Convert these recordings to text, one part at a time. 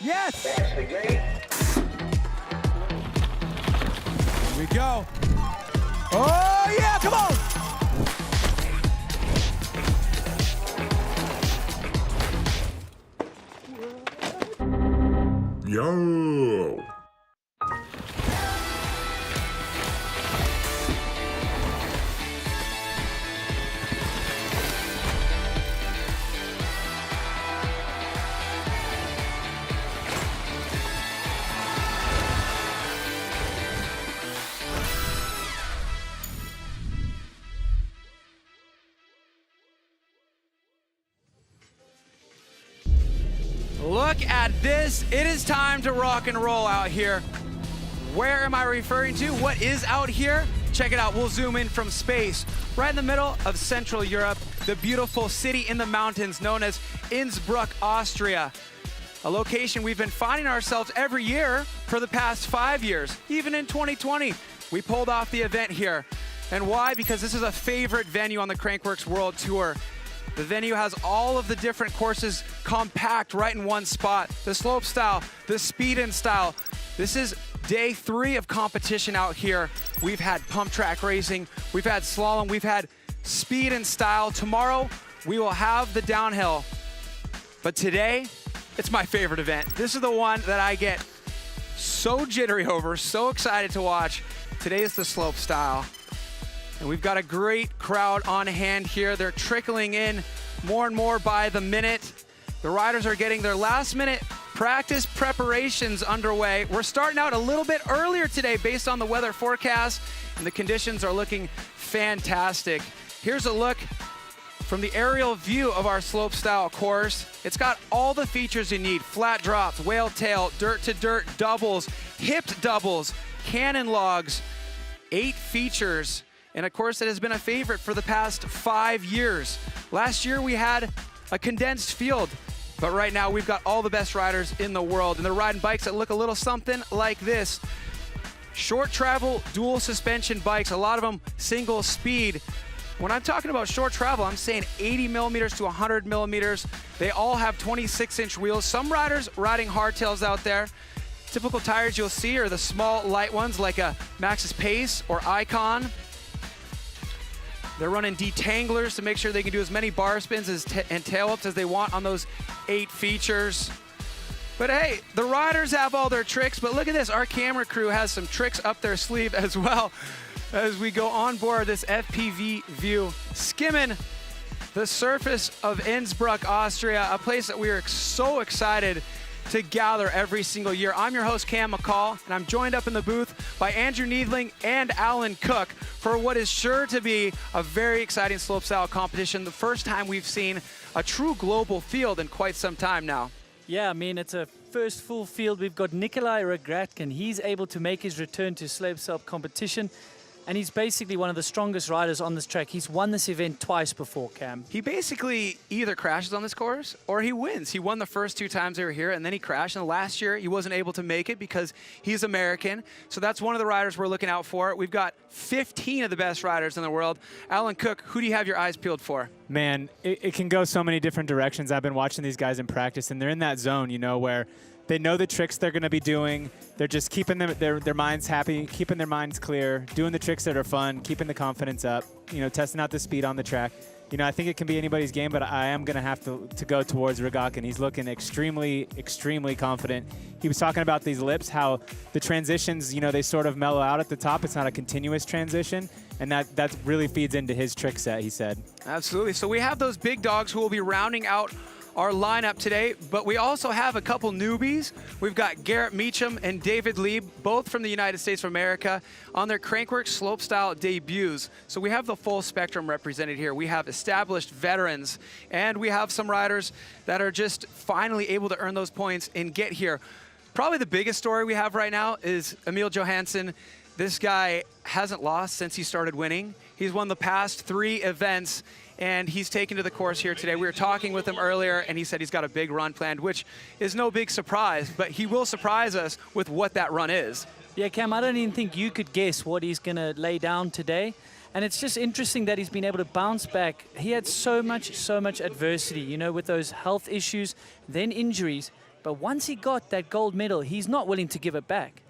Yes! Here we go. Oh, yeah, come on! Yo! Look at this. It is time to rock and roll out here. Where am I referring to? What is out here? Check it out. We'll zoom in from space. Right in the middle of Central Europe, the beautiful city in the mountains known as Innsbruck, Austria. A location we've been finding ourselves every year for the past 5 years. Even in 2020, we pulled off the event here. And why? Because this is a favorite venue on the Crankworx World Tour. The venue has all of the different courses compact right in one spot. The slope style, the speed and style. This is day 3 of competition out here. We've had pump track racing, we've had slalom, we've had speed and style. Tomorrow, we will have the downhill. But today, it's my favorite event. This is the one that I get so jittery over, so excited to watch. Today is the slope style. And we've got a great crowd on hand here. They're trickling in more and more by the minute. The riders are getting their last minute practice preparations underway. We're starting out a little bit earlier today based on the weather forecast, and the conditions are looking fantastic. Here's a look from the aerial view of our slopestyle course. It's got all the features you need: flat drops, whale tail, dirt to dirt doubles, hipped doubles, cannon logs, 8 features. And a course that has been a favorite for the past 5 years. Last year we had a condensed field, but right now we've got all the best riders in the world, and they're riding bikes that look a little something like this. Short travel, dual suspension bikes, a lot of them single speed. When I'm talking about short travel, I'm saying 80 millimeters to 100 millimeters. They all have 26-inch wheels. Some riders riding hardtails out there. Typical tires you'll see are the small light ones like a Maxxis Pace or Icon. They're running detanglers to make sure they can do as many bar spins and tail ups as they want on those 8 features. But hey, the riders have all their tricks, but look at this. Our camera crew has some tricks up their sleeve as well as we go on board this FPV view, skimming the surface of Innsbruck, Austria, a place that we are so excited to gather every single year. I'm your host, Cam McCall, and I'm joined up in the booth by Andrew Needling and Alan Cook for what is sure to be a very exciting slopestyle competition. The first time we've seen a true global field in quite some time now. Yeah, I mean, it's a first full field. We've got Nikolai Regatkin. He's able to make his return to slopestyle competition. And he's basically one of the strongest riders on this track. He's won this event twice before, Cam. He basically either crashes on this course or he wins. He won the first 2 times they were here, and then he crashed. And last year, he wasn't able to make it because he's American. So that's one of the riders we're looking out for. We've got 15 of the best riders in the world. Alan Cook, who do you have your eyes peeled for? Man, it can go so many different directions. I've been watching these guys in practice, and they're in that zone, you know, where they know the tricks they're going to be doing. They're just keeping their minds happy, keeping their minds clear, doing the tricks that are fun, keeping the confidence up, you know, testing out the speed on the track. You know, I think it can be anybody's game, but I am going to have to go towards Regatkin. He's looking extremely, extremely confident. He was talking about these lips, how the transitions, you know, they sort of mellow out at the top. It's not a continuous transition, and that really feeds into his trick set, he said. Absolutely. So we have those big dogs who will be rounding out our lineup today, but we also have a couple newbies. We've got Garrett Meacham and David Lieb, both from the United States of America, on their Crankworx Slopestyle debuts. So we have the full spectrum represented here. We have established veterans, and we have some riders that are just finally able to earn those points and get here. Probably the biggest story we have right now is Emil Johansson. This guy hasn't lost since he started winning. He's won the past 3 events, and he's taken to the course here today. We were talking with him earlier, and he said he's got a big run planned, which is no big surprise, but he will surprise us with what that run is. Yeah, Cam, I don't even think you could guess what he's going to lay down today. And it's just interesting that he's been able to bounce back. He had so much adversity, you know, with those health issues, then injuries. But once he got that gold medal, he's not willing to give it back.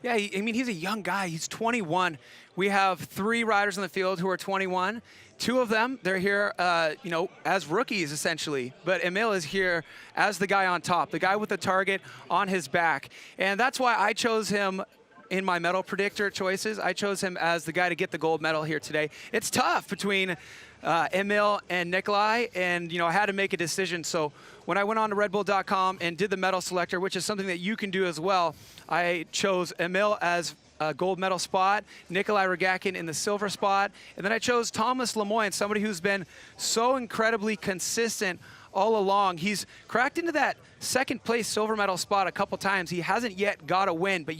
Yeah, I mean, he's a young guy. He's 21. We have 3 riders in the field who are 21. 2 of them, they're here, you know, as rookies, essentially. But Emil is here as the guy on top, the guy with the target on his back. And that's why I chose him in my medal predictor choices. I chose him as the guy to get the gold medal here today. It's tough between Emil and Nikolai, and I had to make a decision. So when I went on to redbull.com and did the medal selector, which is something that you can do as well, I chose Emil as a gold medal spot, Nikolai Regatkin in the silver spot, and then I chose Thomas Lemoyne, somebody who's been so incredibly consistent all along. He's cracked into that second place silver medal spot a couple times. He hasn't yet got a win, but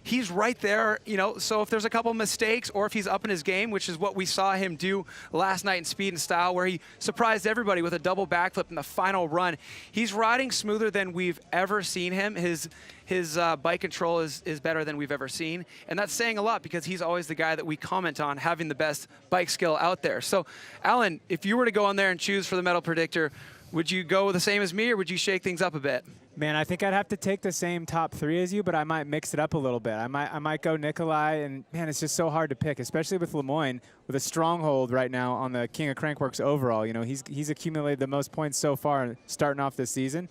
he's right there, so if there's a couple mistakes or if he's up in his game, which is what we saw him do last night in Speed and Style, where he surprised everybody with a double backflip in the final run. He's riding smoother than we've ever seen him. His bike control is better than we've ever seen, and that's saying a lot because he's always the guy that we comment on having the best bike skill out there. So, Alan, if you were to go on there and choose for the medal predictor, would you go the same as me, or would you shake things up a bit? Man, I think I'd have to take the same top 3 as you, but I might mix it up a little bit. I might go Nikolai, and man, it's just so hard to pick, especially with Lemoyne with a stronghold right now on the King of Crankworx overall. He's accumulated the most points so far starting off this season.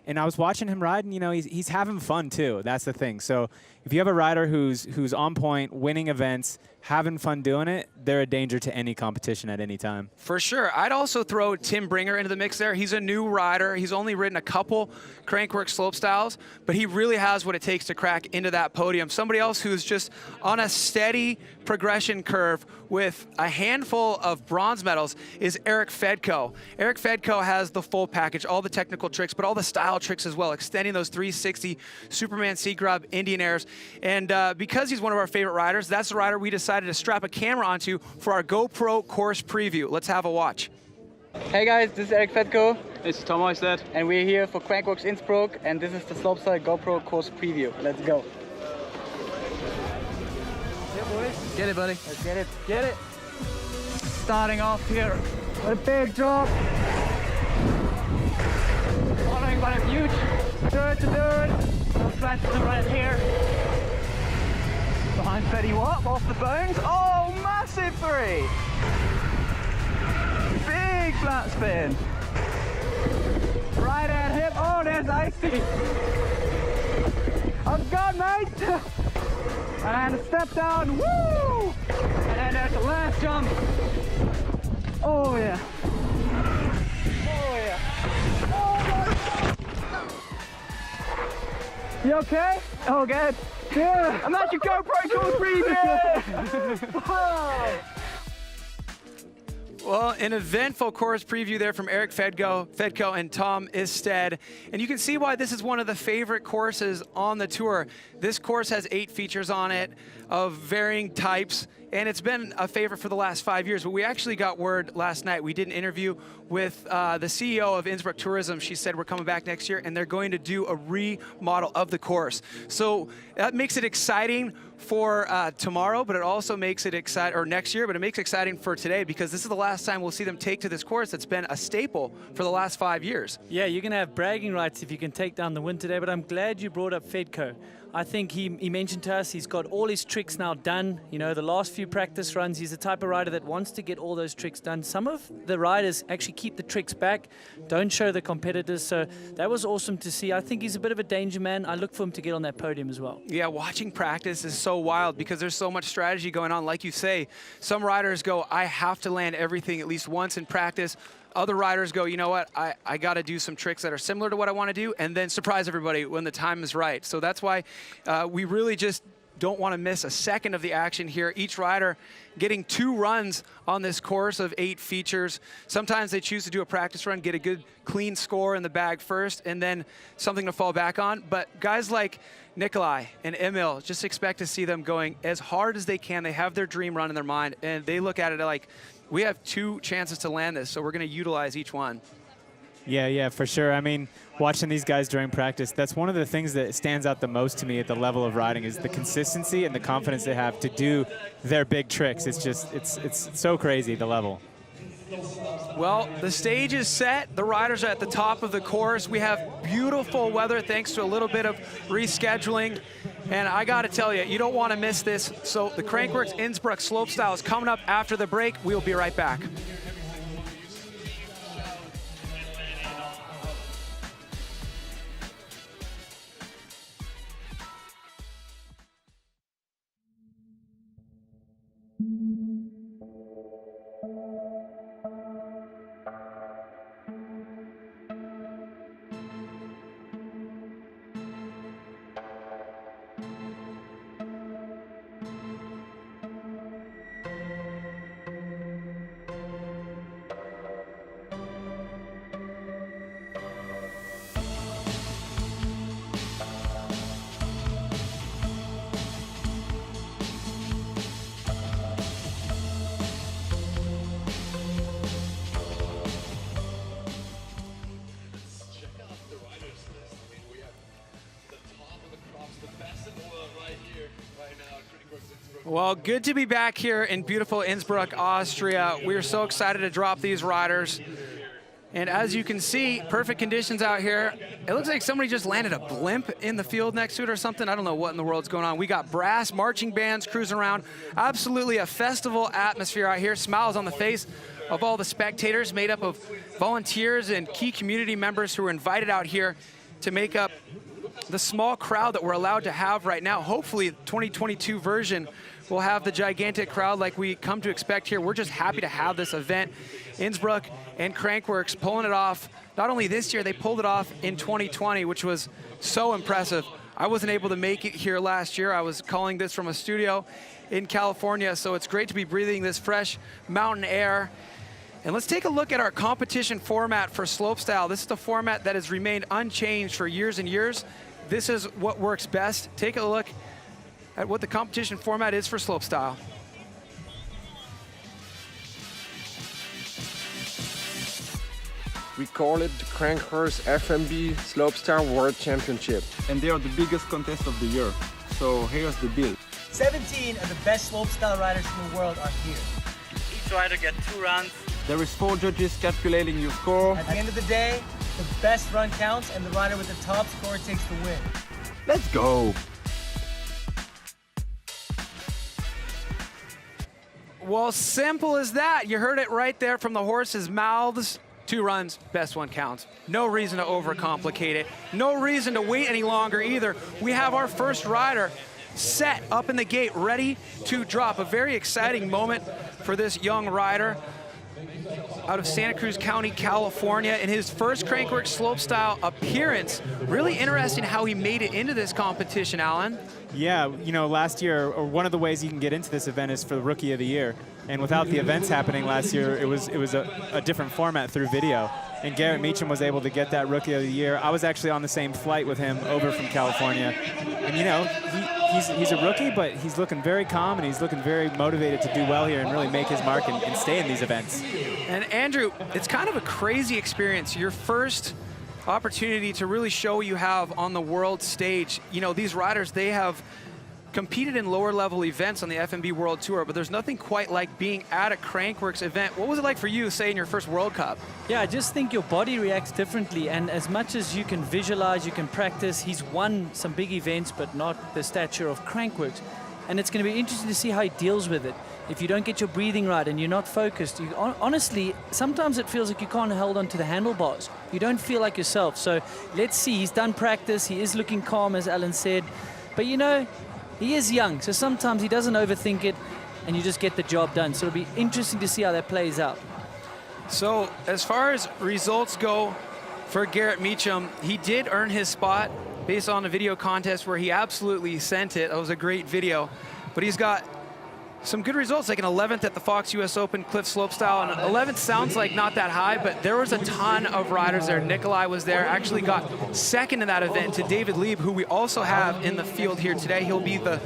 And I was watching him ride, and he's having fun too. That's the thing. So if you have a rider who's on point, winning events, having fun doing it, they're a danger to any competition at any time. For sure. I'd also throw Tim Bringer into the mix there. He's a new rider. He's only ridden a couple Crankworx Slopestyles, but he really has what it takes to crack into that podium. Somebody else who's just on a steady progression curve with a handful of bronze medals is Eric Fedco. Eric Fedco has the full package, all the technical tricks, but all the style tricks as well, extending those 360 Superman C-Grub Indian airs. And because he's one of our favorite riders, that's the rider we decided to strap a camera onto for our GoPro course preview. Let's have a watch. Hey guys, this is Eric Fedco. This is Tom Oisted. And we're here for Crankworx Innsbruck, and this is the Slopestyle GoPro course preview. Let's go. Yeah, boys. Get it, buddy. Let's get it. Get it. Starting off here. What a big drop. Following by a huge dirt to dirt. No flat to the right here. Behind Fetty Wap, off the bones. Oh, massive 3. Big flat spin. Right at hip. Oh, there's Icy. Oh, God, mate. And a step down. Woo! And then there's the last jump. Oh, yeah. Oh, yeah. Oh, my. You okay? Oh, good. Yeah. And that's your GoPro course preview. Wow. Well, an eventful course preview there from Eric Fedco and Tom Isted. And you can see why this is one of the favorite courses on the tour. This course has 8 features on it of varying types, and it's been a favorite for the last 5 years. But we actually got word last night. We did an interview with the CEO of Innsbruck Tourism. She said we're coming back next year, and they're going to do a remodel of the course. So that makes it exciting for tomorrow, but it also makes it exciting, or next year, but it makes it exciting for today, because this is the last time we'll see them take to this course that's been a staple for the last 5 years. Yeah, you're going to have bragging rights if you can take down the win today, but I'm glad you brought up Fedco. I think he mentioned to us he's got all his tricks now done. The last few practice runs, he's the type of rider that wants to get all those tricks done. Some of the riders actually keep the tricks back, don't show the competitors, so that was awesome to see. I think he's a bit of a danger man. I look for him to get on that podium as well. Yeah, watching practice is so wild because there's so much strategy going on. Like you say, some riders go, I have to land everything at least once in practice. Other riders go, you know what, I got to do some tricks that are similar to what I want to do and then surprise everybody when the time is right. So that's why we really just don't want to miss a second of the action here. Each rider getting 2 runs on this course of 8 features. Sometimes they choose to do a practice run, get a good clean score in the bag first, and then something to fall back on. But guys like Nikolai and Emil, just expect to see them going as hard as they can. They have their dream run in their mind, and they look at it like, we have 2 chances to land this, so we're going to utilize each one. Yeah, for sure. I mean, watching these guys during practice, that's one of the things that stands out the most to me at the level of riding is the consistency and the confidence they have to do their big tricks. It's just, it's so crazy, the level. Well, the stage is set. The riders are at the top of the course. We have beautiful weather thanks to a little bit of rescheduling. And I got to tell you, you don't want to miss this. So the Crankworx Innsbruck Slopestyle is coming up after the break. We'll be right back. Well, good to be back here in beautiful Innsbruck, Austria. We are so excited to drop these riders. And as you can see, perfect conditions out here. It looks like somebody just landed a blimp in the field next to it or something. I don't know what in the world's going on. We got brass marching bands cruising around. Absolutely a festival atmosphere out here. Smiles on the face of all the spectators, made up of volunteers and key community members who were invited out here to make up the small crowd that we're allowed to have right now. Hopefully, the 2022 version will have the gigantic crowd like we come to expect here. We're just happy to have this event. Innsbruck and Crankworx pulling it off. Not only this year, they pulled it off in 2020, which was so impressive. I wasn't able to make it here last year. I was calling this from a studio in California, so it's great to be breathing this fresh mountain air. And let's take a look at our competition format for slopestyle. This is the format that has remained unchanged for years and years. This is what works best. Take a look at what the competition format is for slopestyle. We call it the Crankworx FMB Slopestyle World Championship. And they are the biggest contest of the year. So here's the deal. 17 of the best slopestyle riders in the world are here. Each rider gets 2 rounds. There is 4 judges calculating your score. At the end of the day, the best run counts and the rider with the top score takes the win. Let's go. Well, simple as that. You heard it right there from the horses' mouths. 2 runs, best one counts. No reason to overcomplicate it. No reason to wait any longer either. We have our first rider set up in the gate, ready to drop. A very exciting moment for this young rider out of Santa Cruz County, California, in his first Crankworx Slopestyle appearance. Really interesting how he made it into this competition, Alan. Yeah, you know, last year, or one of the ways you can get into this event is for the Rookie of the Year. And without the events happening last year, it was a different format through video. And Garrett Meacham was able to get that Rookie of the Year. I was actually on the same flight with him over from California. And you know, he's a rookie, but he's looking very calm and he's looking very motivated to do well here and really make his mark and stay in these events. And Andrew, it's kind of a crazy experience. Your first opportunity to really show what you have on the world stage. You know, these riders, they have competed in lower level events on the FMB World Tour, but there's nothing quite like being at a Crankworx event. What was it like for you, say, in your first World Cup? Yeah, I just think your body reacts differently, and as much as you can visualize, you can practice, he's won some big events, but not the stature of Crankworx. And it's going to be interesting to see how he deals with it. If you don't get your breathing right and you're not focused, honestly, sometimes it feels like you can't hold on to the handlebars. You don't feel like yourself. So let's see, he's done practice, he is looking calm, as Alan said. But you know, he is young, so sometimes he doesn't overthink it, and you just get the job done. So it'll be interesting to see how that plays out. So as far as results go for Garrett Meacham, he did earn his spot based on a video contest where he absolutely sent it. That was a great video. But he's got some good results, like an 11th at the Fox US Open Cliff Slopestyle. And 11th sounds like not that high, but there was a ton of riders there. Nikolai was there, actually got second in that event to David Lieb, who we also have in the field here today. He'll be the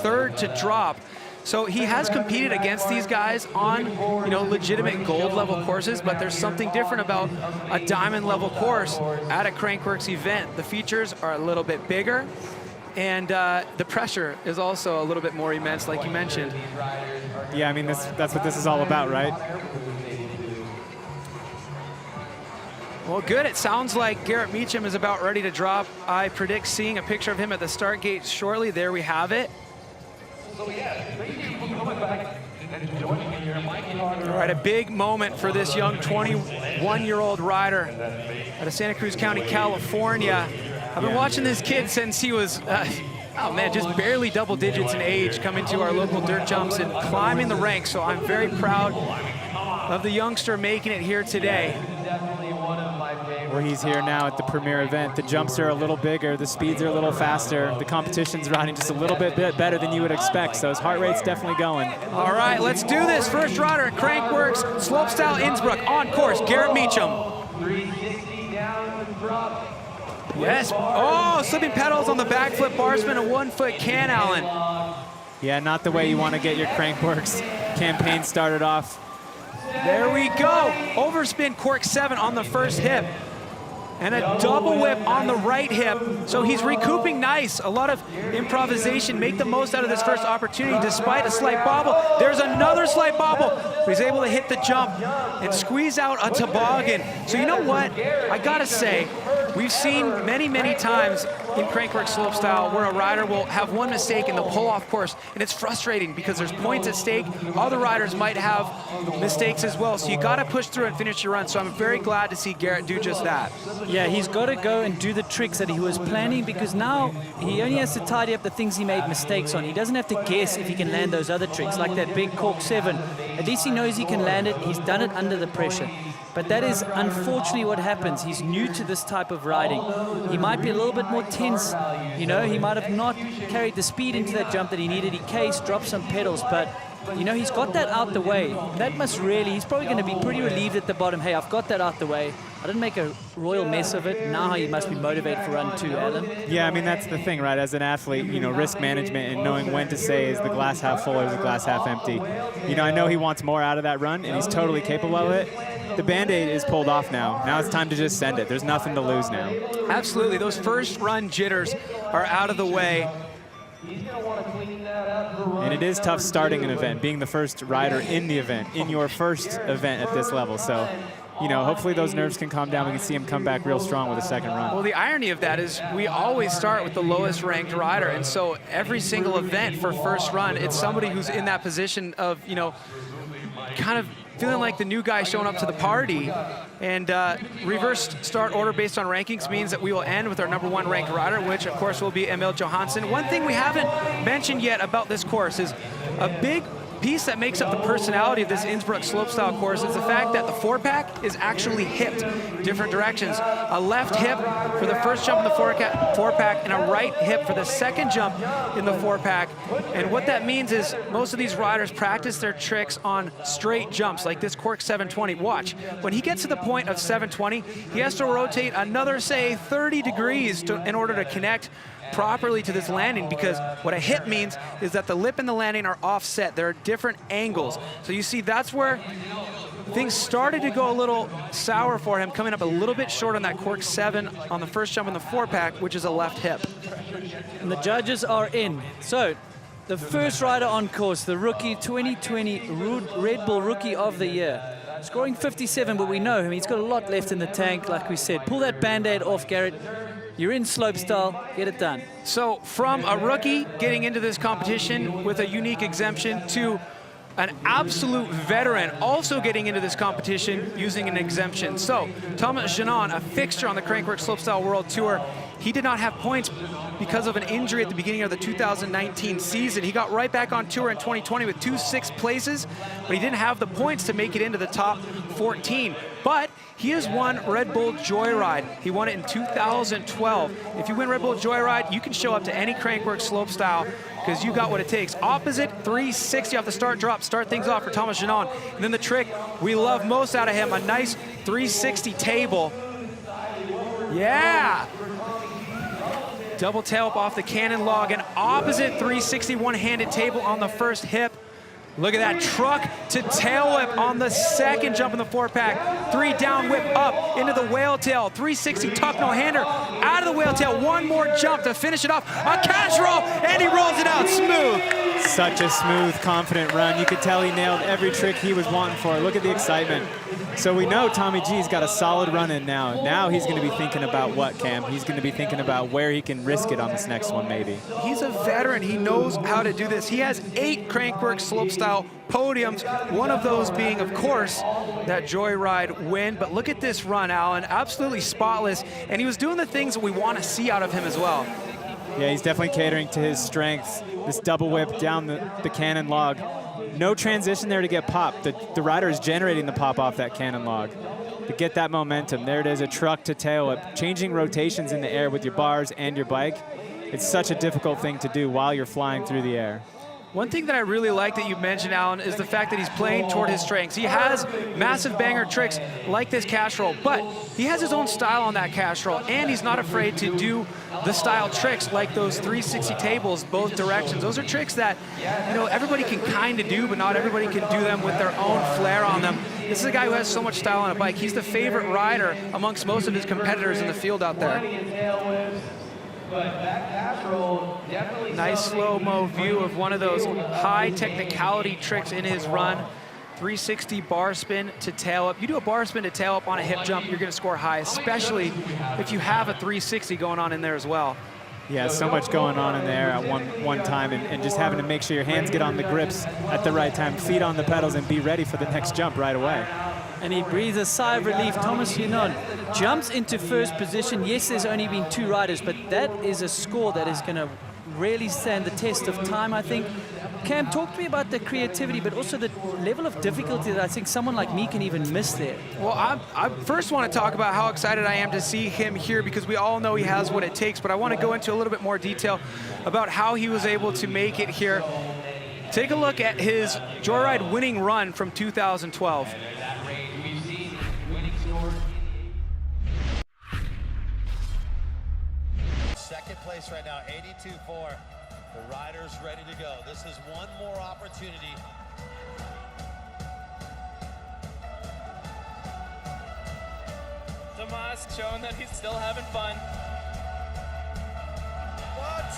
third to drop. So he has competed against these guys on, you know, legitimate gold level courses, but there's something different about a diamond level course at a Crankworx event. The features are a little bit bigger, and the pressure is also a little bit more immense, like you mentioned. Yeah, I mean, that's what this is all about, right? Well, good. It sounds like Garrett Meacham is about ready to drop. I predict seeing a picture of him at the start gate shortly. There we have it. All right, a big moment for this young 21-year-old rider out of Santa Cruz County, California. I've been watching this kid since he was, oh man, just barely double digits in age, coming to our local dirt jumps and climbing the ranks. So I'm very proud of the youngster making it here today. Where he's here now at the premier event. The jumps are a little bigger, the speeds are a little faster, the competition's running just a little bit better than you would expect, so his heart rate's definitely going. All right, let's do this. First rider at Crankworx Slopestyle Innsbruck on course, Garrett Meacham. Yes, oh, slipping pedals on the backflip barspin, a 1-foot can, Alan. Yeah, not the way you want to get your Crankworx campaign started off. There we go. Overspin cork 7 on the first hip. And a double whip on the right hip. So he's recouping nice. A lot of improvisation. Make the most out of this first opportunity despite a slight bobble. There's another slight bobble. But he's able to hit the jump and squeeze out a toboggan. So you know what? I gotta say, we've seen many, many times in Crankworx Slopestyle where a rider will have one mistake and they'll pull off course. And it's frustrating because there's points at stake. Other riders might have mistakes as well. So you gotta push through and finish your run. So I'm very glad to see Garrett do just that. Yeah, he's got to go and do the tricks that he was planning, because now he only has to tidy up the things he made mistakes on. He doesn't have to guess if he can land those other tricks, like that big cork 7. At least he knows he can land it. He's done it under the pressure. But that is unfortunately what happens. He's new to this type of riding. He might be a little bit more tense. You know, he might have not carried the speed into that jump that he needed. He cased, dropped some pedals, but you know, he's got that out the way. That must really, he's probably going to be pretty relieved at the bottom. Hey, I've got that out the way. I didn't make a royal mess of it. Now he must be motivated for run 2, Alan. Yeah, I mean, that's the thing, right? As an athlete, you know, risk management and knowing when to say, is the glass half full or is the glass half empty? You know, I know he wants more out of that run, and he's totally capable of it. The Band-Aid is pulled off now. Now it's time to just send it. There's nothing to lose now. Absolutely. Those first run jitters are out of the way. And it is tough starting an event, being the first rider in the event, in your first event at this level. So, you know, hopefully those nerves can calm down. We can see him come back real strong with a second run. Well, the irony of that is we always start with the lowest ranked rider. And so every single event for first run, it's somebody who's in that position of, you know, kind of feeling like the new guy showing up to the party. And reverse start order based on rankings means that we will end with our #1 ranked rider, which of course will be Emil Johansson. One thing we haven't mentioned yet about this course is a big piece that makes up the personality of this Innsbruck Slopestyle course is the fact that the 4-pack is actually hipped different directions. A left hip for the first jump in the 4-pack and a right hip for the second jump in the 4-pack. And what that means is most of these riders practice their tricks on straight jumps like this cork 720. Watch, when he gets to the point of 720, he has to rotate another, say, 30 degrees in order to connect properly to this landing, because what a hip means is that the lip and the landing are offset. There are different angles. So you see that's where things started to go a little sour for him, coming up a little bit short on that cork 7 on the first jump in the 4-pack, which is a left hip. And the judges are in. So the first rider on course, the rookie 2020 Red Bull Rookie of the Year. Scoring 57, but we know him. He's got a lot left in the tank, like we said. Pull that Band-Aid off, Garrett. You're in slopestyle, get it done. So from a rookie getting into this competition with a unique exemption to an absolute veteran also getting into this competition using an exemption. So Thomas Janon, a fixture on the Crankworx Slopestyle World Tour, he did not have points because of an injury at the beginning of the 2019 season. He got right back on tour in 2020 with 2 6th places, but he didn't have the points to make it into the top 14. But he has won Red Bull Joyride. He won it in 2012. If you win Red Bull Joyride, you can show up to any Crankworx Slopestyle because you got what it takes. Opposite 360 off the start drop, start things off for Thomas Janon. And then the trick we love most out of him, a nice 360 table. Yeah! Double tail up off the cannon log, an opposite 360 one-handed table on the first hip. Look at that truck to tail whip on the second jump in the 4-pack. 3 down whip up into the whale tail. 360 tuck no-hander out of the whale tail. One more jump to finish it off. A cash roll, and he rolls it out smooth. Such a smooth, confident run. You could tell he nailed every trick he was wanting for. Look at the excitement. So we know Tommy G's got a solid run in now. Now he's going to be thinking about what, Cam? He's going to be thinking about where he can risk it on this next one, maybe. He's a veteran. He knows how to do this. He has 8 Crankworx Slopestyle podiums, one of those being, of course, that Joyride win. But look at this run, Alan. Absolutely spotless. And he was doing the things that we want to see out of him as well. Yeah, he's definitely catering to his strengths. This double whip down the cannon log. No transition there to get popped. The rider is generating the pop off that cannon log to get that momentum. There it is, a truck to tail whip. Changing rotations in the air with your bars and your bike. It's such a difficult thing to do while you're flying through the air. One thing that I really like that you mentioned, Alan, is the fact that he's playing toward his strengths. He has massive banger tricks like this cash roll, but he has his own style on that cash roll, and he's not afraid to do the style tricks like those 360 tables, both directions. Those are tricks that, you know, everybody can kind of do, but not everybody can do them with their own flair on them. This is a guy who has so much style on a bike. He's the favorite rider amongst most of his competitors in the field out there. Nice slow-mo view of one of those high technicality tricks in his run. 360 bar spin to tail up. You do a bar spin to tail up on a hip jump, you're going to score high, especially if you have a 360 going on in there as well. Yeah, so much going on in there at one time, and just having to make sure your hands get on the grips at the right time, feet on the pedals, and be ready for the next jump right away. And he breathes a sigh of relief. Thomas Janon jumps into first position. Yes, there's only been 2 riders, but that is a score that is going to really stand the test of time, I think. Cam, talk to me about the creativity, but also the level of difficulty that I think someone like me can even miss there. Well, I first want to talk about how excited I am to see him here, because we all know he has what it takes, but I want to go into a little bit more detail about how he was able to make it here. Take a look at his Joyride winning run from 2012. Second place right now, 82.4. The rider's ready to go. This is one more opportunity. Tomas showing that he's still having fun. What?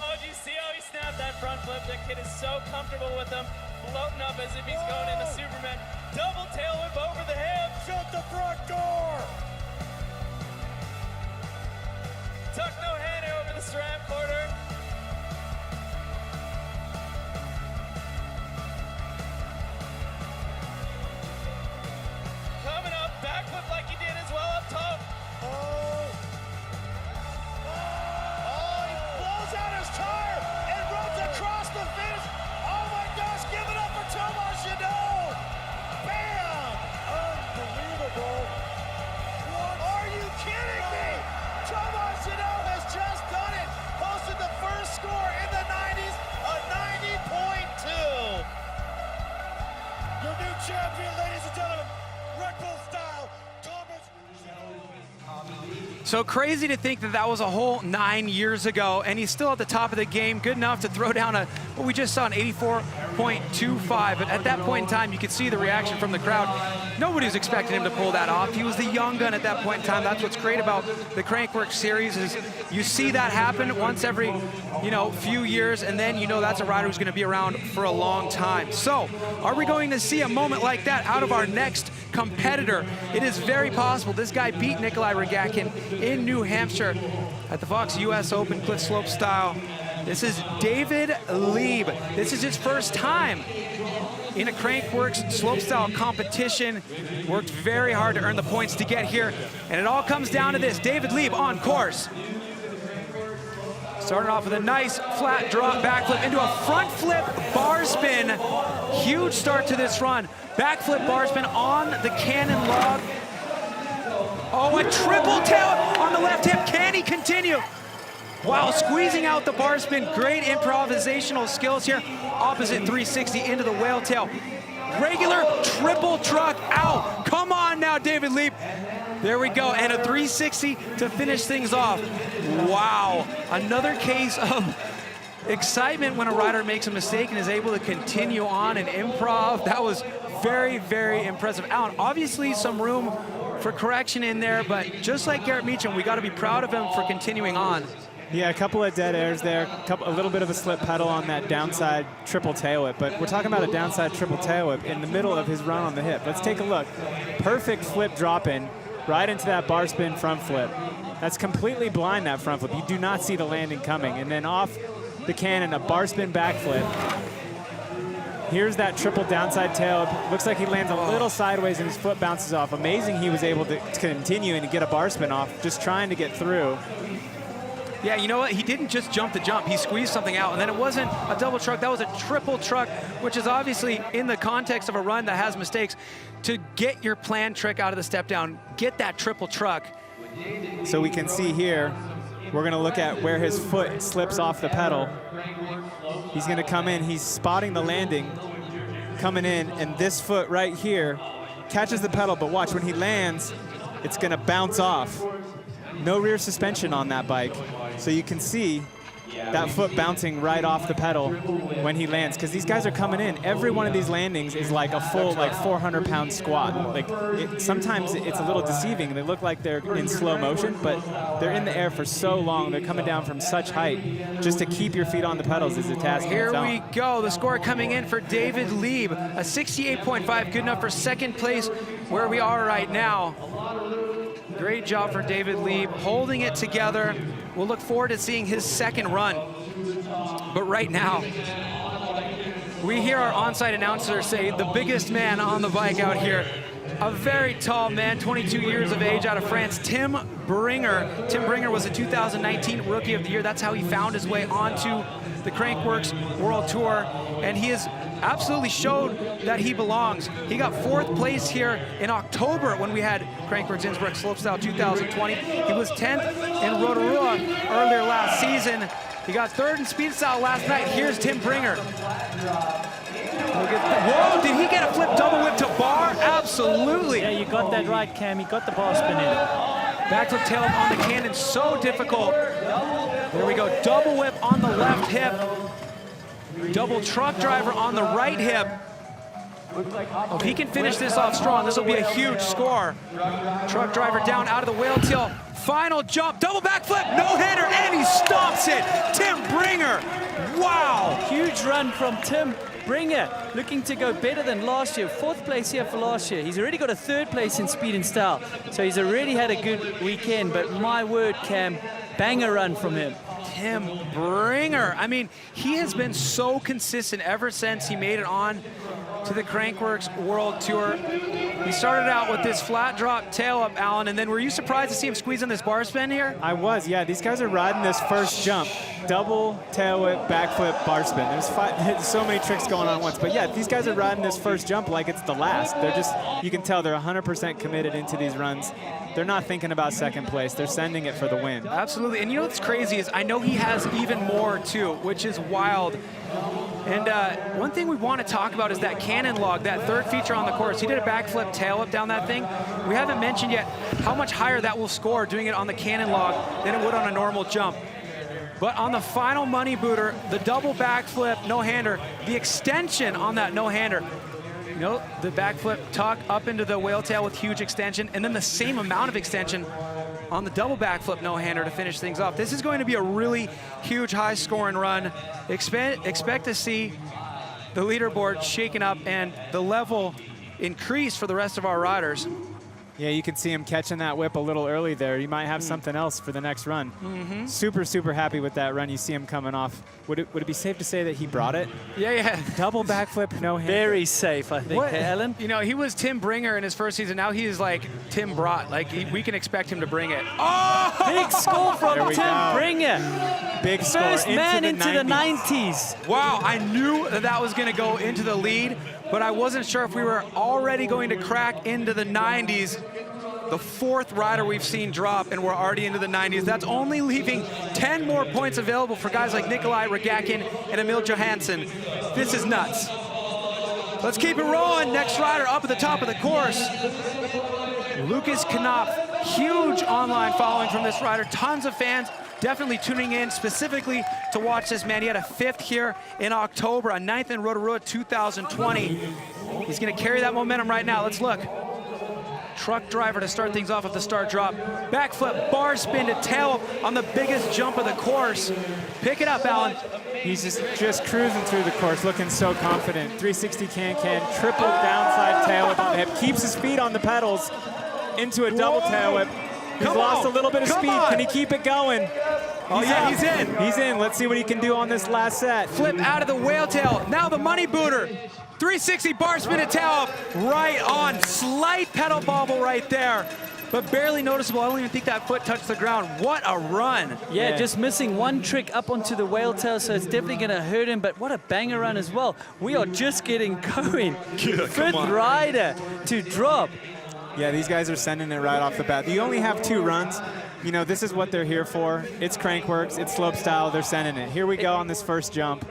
Oh, do you see how he snapped that front flip? That kid is so comfortable with him. Floating up as if he's going into Superman. Double tail whip over the hip. Shut the front door! Tuck no hand over the SRAM quarter. Coming up, backflip like he did as well up top. Oh, he blows out his tire and runs across the finish. Oh my gosh, give it up for Tomas Janon! Bam! Unbelievable. What? Are you kidding me? Tomas Janon has just done it. Posted the first score in the 90s, a 90.2. Your new champion, ladies and gentlemen, Red Bull style, Tomas Janon. So crazy to think that that was a whole 9 years ago, and he's still at the top of the game, good enough to throw down what we just saw, an 84.25. But at that point in time, you could see the reaction from the crowd. Nobody was expecting him to pull that off. He was the young gun at that point in time. That's what's great about the Crankworx series, is you see that happen once every, few years, and then that's a rider who's going to be around for a long time. So, are we going to see a moment like that out of our next competitor? It is very possible. This guy beat Nikolai Regatkin in New Hampshire at the Fox US Open Cliff Slopestyle. This is David Lieb. This is his first time in a Crankworx Slopestyle competition. Worked very hard to earn the points to get here, and it all comes down to this. David Lieb on course. Starting off with a nice flat drop backflip into a front flip bar spin. Huge start to this run. Backflip bar spin on the cannon log. Oh, a triple tail on the left hip. Can he continue? Wow, squeezing out the bar spin. Great improvisational skills here. Opposite 360 into the whale tail. Regular triple truck out. Come on now, David Lieb. There we go, and a 360 to finish things off. Wow, another case of excitement when a rider makes a mistake and is able to continue on and improv. That was very, very impressive. Alan, obviously some room for correction in there, but just like Garrett Meacham, we got to be proud of him for continuing on. Yeah, a couple of dead airs there, a little bit of a slip pedal on that downside triple tail whip, but we're talking about a downside triple tail whip in the middle of his run on the hip. Let's take a look. Perfect flip drop in, right into that bar spin front flip. That's completely blind, that front flip. You do not see the landing coming. And then off the cannon, a bar spin back flip. Here's that triple downside tail. Looks like he lands a little sideways and his foot bounces off. Amazing he was able to continue and to get a bar spin off, just trying to get through. Yeah, you know what? He didn't just jump the jump. He squeezed something out, and then it wasn't a double truck. That was a triple truck, which is obviously in the context of a run that has mistakes. To get your planned trick out of the step down, get that triple truck. So we can see here, we're going to look at where his foot slips off the pedal. He's going to come in. He's spotting the landing, coming in, and this foot right here catches the pedal, but watch, when he lands, it's going to bounce off. No rear suspension on that bike. So you can see that foot bouncing right off the pedal when he lands, because these guys are coming in. Every one of these landings is like a full 400-pound squat. Sometimes it's a little deceiving. They look like they're in slow motion, but they're in the air for so long. They're coming down from such height. Just to keep your feet on the pedals is a task. Here we go. The score coming in for David Lieb, a 68.5, good enough for second place where we are right now. Great job for David Lieb, holding it together. We'll look forward to seeing his second run. But right now, we hear our on-site announcer say the biggest man on the bike out here, a very tall man, 22 years of age, out of France, Tim Bringer. Tim Bringer was a 2019 Rookie of the Year. That's how he found his way onto the Crankworx World Tour, and he has absolutely showed that he belongs. He got 4th place here in October when we had Crankworx Innsbruck Slopestyle 2020. He was 10th in Rotorua earlier last season. He got 3rd in Speed Style last night. Here's Tim Bringer. Whoa, did he get a flip double whip to bar? Absolutely. Yeah, you got that right, Cam. He got the bar spin in. Backflip tail up on the cannon, so difficult. There we go, double whip on the left hip. Double truck driver on the right hip. If he can finish this off strong, this will be a huge score. Truck driver down out of the whale tail. Final jump, double backflip, no-hander, and he stomps it. Tim Bringer, wow. Huge run from Tim Bringer, looking to go better than last year. 4th place here for last year. He's already got a 3rd place in Speed and Style. So he's already had a good weekend, but my word, Cam, banger run from him. Tim Bringer. I mean, he has been so consistent ever since he made it on to the Crankworx World Tour. He started out with this flat drop tail up, Alan, and then were you surprised to see him squeeze on this bar spin here? I was, yeah. These guys are riding this first jump. Double tail whip, backflip, bar spin. There's so many tricks going on at once. But yeah, these guys are riding this first jump like it's the last. They're just, you can tell they're 100% committed into these runs. They're not thinking about second place. They're sending it for the win. Absolutely. And you know what's crazy is I know he has even more too, which is wild. And one thing we want to talk about is that cannon log, that 3rd feature on the course. He did a backflip tail up down that thing. We haven't mentioned yet how much higher that will score doing it on the cannon log than it would on a normal jump. But on the final money booter, the double backflip no-hander, the extension on that no-hander, you know, the backflip tuck up into the whale tail with huge extension, and then the same amount of extension on the double backflip no-hander to finish things off. This is going to be a really huge high-scoring run. Expect to see the leaderboard shaken up and the level increase for the rest of our riders. Yeah, you can see him catching that whip a little early there. You might have something else for the next run. Super, super happy with that run. You see him coming off. Would it be safe to say that he brought it? Yeah. Double backflip, no hand. Very safe, I think. Hey, Alan? You know, he was Tim Bringer in his first season. Now he is like Tim Brought. Like, we can expect him to bring it. Oh! Big score from Tim Bringer. Big score. First man into the 90s. Wow, I knew that was going to go into the lead, but I wasn't sure if we were already going to crack into the 90s. The 4th rider we've seen drop, and we're already into the 90s. That's only leaving 10 more points available for guys like Nikolai Regatkin and Emil Johansson. This is nuts. Let's keep it rolling. Next rider up at the top of the course. Lucas Knopf, huge online following from this rider. Tons of fans definitely tuning in specifically to watch this man. He had a 5th here in October, a 9th in Rotorua 2020. He's gonna carry that momentum right now. Let's look. Truck driver to start things off at the start drop. Backflip, bar spin to tail on the biggest jump of the course. Pick it up, Alan. He's just cruising through the course, looking so confident. 360 can-can, triple downside tail whip on the hip. Keeps his feet on the pedals into a double tail whip. He's lost a little bit of speed. Can he keep it going? Oh yeah, he's in. He's in. Let's see what he can do on this last set. Flip out of the whale tail. Now the money booter. 360 bar spin to tail up. Right on. Slight pedal bobble right there, but barely noticeable. I don't even think that foot touched the ground. What a run. Yeah, just missing one trick up onto the whale tail, so it's definitely going to hurt him, but what a banger run as well. We are just getting going. Fifth rider to drop. Yeah, these guys are sending it right off the bat. You only have 2 runs. You know, this is what they're here for. It's Crankworx, it's slopestyle, they're sending it. Here we go on this first jump.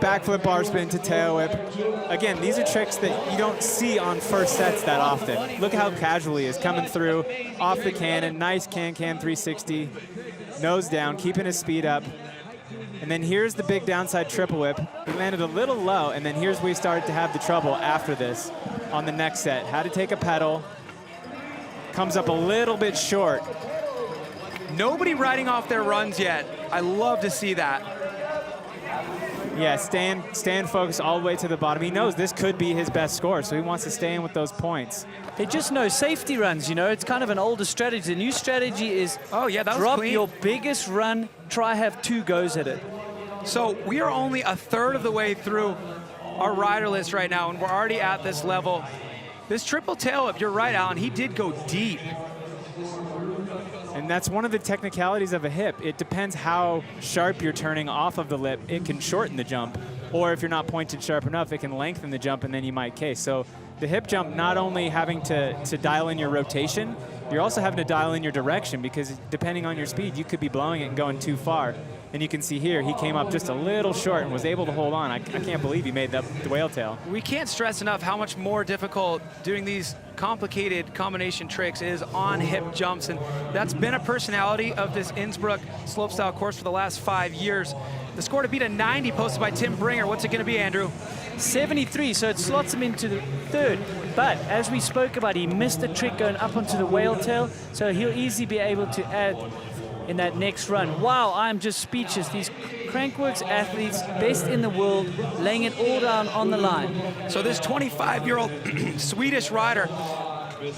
Backflip bar spin to tail whip. Again, these are tricks that you don't see on first sets that often. Look how casually he is coming through off the cannon. Nice can-can 360. Nose down, keeping his speed up. And then here's the big downside triple whip. He landed a little low, and then here's where we started to have the trouble after this on the next set. Had to take a pedal. Comes up a little bit short. Nobody riding off their runs yet. I love to see that. Yeah, staying focused all the way to the bottom. He knows this could be his best score, so he wants to stay in with those points. They just know safety runs, you know. It's kind of an older strategy. The new strategy is drop your biggest run, try have 2 goes at it. So we are only a third of the way through our rider list right now, and we're already at this level. This triple tail whip, you're right, Alan, he did go deep. And that's one of the technicalities of a hip. It depends how sharp you're turning off of the lip. It can shorten the jump. Or if you're not pointed sharp enough, it can lengthen the jump and then you might case. So the hip jump, not only having to dial in your rotation, you're also having to dial in your direction, because depending on your speed, you could be blowing it and going too far. And you can see here, he came up just a little short and was able to hold on. I can't believe he made the whale tail. We can't stress enough how much more difficult doing these complicated combination tricks is on hip jumps, and that's been a personality of this Innsbruck slopestyle course for the last 5 years. The score to beat a 90 posted by Tim Bringer. What's it going to be, Andrew? 73, so it slots him into the 3rd. But as we spoke about, he missed a trick going up onto the whale tail, so he'll easily be able to add in that next run. Wow, I'm just speechless. These Crankworx athletes, best in the world, laying it all down on the line. So this 25-year-old Swedish rider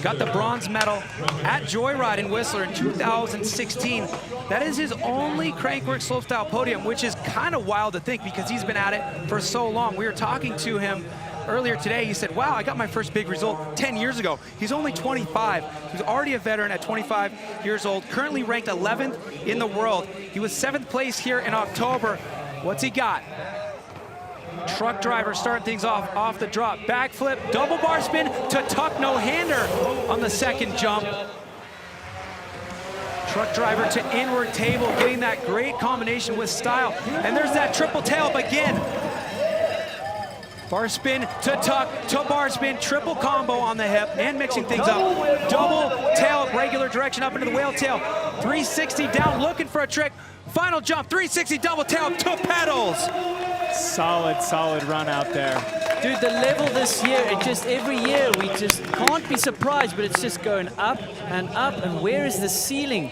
got the bronze medal at Joyride in Whistler in 2016. That is his only Crankworx slopestyle podium, which is kind of wild to think because he's been at it for so long. We were talking to him earlier today. He said, wow, I got my first big result 10 years ago. He's only 25. He's already a veteran at 25 years old, currently ranked 11th in the world. He was 7th place here in October. What's he got? Truck driver starting things off the drop. Backflip, double bar spin to tuck no-hander on the second jump. Truck driver to inward table, getting that great combination with style. And there's that triple tail up again. Bar spin to tuck to bar spin, triple combo on the hip and mixing things up. Double tail, regular direction up into the whale tail. 360 down, looking for a trick. Final jump, 360 double tail to pedals. Solid run out there. Dude, the level this year, it just every year we just can't be surprised, but it's just going up and up. And where is the ceiling?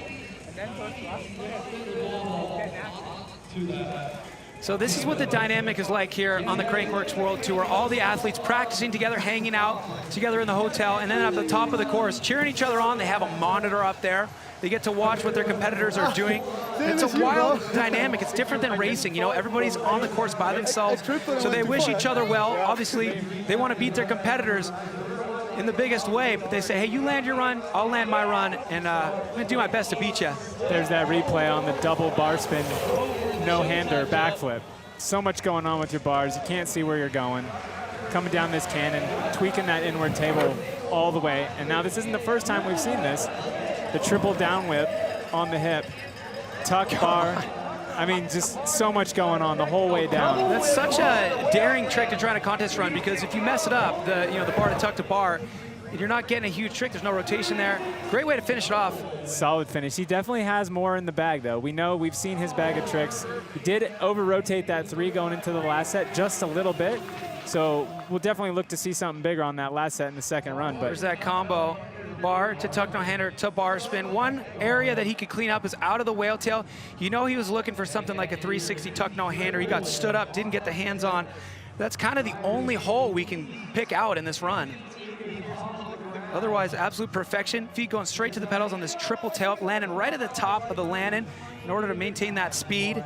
So this is what the dynamic is like here on the Crankworx World Tour. All the athletes practicing together, hanging out together in the hotel, and then at the top of the course, cheering each other on. They have a monitor up there. They get to watch what their competitors are doing. It's a wild dynamic. It's different than racing. You know, everybody's on the course by themselves, so they wish each other well. Obviously, they want to beat their competitors in the biggest way, but they say, hey, you land your run, I'll land my run, and I'm going to do my best to beat you. There's that replay on the double bar spin, no-hander backflip. So much going on with your bars. You can't see where you're going. Coming down this cannon, tweaking that inward table all the way. And now this isn't the first time we've seen this. The triple down whip on the hip, tuck bar. I mean, just so much going on the whole way down. That's such a daring trick to try in a contest run, because if you mess it up, the bar to tuck to bar, you're not getting a huge trick. There's no rotation there. Great way to finish it off. Solid finish. He definitely has more in the bag, though. We've seen his bag of tricks. He did over-rotate that 3 going into the last set just a little bit. So we'll definitely look to see something bigger on that last set in the second run. But there's that combo. Bar to tuck no hander to bar spin. One area that he could clean up is out of the whale tail. You know he was looking for something like a 360 tuck no hander. He got stood up, didn't get the hands on. That's kind of the only hole we can pick out in this run. Otherwise, absolute perfection. Feet going straight to the pedals on this triple tail, landing right at the top of the landing in order to maintain that speed.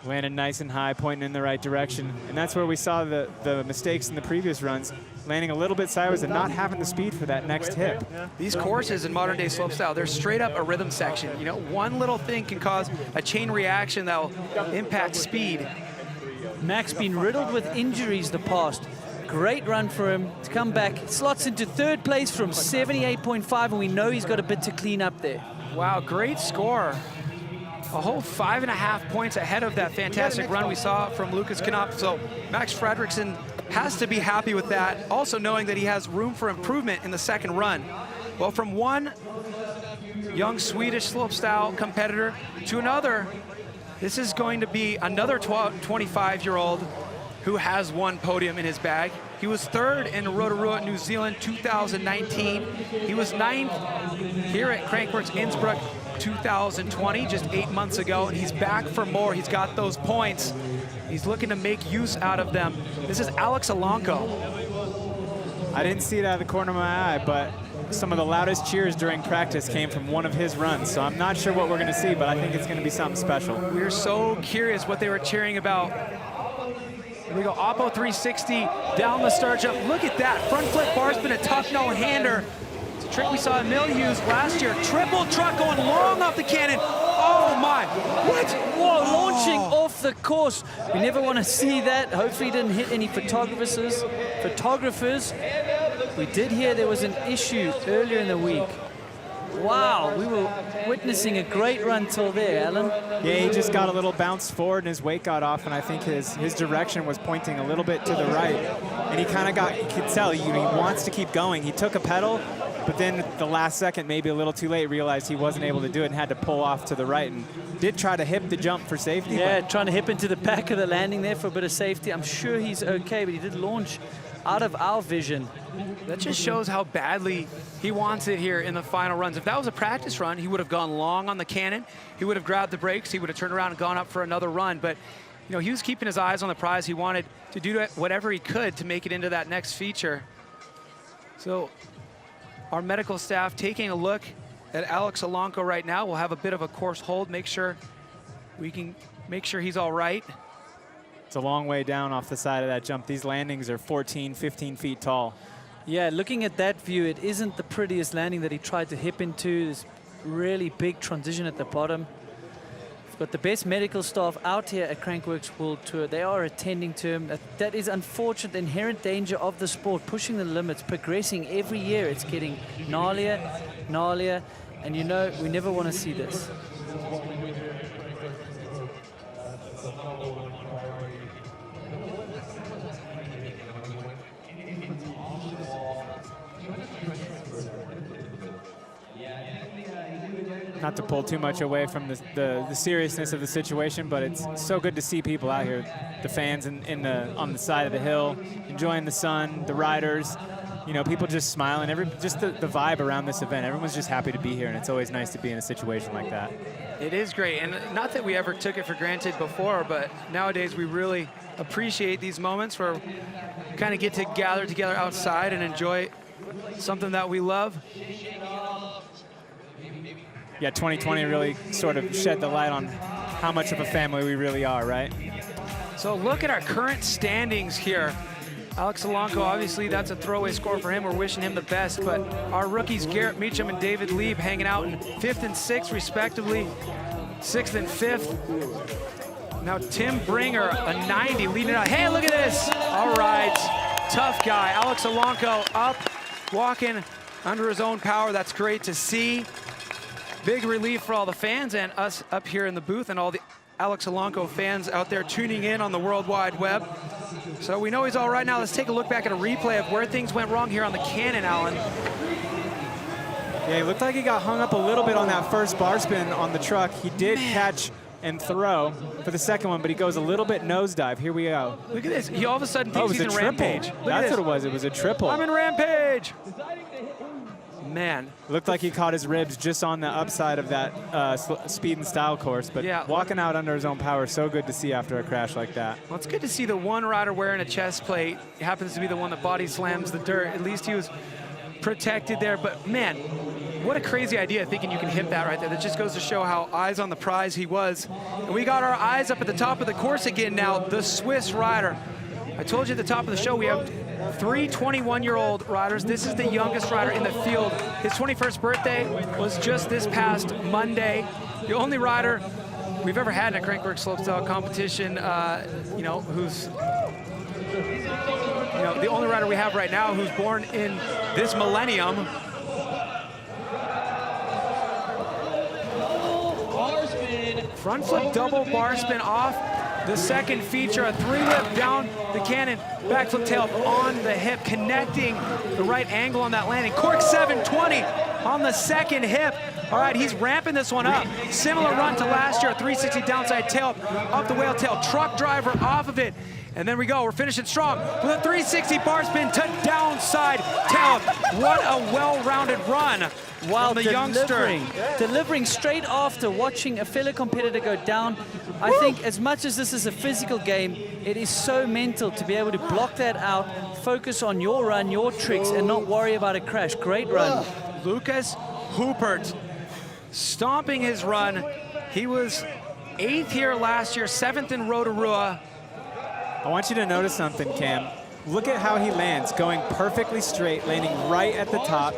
Landed nice and high, pointing in the right direction. And that's where we saw the mistakes in the previous runs. Landing a little bit sideways and not having the speed for that next hip. These courses in modern day slopestyle, they're straight up a rhythm section. You know, one little thing can cause a chain reaction that'll impact speed. Max been riddled with injuries the past. Great run for him to come back. Slots into third place from 78.5, and we know he's got a bit to clean up there. Wow, great score. A whole 5.5 points ahead of that fantastic run we saw from Lucas Knopf. So Max Fredriksson has to be happy with that, also knowing that he has room for improvement in the second run. Well, from one young Swedish slopestyle competitor to another, this is going to be another 25-year-old who has one podium in his bag. He was third in Rotorua, New Zealand, 2019. He was ninth here at Crankworx Innsbruck 2020, just 8 months ago, and he's back for more. He's got those points. He's looking to make use out of them. This is Alex Alanko. I didn't see it out of the corner of my eye, but some of the loudest cheers during practice came from one of his runs, so I'm not sure what we're going to see, but I think it's going to be something special. We're so curious what they were cheering about. Here we go, Oppo 360 down the start jump. Look at that, front flip bar spin, a tuck no-hander. It's a trick we saw Emil use last year. Triple truck going long off the cannon. Oh my, what? Whoa, launching off the course. We never want to see that. Hopefully he didn't hit any photographers. We did hear there was an issue earlier in the week. Wow, we were witnessing a great run till there, Alan. Yeah, he just got a little bounce forward and his weight got off, and I think his direction was pointing a little bit to the right. And he kind of got, you could tell, he wants to keep going. He took a pedal, but then the last second, maybe a little too late, realized he wasn't able to do it and had to pull off to the right, and did try to hip the jump for safety. Yeah, trying to hip into the back of the landing there for a bit of safety. I'm sure he's okay, but he did launch out of our vision. That just shows how badly he wants it here in the final runs. If that was a practice run, he would have gone long on the cannon. He would have grabbed the brakes. He would have turned around and gone up for another run. But you know, he was keeping his eyes on the prize. He wanted to do whatever he could to make it into that next feature. So our medical staff taking a look at Alex Alanko right now. We'll have a bit of a course hold, make sure we can make sure he's all right. It's a long way down off the side of that jump. These landings are 14, 15 feet tall. Yeah, looking at that view, it isn't the prettiest landing that he tried to hip into. This really big transition at the bottom. We've got the best medical staff out here at Crankworx World Tour. They are attending to him. That is unfortunate, the inherent danger of the sport, pushing the limits, progressing every year. It's getting gnarlier, gnarlier, and you know, we never want to see this. Not to pull too much away from the seriousness of the situation, but it's so good to see people out here, the fans on the side of the hill, enjoying the sun, the riders, you know, people just smiling, just the vibe around this event. Everyone's just happy to be here, and it's always nice to be in a situation like that. It is great, and not that we ever took it for granted before, but nowadays we really appreciate these moments where we kind of get to gather together outside and enjoy something that we love. Yeah, 2020 really sort of shed the light on how much of a family we really are, right? So look at our current standings here. Alex Alanko, obviously that's a throwaway score for him. We're wishing him the best, but our rookies, Garrett Meacham and David Lieb, hanging out in 5th and 6th respectively, 6th and 5th. Now Tim Bringer, a 90, leading out. Hey, look at this. All right, tough guy. Alex Alanko up, walking under his own power. That's great to see. Big relief for all the fans and us up here in the booth and all the Alex Alanko fans out there tuning in on the World Wide Web. So we know he's all right now. Let's take a look back at a replay of where things went wrong here on the cannon, Alan. Yeah, it looked like he got hung up a little bit on that first bar spin on the truck. He did catch and throw for the second one, but he goes a little bit nosedive. Here we go. Look at this. He all of a sudden thinks he's in Rampage. That's what it was. It was a triple. I'm in Rampage. Man. Looked like he caught his ribs just on the upside of that speed and style course, but yeah, walking out under his own power, so good to see after a crash like that. Well, it's good to see the one rider wearing a chest plate. He happens to be the one that body slams the dirt. At least he was protected there, but man, what a crazy idea thinking you can hit that right there. That just goes to show how eyes on the prize he was. And we got our eyes up at the top of the course again now, the Swiss rider. I told you at the top of the show we have 3 21-year-old riders. This is the youngest rider in the field. His 21st birthday was just this past Monday. The only rider we've ever had in a Crankworx Slopestyle competition, who's the only rider we have right now who's born in this millennium. Front flip double bar spin off the second feature, a 3-lip down the cannon, backflip tail on the hip, connecting the right angle on that landing. Cork 720 on the second hip. All right, he's ramping this one up. Similar run to last year, 360 downside tail up the whale tail, truck driver off of it. And then we go, we're finishing strong with a 360 bar spin to downside tail. What a well-rounded run while from the youngster. Delivering straight after watching a fellow competitor go down. I think as much as this is a physical game, it is so mental to be able to block that out, focus on your run, your tricks, and not worry about a crash. Great run. Lucas Hoopert stomping his run. He was 8th here last year, 7th in Rotorua. I want you to notice something, Cam. Look at how he lands, going perfectly straight, landing right at the top,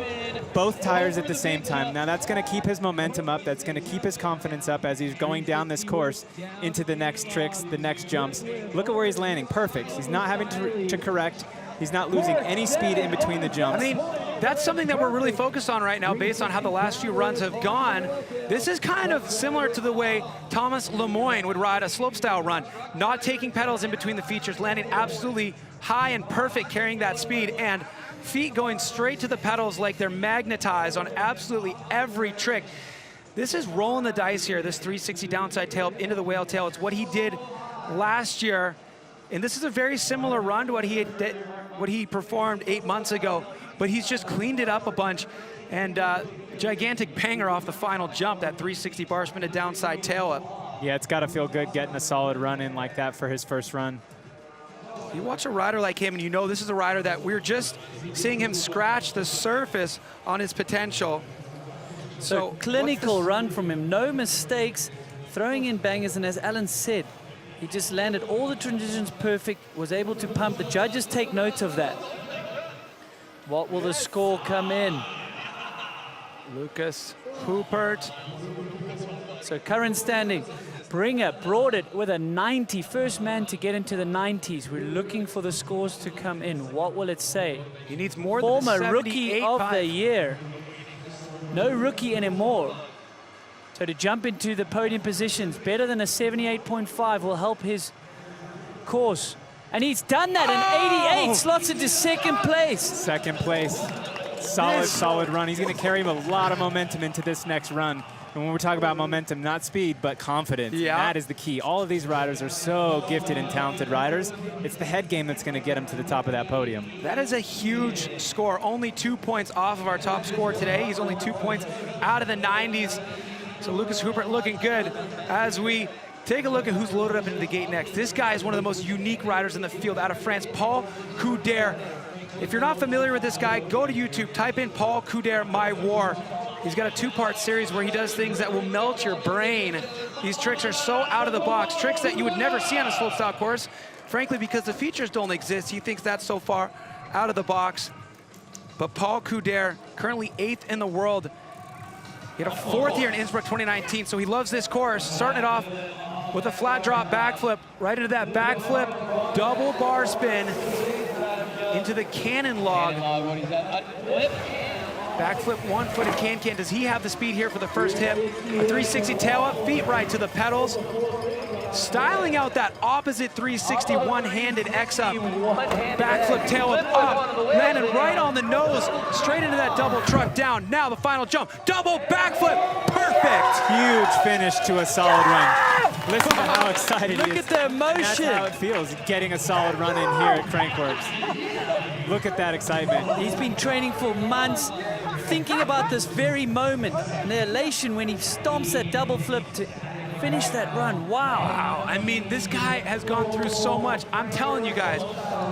both tires at the same time. Now that's going to keep his momentum up. That's going to keep his confidence up as he's going down this course into the next tricks, the next jumps. Look at where he's landing, perfect. He's not having to correct. He's not losing any speed in between the jumps. I mean, that's something that we're really focused on right now based on how the last few runs have gone. This is kind of similar to the way Thomas Lemoyne would ride a slopestyle run, not taking pedals in between the features, landing absolutely high and perfect, carrying that speed, and feet going straight to the pedals like they're magnetized on absolutely every trick. This is rolling the dice here, this 360 downside tail up into the whale tail. It's what he did last year, and this is a very similar run to what he performed 8 months ago, but he's just cleaned it up a bunch, and gigantic banger off the final jump, that 360 bar spin to downside tail up. Yeah, it's got to feel good getting a solid run in like that for his first run. You watch a rider like him and you know this is a rider that we're just seeing him scratch the surface on his potential. So clinical run from him, no mistakes, throwing in bangers, and as Alan said, he just landed all the transitions perfect, was able to pump. The judges take note of that. What will the score come in? Lucas Hoopert. So current standing, Bringer brought it with a 90, first man to get into the 90s. We're looking for the scores to come in. What will it say? He needs more than Former rookie of the year. No rookie anymore. So to jump into the podium positions, better than a 78.5 will help his course. And he's done that, an 88, slots into second place. Second place, solid run. He's gonna carry him a lot of momentum into this next run. And when we're talking about momentum, not speed, but confidence, that is the key. All of these riders are so gifted and talented riders. It's the head game that's gonna get them to the top of that podium. That is a huge score, only 2 points off of our top score today. He's only 2 points out of the 90s. So Lucas Hoopert looking good as we take a look at who's loaded up into the gate next. This guy is one of the most unique riders in the field out of France, Paul Couder. If you're not familiar with this guy, go to YouTube, type in Paul Couder, My War. He's got a 2-part series where he does things that will melt your brain. These tricks are so out of the box, tricks that you would never see on a slopestyle course. Frankly, because the features don't exist, he thinks that's so far out of the box. But Paul Couder, currently 8th in the world. He had a 4th here in Innsbruck 2019, so he loves this course. Starting it off with a flat drop backflip, right into that backflip, double bar spin into the cannon log. Backflip, one-footed can-can. Does he have the speed here for the first hip? A 360 tail up, feet right to the pedals. Styling out that opposite 360 one-handed X-up. Backflip tail up, landing right on the nose, straight into that double truck down. Now the final jump, double backflip, perfect. Huge finish to a solid run. Listen to how excited he is. Look at the And that's emotion. how it feels, getting a solid run in here at Crankworx. Look at that excitement. He's been training for months, thinking about this very moment, and the elation when he stomps that double flip to finish that run. Wow. I mean, this guy has gone through so much. I'm telling you guys,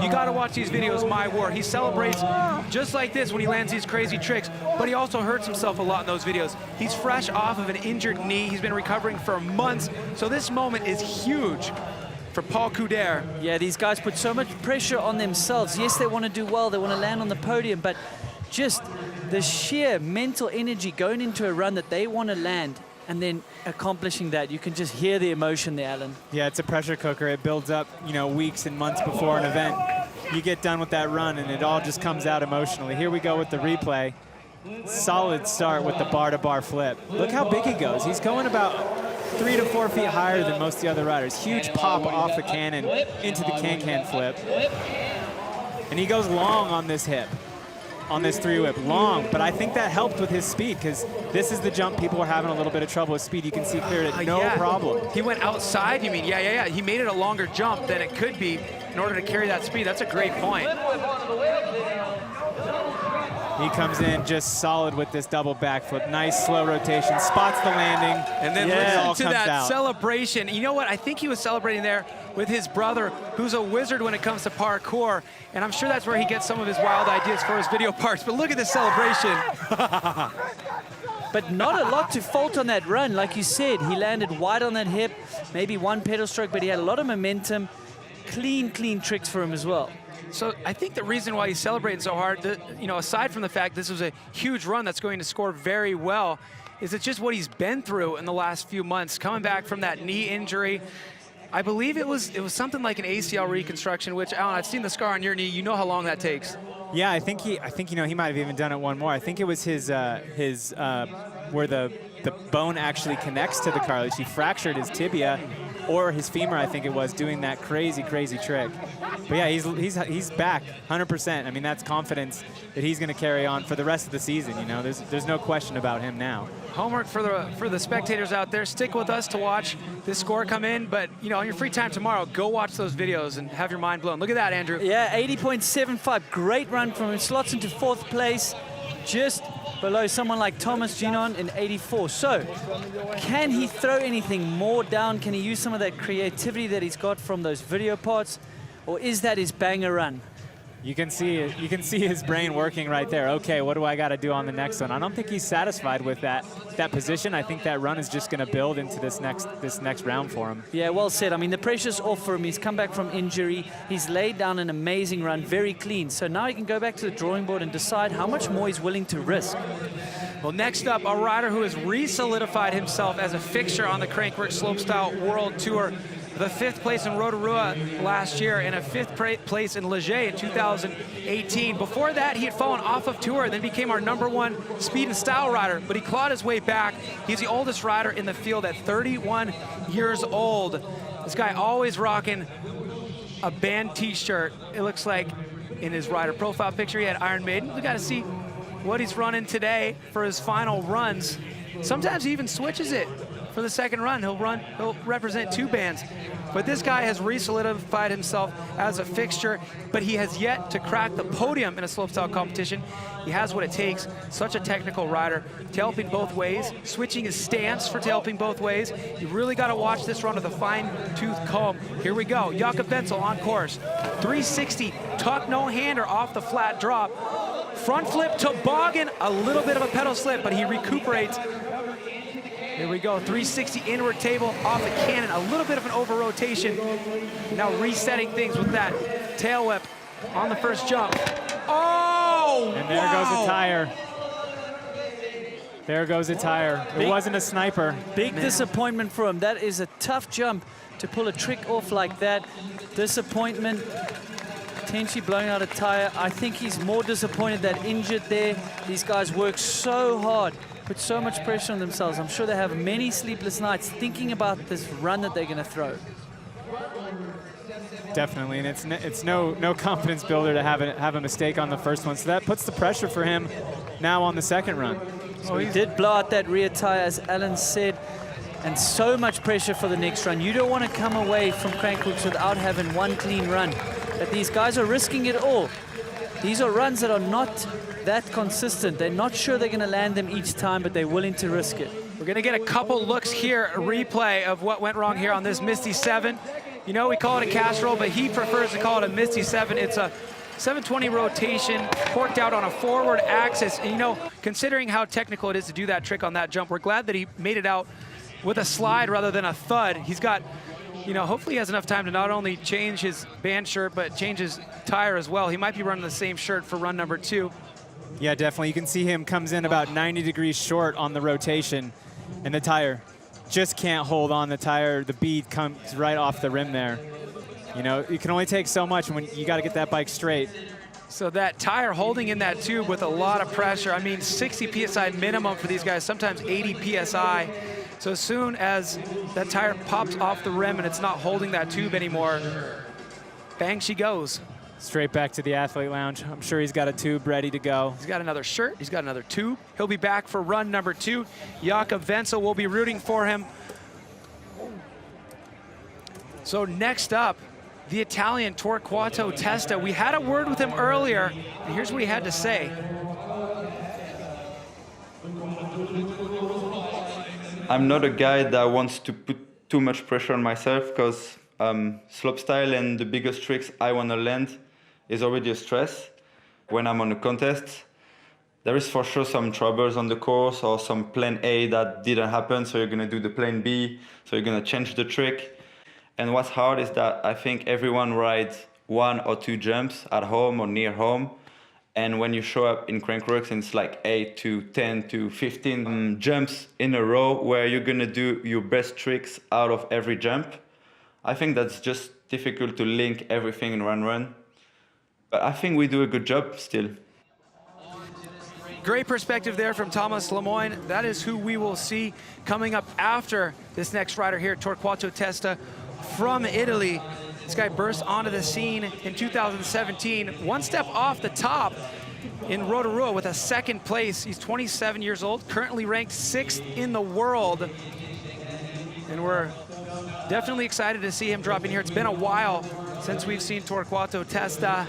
you got to watch these videos, My War. He celebrates just like this when he lands these crazy tricks, but he also hurts himself a lot in those videos. He's fresh off of an injured knee. He's been recovering for months, so this moment is huge for Paul Couder. Yeah, these guys put so much pressure on themselves. Yes, they want to do well. They want to land on the podium, but just the sheer mental energy going into a run that they want to land and then accomplishing that. You can just hear the emotion there, Alan. Yeah, it's a pressure cooker. It builds up, you know, weeks and months before an event. You get done with that run, and it all just comes out emotionally. Here we go with the replay. Solid start with the bar-to-bar flip. Look how big he goes. He's going about 3 to 4 feet higher than most of the other riders. Huge pop off the cannon into the can-can flip. And he goes long on this hip, on this 3-whip, long. But I think that helped with his speed, because this is the jump people were having a little bit of trouble with speed. You can see cleared it, no problem. He went outside, you mean? Yeah. He made it a longer jump than it could be in order to carry that speed. That's a great point. He comes in just solid with this double backflip. Nice slow rotation, spots the landing, and then listen to that celebration. You know what? I think he was celebrating there with his brother, who's a wizard when it comes to parkour, and I'm sure that's where he gets some of his wild ideas for his video parts. But look at this celebration. But not a lot to fault on that run. Like you said, he landed wide on that hip, maybe one pedal stroke, but he had a lot of momentum. Clean tricks for him as well. So I think the reason why he's celebrating so hard, you know, aside from the fact this was a huge run that's going to score very well, is it's just what he's been through in the last few months, coming back from that knee injury. I believe it was something like an ACL reconstruction, which, Alan, I've seen the scar on your knee. You know how long that takes. Yeah, I think you know, he might have even done it one more. I think it was his where the bone actually connects to the cartilage. He fractured his tibia or his femur, I think it was, doing that crazy trick. But yeah, he's back 100%. I mean, that's confidence that he's going to carry on for the rest of the season. You know, there's no question about him now. Homework for the spectators out there. Stick with us to watch this score come in, but you know, on your free time tomorrow, go watch those videos and have your mind blown. Look at that, Andrew. Yeah, 80.75, great run from him. Slots into 4th place, just below someone like Thomas Janon in 84. So, can he throw anything more down? Can he use some of that creativity that he's got from those video parts, or is that his banger run? You can see it. You can see his brain working right there. Okay, what do I got to do on the next one? I don't think he's satisfied with that position. I think that run is just going to build into this next round for him. Yeah, well said. I mean, the pressure's off for him. He's come back from injury. He's laid down an amazing run, very clean. So now he can go back to the drawing board and decide how much more he's willing to risk. Well, next up, a rider who has re-solidified himself as a fixture on the Crankworx Slopestyle World Tour. The 5th place in Rotorua last year and a 5th place in Leger in 2018. Before that, he had fallen off of tour and then became our #1 speed and style rider, but he clawed his way back. He's the oldest rider in the field at 31 years old. This guy always rocking a band t-shirt. It looks like in his rider profile picture, he had Iron Maiden. We got to see what he's running today for his final runs. Sometimes he even switches it. For the second run, he'll represent 2 bands. But this guy has re-solidified himself as a fixture, but he has yet to crack the podium in a slopestyle competition. He has what it takes, such a technical rider, tailping both ways, switching his stance for tailping both ways. You really got to watch this run with a fine-tooth comb. Here we go, Jakob Vencil on course. 360, tuck no-hander off the flat drop. Front flip, toboggan, a little bit of a pedal slip, but he recuperates. Here we go, 360 inward table off the cannon, a little bit of an over rotation. Now resetting things with that tail whip on the first jump. Oh, and there goes a tire. There goes a tire. It wasn't a sniper. Big disappointment for him. That is a tough jump to pull a trick off like that. Disappointment, potentially blowing out a tire. I think he's more disappointed than injured there. These guys work so hard, put so much pressure on themselves. I'm sure they have many sleepless nights thinking about this run that they're going to throw. Definitely, and it's no confidence builder to have a mistake on the first one. So that puts the pressure for him now on the second run. So he did blow out that rear tire, as Alan said. and so much pressure for the next run. You don't want to come away from Crankworx without having one clean run. But these guys are risking it all. These are runs that are not that consistent. They're not sure they're going to land them each time, but they're willing to risk it. We're going to get a couple looks here, a replay of what went wrong here on this Misty 7. You know, we call it a casserole, but he prefers to call it a Misty 7. It's a 720 rotation, corked out on a forward axis. And you know, considering how technical it is to do that trick on that jump, we're glad that he made it out with a slide rather than a thud. He's got, you know, hopefully he has enough time to not only change his band shirt, but change his tire as well. He might be running the same shirt for run number 2. Yeah, definitely. You can see him comes in about 90 degrees short on the rotation, and the tire just can't hold on. The tire, the bead comes right off the rim there. You know, you can only take so much when you got to get that bike straight. So that tire holding in that tube with a lot of pressure. I mean, 60 PSI minimum for these guys, sometimes 80 PSI. So as soon as that tire pops off the rim and it's not holding that tube anymore, bang she goes. Straight back to the athlete lounge. I'm sure he's got a tube ready to go. He's got another shirt, he's got another tube. He'll be back for run number 2. Jakob Vencil will be rooting for him. So next up, the Italian Torquato Testa. We had a word with him earlier, and here's what he had to say. I'm not a guy that wants to put too much pressure on myself, because slopestyle and the biggest tricks I want to land is already a stress. When I'm on a contest, there is for sure some troubles on the course or some plan A that didn't happen, so you're going to do the plan B, so you're going to change the trick. And what's hard is that I think everyone rides 1 or 2 jumps at home or near home. And when you show up in Crankworx, it's like 8 to 10 to 15 jumps in a row where you're going to do your best tricks out of every jump. I think that's just difficult to link everything in one run. But I think we do a good job still. Great perspective there from Thomas Lemoyne. That is who we will see coming up after this next rider here, Torquato Testa from Italy. This guy burst onto the scene in 2017, one step off the top in Rotorua with a 2nd place. He's 27 years old, currently ranked 6th in the world. And we're definitely excited to see him drop in here. It's been a while since we've seen Torquato Testa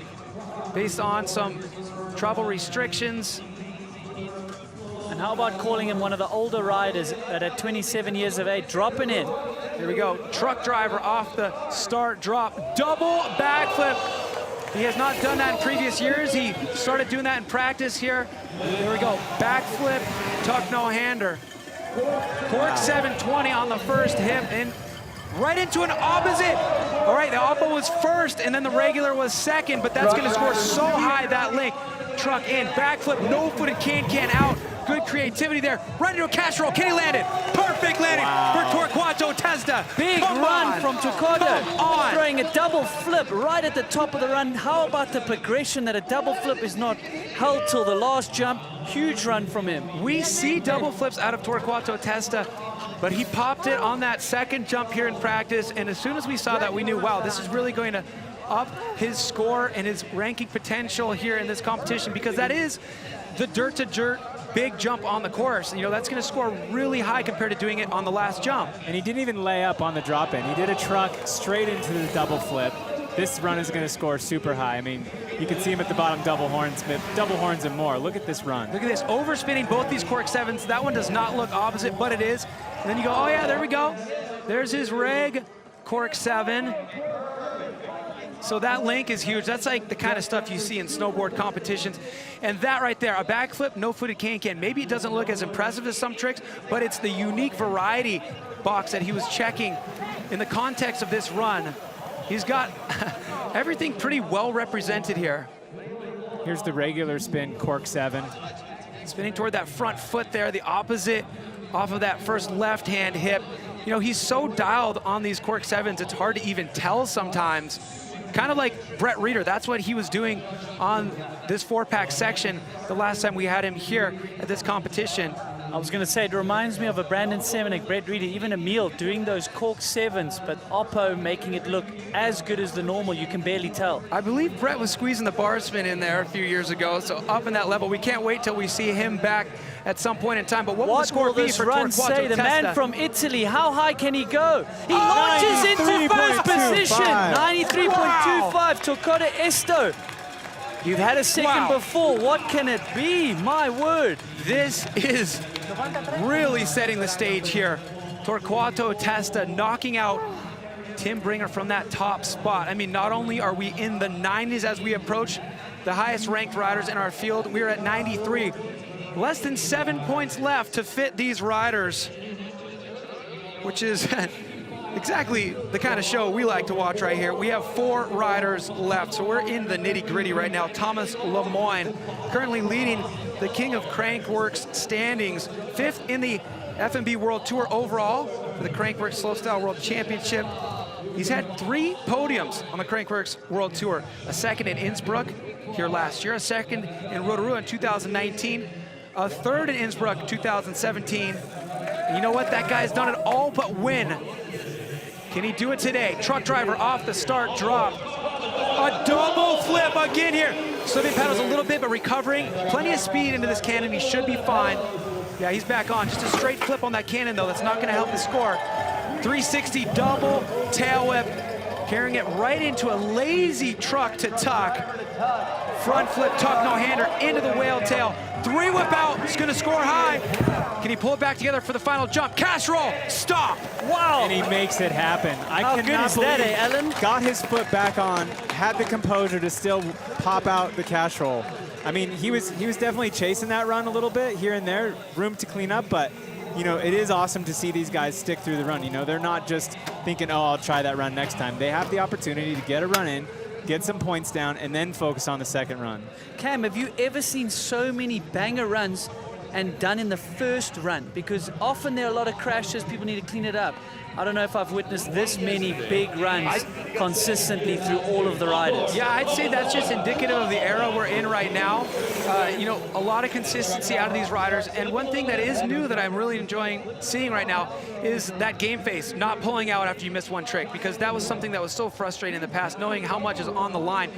based on some travel restrictions. And how about calling him one of the older riders that at 27 years of age, dropping in. Here we go, truck driver off the start drop, double backflip. He has not done that in previous years. He started doing that in practice here. There we go, backflip, tuck no-hander. Cork 720 on the first hip and right into an opposite. All right, the oppo was first and then the regular was second, but that's gonna score so high, that link. Truck in, backflip, no-footed can out. Good creativity there. Right into a casserole. Can he land it? Perfect landing for Torquato Testa. Big run from Couder. Throwing a double flip right at the top of the run. How about the progression that a double flip is not held till the last jump? Huge run from him. We see double flips out of Torquato Testa, but he popped it on that 2nd jump here in practice. And as soon as we saw that, we knew, wow, this is really going to up his score and his ranking potential here in this competition, because that is the dirt-to-dirt big jump on the course. You know, that's going to score really high compared to doing it on the last jump. And he didn't even lay up on the drop-in. He did a truck straight into the double flip. This run is going to score super high. I mean, you can see him at the bottom, double horns and more. Look at this run. Look at this, overspinning both these Cork 7s. That one does not look opposite, but it is. And then you go, oh yeah, there we go. There's his reg Cork 7. So that link is huge. That's like the kind of stuff you see in snowboard competitions. And that right there, a backflip, no-footed can-can. Maybe it doesn't look as impressive as some tricks, but it's the unique variety box that he was checking in the context of this run. He's got everything pretty well represented here. Here's the regular spin, Cork 7. Spinning toward that front foot there, the opposite off of that first left-hand hip. You know, he's so dialed on these Cork 7s, it's hard to even tell sometimes. Kind of like Brett Reeder, that's what he was doing on this 4-pack section the last time we had him here at this competition. I was going to say, it reminds me of a Brandon Semenek, Brett Reedy, even Emil doing those cork 7s, but Oppo making it look as good as the normal. You can barely tell. I believe Brett was squeezing the bar spin in there a few years ago, so up in that level. We can't wait till we see him back at some point in time. But what will the score be for run Torquato say? The Testa? man from Italy, how high can he go? He launches into first position. 93.25, Torquato Esto. You've had a second before. What can it be? My word. This is really setting the stage here. Torquato Testa knocking out Tim Bringer from that top spot. I mean, not only are we in the 90s as we approach the highest ranked riders in our field, we're at 93. Less than 7 points left to fit these riders, which is exactly the kind of show we like to watch right here. We have 4 riders left, so we're in the nitty-gritty right now. Thomas Lemoyne currently leading the King of Crankworx standings, 5th in the FMB World Tour overall for the Crankworx Slopestyle World Championship. He's had 3 podiums on the Crankworx World Tour, a second in Innsbruck here last year, a second in Rotorua in 2019, a third in Innsbruck 2017. And you know what? That guy's done it all but win. Can he do it today? Truck driver off the start drop. A double flip again here. Slipping pedals a little bit, but recovering. Plenty of speed into this cannon. He should be fine. Yeah, he's back on. Just a straight flip on that cannon, though. That's not going to help the score. 360 double tail whip, carrying it right into a lazy truck to tuck. Front flip, tuck, no-hander into the whale tail. 3 whip out, he's gonna score high. Can he pull it back together for the final jump? Cash roll, stop. Wow. And he makes it happen. How good is that, Alan? Got his foot back on, had the composure to still pop out the cash roll. I mean, he was definitely chasing that run a little bit here and there, room to clean up, but you know, it is awesome to see these guys stick through the run. You know, they're not just thinking, oh, I'll try that run next time. They have the opportunity to get a run in, get some points down, and then focus on the second run. Cam, have you ever seen so many banger runs and done in the first run? Because often there are a lot of crashes, people need to clean it up. I don't know if I've witnessed this many big runs consistently through all of the riders. Yeah, I'd say that's just indicative of the era we're in right now. You know, a lot of consistency out of these riders. And one thing that is new that I'm really enjoying seeing right now is that game face, not pulling out after you miss one trick, because that was something that was so frustrating in the past, knowing how much is on the line.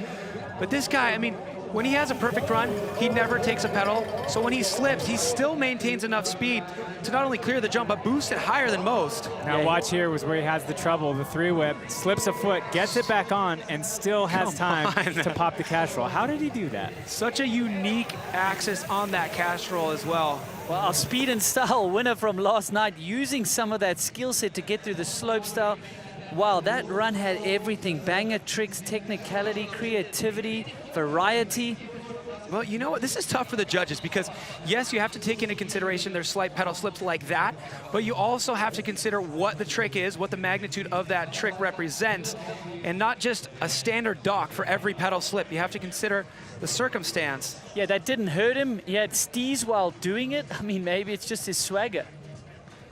But this guy, I mean, when he has a perfect run, he never takes a pedal. So when he slips, he still maintains enough speed to not only clear the jump, but boost it higher than most. Now watch here was where he has the trouble. The 3 whip, slips a foot, gets it back on, and still has time to pop the cash roll. How did he do that? Such a unique axis on that cash roll as well. Well, our speed and style winner from last night, using some of that skill set to get through the slopestyle. Wow, that run had everything. Banger tricks, technicality, creativity, variety. Well, you know what? This is tough for the judges because, yes, you have to take into consideration their slight pedal slips like that, but you also have to consider what the trick is, what the magnitude of that trick represents, and not just a standard dock for every pedal slip. You have to consider the circumstance. Yeah, that didn't hurt him. He had steez while doing it. I mean, maybe it's just his swagger.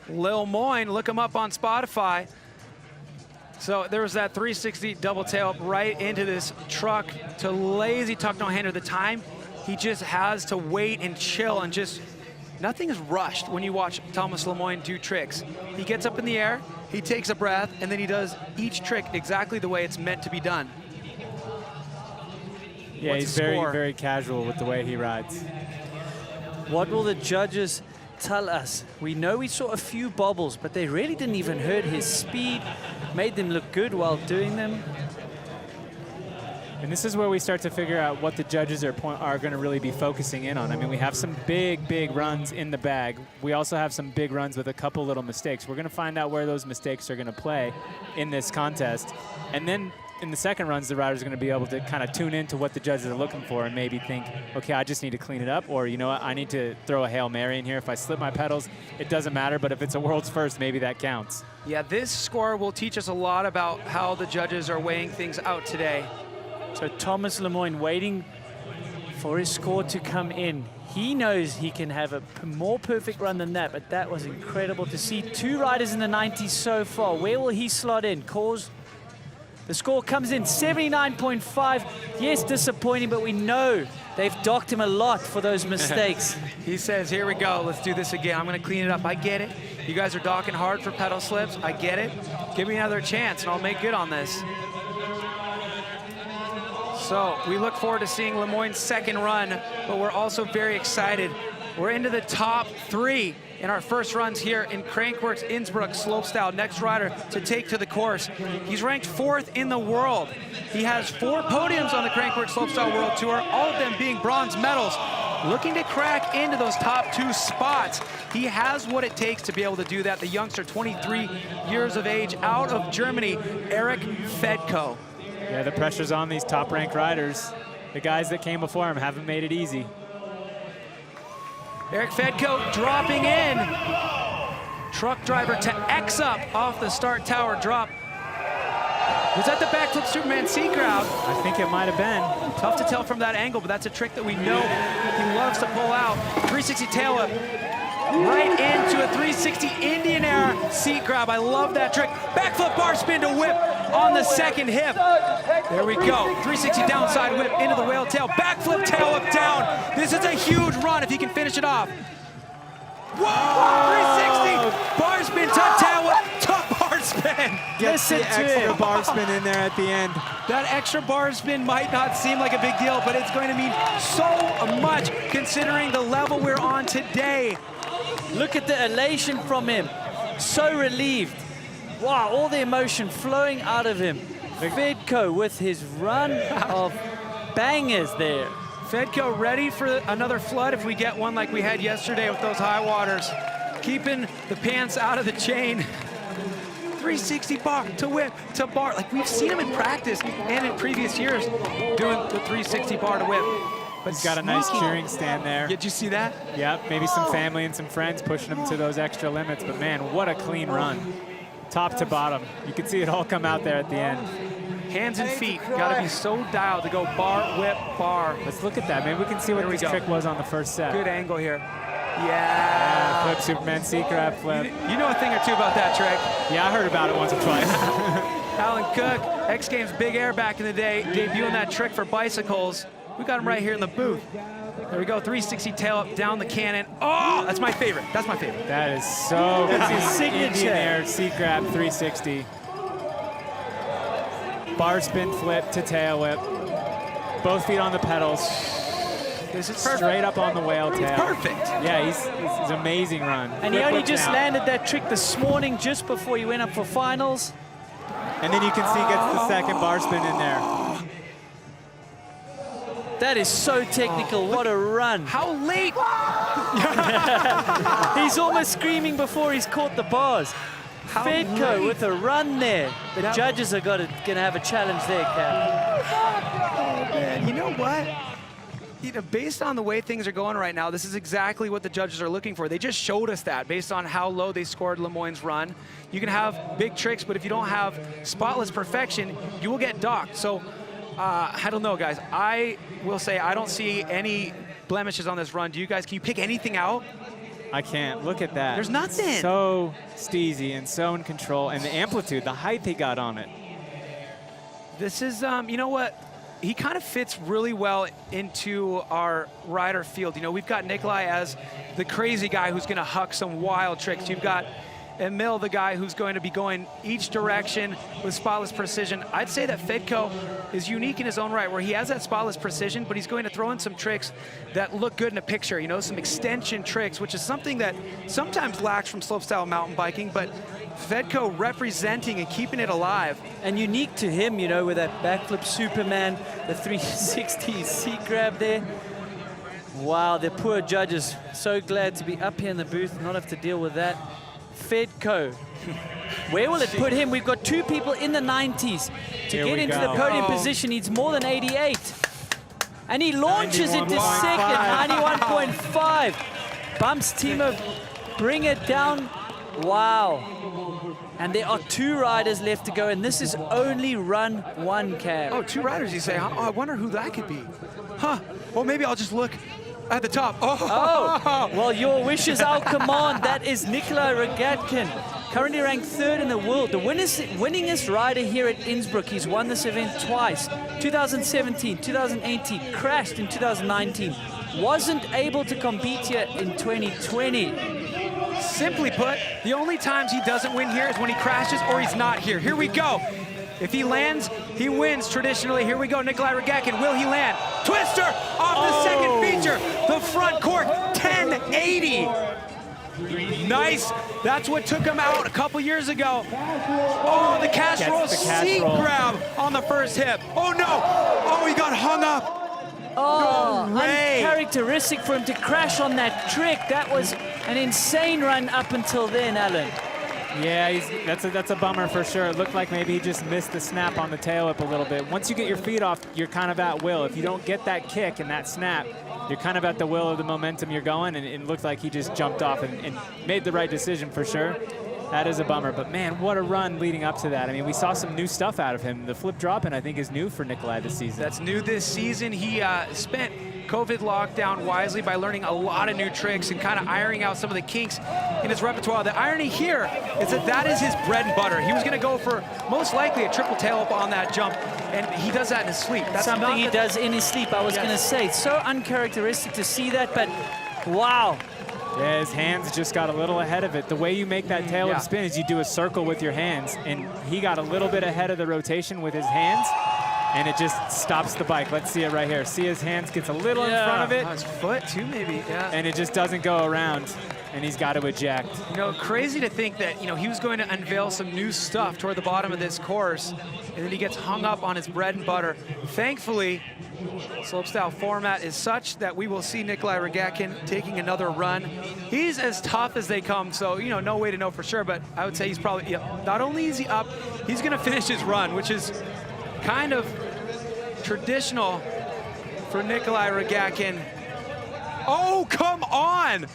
Lil Moyne, look him up on Spotify. So there was that 360 double tail up right into this truck to lazy tuck no hander. The time he just has to wait and chill and just, nothing is rushed when you watch Thomas Lemoyne do tricks. He gets up in the air, he takes a breath, and then he does each trick exactly the way it's meant to be done. Yeah, he's very, very casual with the way he rides. What will the judges tell us? We know we saw a few bobbles, but they really didn't even hurt his speed, made them look good while doing them. And this is where we start to figure out what the judges are going to really be focusing in on. I mean, we have some big, big runs in the bag. We also have some big runs with a couple little mistakes. We're going to find out where those mistakes are going to play in this contest. And then in the second runs, the riders are going to be able to kind of tune into what the judges are looking for and maybe think, okay, I just need to clean it up, or you know what, I need to throw a Hail Mary in here. If I slip my pedals, it doesn't matter, but if it's a world's first, maybe that counts. Yeah, this score will teach us a lot about how the judges are weighing things out today. So Thomas Lemoyne waiting for his score to come in. He knows he can have a more perfect run than that, but that was incredible to see. 2 riders in the 90s so far. Where will he slot in? The score comes in 79.5. Yes, disappointing, but we know They've docked him a lot for those mistakes. He says, here we go, let's do this again. I'm gonna clean it up, I get it. You guys are docking hard for pedal slips, I get it. Give me another chance and I'll make good on this. So we look forward to seeing Lemoyne's second run, but we're also very excited. We're into the top 3 in our first runs here in Crankworx Innsbruck Slopestyle. Next rider to take to the course. He's ranked 4th in the world. He has 4 podiums on the Crankworx Slopestyle World Tour, all of them being bronze medals. Looking to crack into those top 2 spots. He has what it takes to be able to do that. The youngster, 23 years of age, out of Germany, Eric Fedco. Yeah, the pressure's on these top-ranked riders. The guys that came before him haven't made it easy. Eric Fedco dropping in. Truck driver to X up off the start tower drop. Was that the backflip Superman C grab? I think it might have been. Tough to tell from that angle, but that's a trick that we know he loves to pull out. 360 tail up. Right into a 360 Indian air seat grab. I love that trick. Backflip bar spin to whip on the second hip. There we go. 360 downside whip into the whale tail. Backflip tail up down. This is a huge run if he can finish it off. Whoa! 360 bar spin to tail whip to bar spin. Gets the extra bar spin in there at the end. That extra bar spin might not seem like a big deal, but it's going to mean so much considering the level we're on today. Look at the elation from him. So relieved. Wow, all the emotion flowing out of him. Fedco with his run of bangers there. Fedco ready for another flood if we get one like we had yesterday with those high waters. Keeping the pants out of the chain. 360 bar to whip to bar. Like we've seen him in practice and in previous years doing the 360 bar to whip. But he's got a nice cheering stand there. Did you see that? Yep, maybe some family and some friends pushing him to those extra limits, but man, what a clean run. Top to bottom. You can see it all come out there at the end. Hands and feet, gotta be so dialed to go bar, whip, bar. Let's look at that. Maybe we can see what this trick was on the first set. Good angle here. Yeah. Flip Superman C grab flip. You know a thing or two about that trick. Yeah, I heard about it once or twice. Alan Cook, X Games Big Air back in the day, debuting that trick for bicycles. We got him right here in the booth. There we go, 360 tail up down the cannon. Oh, that's my favorite. That's my favorite. That is so That's his signature. Indian air seat grab 360. Bar spin flip to tail whip. Both feet on the pedals. This is straight up on the whale tail. It's perfect. Yeah, he's amazing run. And he only just landed that trick this morning just before he went up for finals. And then you can see he gets the second bar spin in there. That is so technical. What a run. How late? He's almost screaming before he's caught the bars. Fedco with a run there. The judges are gonna have a challenge there, Cap. Man, you know what? Based on the way things are going right now, this is exactly what the judges are looking for. They just showed us that based on how low they scored Lemoyne's run. You can have big tricks, but if you don't have spotless perfection, you will get docked. So I don't know, guys. I will say I don't see any blemishes on this run. Do you guys, can you pick anything out? I can't. Look at that. There's nothing. So steezy and so in control. And the amplitude, the height he got on it. This is, you know what? He kind of fits really well into our rider field. You know, we've got Nikolai as the crazy guy who's going to huck some wild tricks. You've got Emil, the guy who's going to be going each direction with spotless precision. I'd say that Fedco is unique in his own right, where he has that spotless precision, but he's going to throw in some tricks that look good in a picture, you know, some extension tricks, which is something that sometimes lacks from slopestyle mountain biking, but Fedco representing and keeping it alive. And unique to him, you know, with that backflip Superman, the 360 seat grab there. Wow, the poor judges, so glad to be up here in the booth, not have to deal with that. Fedco, where will it put him? We've got two people in the 90s. To get into the podium position, needs more than 88. And he launches into second, 91.5. Bumps Timo, bring it down. Wow. And there are two riders left to go, and this is only run one, Cam. Oh, two riders, you say? Oh, I wonder who that could be. Huh. Well, maybe I'll just look at the top. Oh, well, your wishes, I'll command. That is Nikolai Regatkin currently ranked 3rd in the world, the winningest rider here at Innsbruck. He's won this event twice, 2017, 2018, crashed in 2019, wasn't able to compete here in 2020. Simply put, the only times he doesn't win here is when he crashes or he's not here. Here we go. If he lands, he wins traditionally. Here we go, Nikolai Regatkin. Will he land? Twister off the second feature. The front cork, 1080. Nice. That's what took him out a couple years ago. Oh, the casserole seat grab on the first hip. Oh, no. Oh, he got hung up. Oh, uncharacteristic for him to crash on that trick. That was an insane run up until then, Alan. Yeah, that's a bummer for sure. It looked like maybe he just missed the snap on the tail whip a little bit. Once you get your feet off, you're kind of at will. If you don't get that kick and that snap, you're kind of at the will of the momentum you're going, and it looked like he just jumped off and made the right decision for sure. That is a bummer, but man, what a run leading up to that. I mean, we saw some new stuff out of him. The flip dropping, I think, is new for Nikolai this season. That's new this season. He spent COVID lockdown wisely by learning a lot of new tricks and kind of ironing out some of the kinks in his repertoire. The irony here is that is his bread and butter. He was going to go for most likely a triple tail up on that jump, and he does that in his sleep. That's something he does in his sleep, I was going to say. It's so uncharacteristic to see that, but wow. Yeah, his hands just got a little ahead of it. The way you make that tail whip spin is you do a circle with your hands, and he got a little bit ahead of the rotation with his hands, and it just stops the bike. Let's see it right here. See his hands gets a little in front of it. His foot too, maybe, and it just doesn't go around, and he's got to eject. You know, crazy to think that, you know, he was going to unveil some new stuff toward the bottom of this course, and then he gets hung up on his bread and butter. Thankfully, slopestyle format is such that we will see Nikolai Regatkin taking another run. He's as tough as they come, so, you know, no way to know for sure, but I would say he's probably, not only is he up, he's going to finish his run, which is kind of traditional for Nikolai Regatkin. Oh, come on!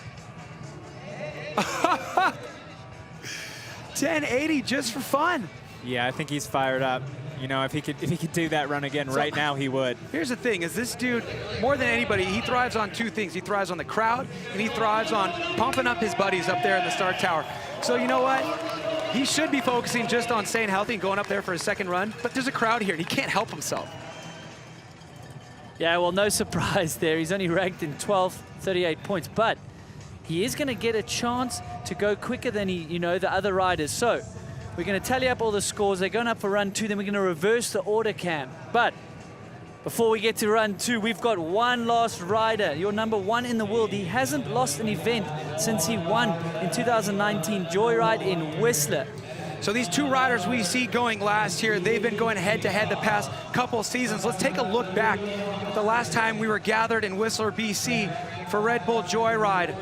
1080 just for fun. Yeah, I think he's fired up. You know, if he could do that run again right now, he would. Here's the thing, is this dude, more than anybody, he thrives on two things. He thrives on the crowd, and he thrives on pumping up his buddies up there in the start tower. So you know what? He should be focusing just on staying healthy and going up there for his second run, but there's a crowd here, and he can't help himself. Yeah, well, no surprise there. He's only ranked in 12th, 38 points, but he is going to get a chance to go quicker than the other riders. So we're going to tally up all the scores. They're going up for run 2, then we're going to reverse the order, Cam. But before we get to run 2, we've got one last rider, your number 1 in the world. He hasn't lost an event since he won in 2019 Joyride in Whistler. So these two riders we see going last here, they've been going head-to-head the past couple seasons. Let's take a look back at the last time we were gathered in Whistler, BC for Red Bull Joyride.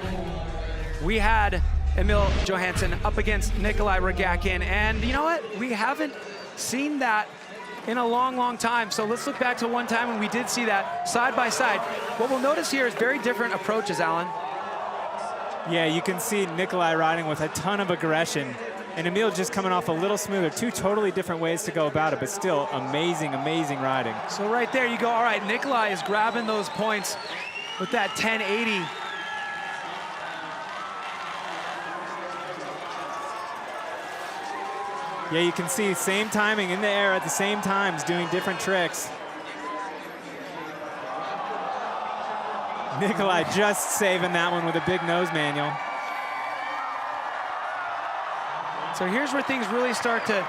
We had Emil Johansson up against Nikolai Regatkin, and you know what? We haven't seen that in a long, long time. So let's look back to one time when we did see that side by side. What we'll notice here is very different approaches, Alan. Yeah, you can see Nikolai riding with a ton of aggression, and Emil just coming off a little smoother. Two totally different ways to go about it, but still amazing, amazing riding. So right there you go. All right, Nikolai is grabbing those points with that 1080. Yeah, you can see same timing in the air at the same times, doing different tricks. Nikolai just saving that one with a big nose manual. So here's where things really start to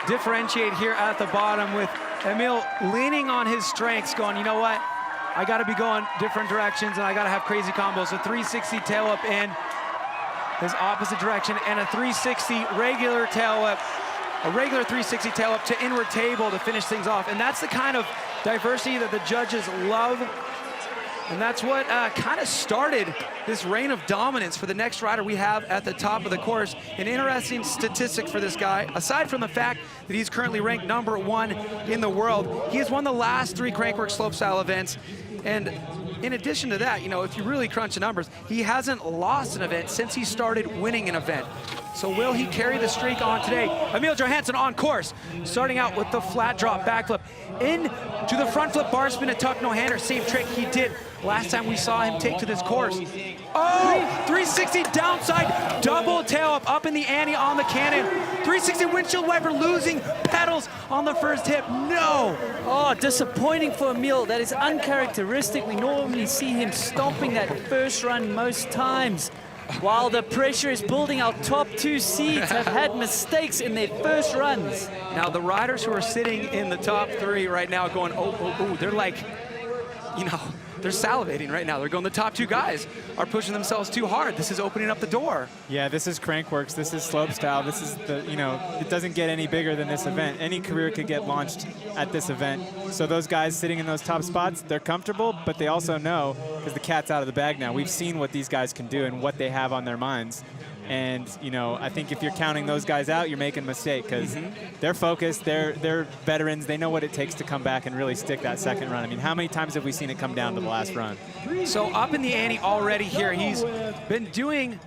differentiate here at the bottom, with Emil leaning on his strengths, going, you know what? I got to be going different directions, and I got to have crazy combos. A 360 tail up in his opposite direction, and a 360 regular tail whip, a regular 360 tail up to inward table to finish things off. And that's the kind of diversity that the judges love. And that's what kind of started this reign of dominance for the next rider we have at the top of the course. An interesting statistic for this guy, aside from the fact that he's currently ranked number 1 in the world, he has won the last 3 Crankworx Slopestyle events. And in addition to that, you know, if you really crunch the numbers, he hasn't lost an event since he started winning an event. So will he carry the streak on today? Emil Johansson on course, starting out with the flat drop backflip. Into the front flip bar spin at tuck no hander, same trick he did last time we saw him take to this course. Oh, 360 downside, double tail up in the ante on the cannon. 360 windshield wiper losing pedals on the first hip, no. Oh, disappointing for Emil. That is uncharacteristic. We normally see him stomping that first run most times. While the pressure is building, our top 2 seeds have had mistakes in their first runs. Now the riders who are sitting in the top 3 right now going, oh, they're like, you know, they're salivating right now. They're going, the top 2 guys are pushing themselves too hard. This is opening up the door. Yeah, this is Crankworx. This is Slopestyle. This is the, you know, it doesn't get any bigger than this event. Any career could get launched at this event. So those guys sitting in those top spots, they're comfortable, but they also know, because the cat's out of the bag now. We've seen what these guys can do and what they have on their minds. And, you know, I think if you're counting those guys out, you're making a mistake, because they're focused, they're veterans, they know what it takes to come back and really stick that second run. I mean, how many times have we seen it come down to the last run? So up in the ante already here, he's been doing,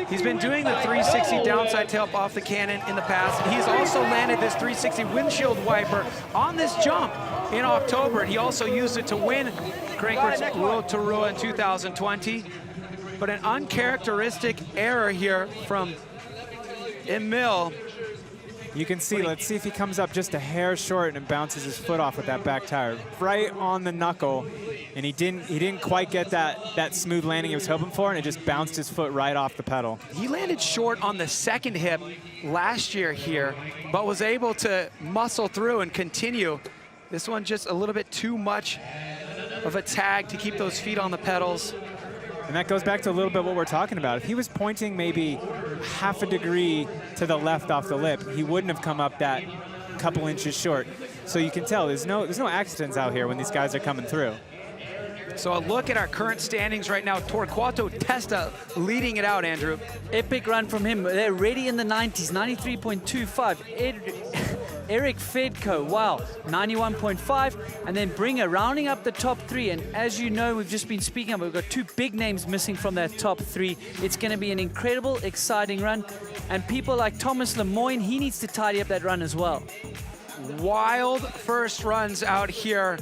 he's been doing the 360 downside tail up off the cannon in the past. He's also landed this 360 windshield wiper on this jump in October. He also used it to win Crankworx World Tour in 2020. But an uncharacteristic error here from Emil. You can see, let's see if he comes up just a hair short and bounces his foot off with that back tire. Right on the knuckle, and he didn't quite get that smooth landing he was hoping for, and it just bounced his foot right off the pedal. He landed short on the second hip last year here, but was able to muscle through and continue. This one just a little bit too much of a tag to keep those feet on the pedals. And that goes back to a little bit what we're talking about. If he was pointing maybe half a degree to the left off the lip, he wouldn't have come up that couple inches short. So you can tell there's no accidents out here when these guys are coming through. So a look at our current standings right now. Torquato Testa leading it out, Andrew. Epic run from him. They're already in the 90s, 93.25. Eric Fedco, wow, 91.5. And then Bringer rounding up the top 3. And as you know, we've just been speaking about, we've got 2 big names missing from that top 3. It's going to be an incredible, exciting run. And people like Thomas Lemoyne, he needs to tidy up that run as well. Wild first runs out here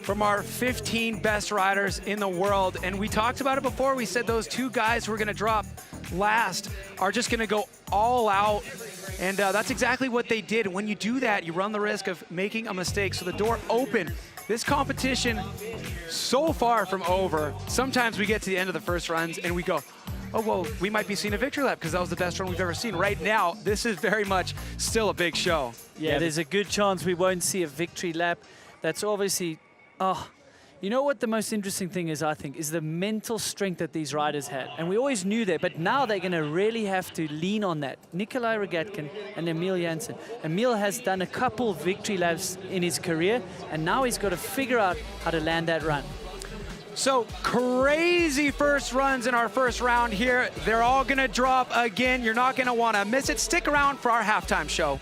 from our 15 best riders in the world. And we talked about it before. We said those 2 guys who are going to drop last are just going to go all out. And that's exactly what they did. When you do that, you run the risk of making a mistake. So the door open. This competition so far from over. Sometimes we get to the end of the first runs and we go, oh, well, we might be seeing a victory lap because that was the best run we've ever seen. Right now, this is very much still a big show. Yeah, there's a good chance we won't see a victory lap. That's obviously, you know what the most interesting thing is, I think, is the mental strength that these riders had. And we always knew that, but now they're going to really have to lean on that. Nikolai Regatkin and Emil Janssen. Emil has done a couple victory laps in his career, and now he's got to figure out how to land that run. So crazy first runs in our first round here. They're all going to drop again. You're not going to want to miss it. Stick around for our halftime show.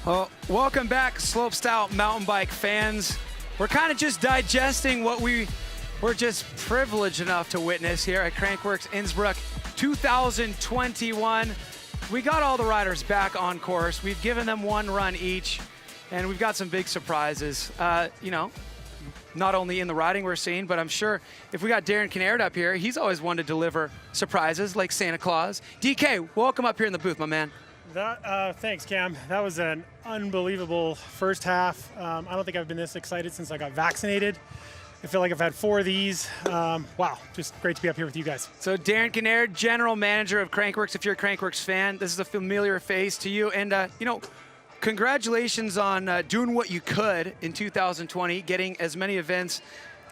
Well, welcome back, slopestyle mountain bike fans. We're kind of just digesting what we're just privileged enough to witness here at Crankworx Innsbruck 2021. We got all the riders back on course. We've given them one run each, and we've got some big surprises. You know, not only in the riding we're seeing, but I'm sure if we got Darren Kinnaird up here, he's always one to deliver surprises like Santa Claus. DK, welcome up here in the booth, my man. Thanks, Cam. That was an unbelievable first half. I don't think I've been this excited since I got vaccinated. I feel like I've had 4 of these. Wow, just great to be up here with you guys. So Darren Kinnaird, general manager of Crankworx. If you're a Crankworx fan, this is a familiar face to you. And, you know, congratulations on doing what you could in 2020, getting as many events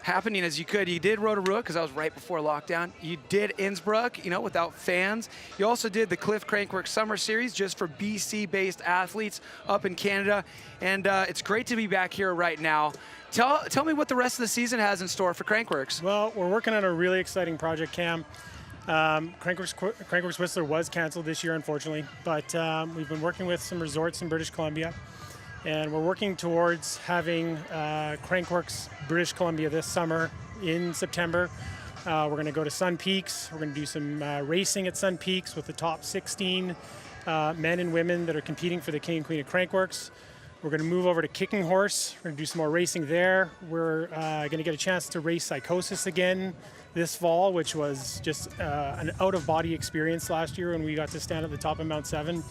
happening as you could. You did Rotorua because that was right before lockdown. You did Innsbruck, you know, without fans. You also did the Cliff Crankworx Summer Series just for BC-based athletes up in Canada. And it's great to be back here right now. Tell me what the rest of the season has in store for Crankworx. Well, we're working on a really exciting project, Cam. Crankworx Whistler was canceled this year, unfortunately, but we've been working with some resorts in British Columbia. And we're working towards having Crankworx British Columbia this summer in September. We're going to go to Sun Peaks. We're going to do some racing at Sun Peaks with the top 16 men and women that are competing for the King and Queen of Crankworx. We're going to move over to Kicking Horse. We're going to do some more racing there. We're going to get a chance to race Psychosis again this fall, which was just an out-of-body experience last year when we got to stand at the top of Mount 7.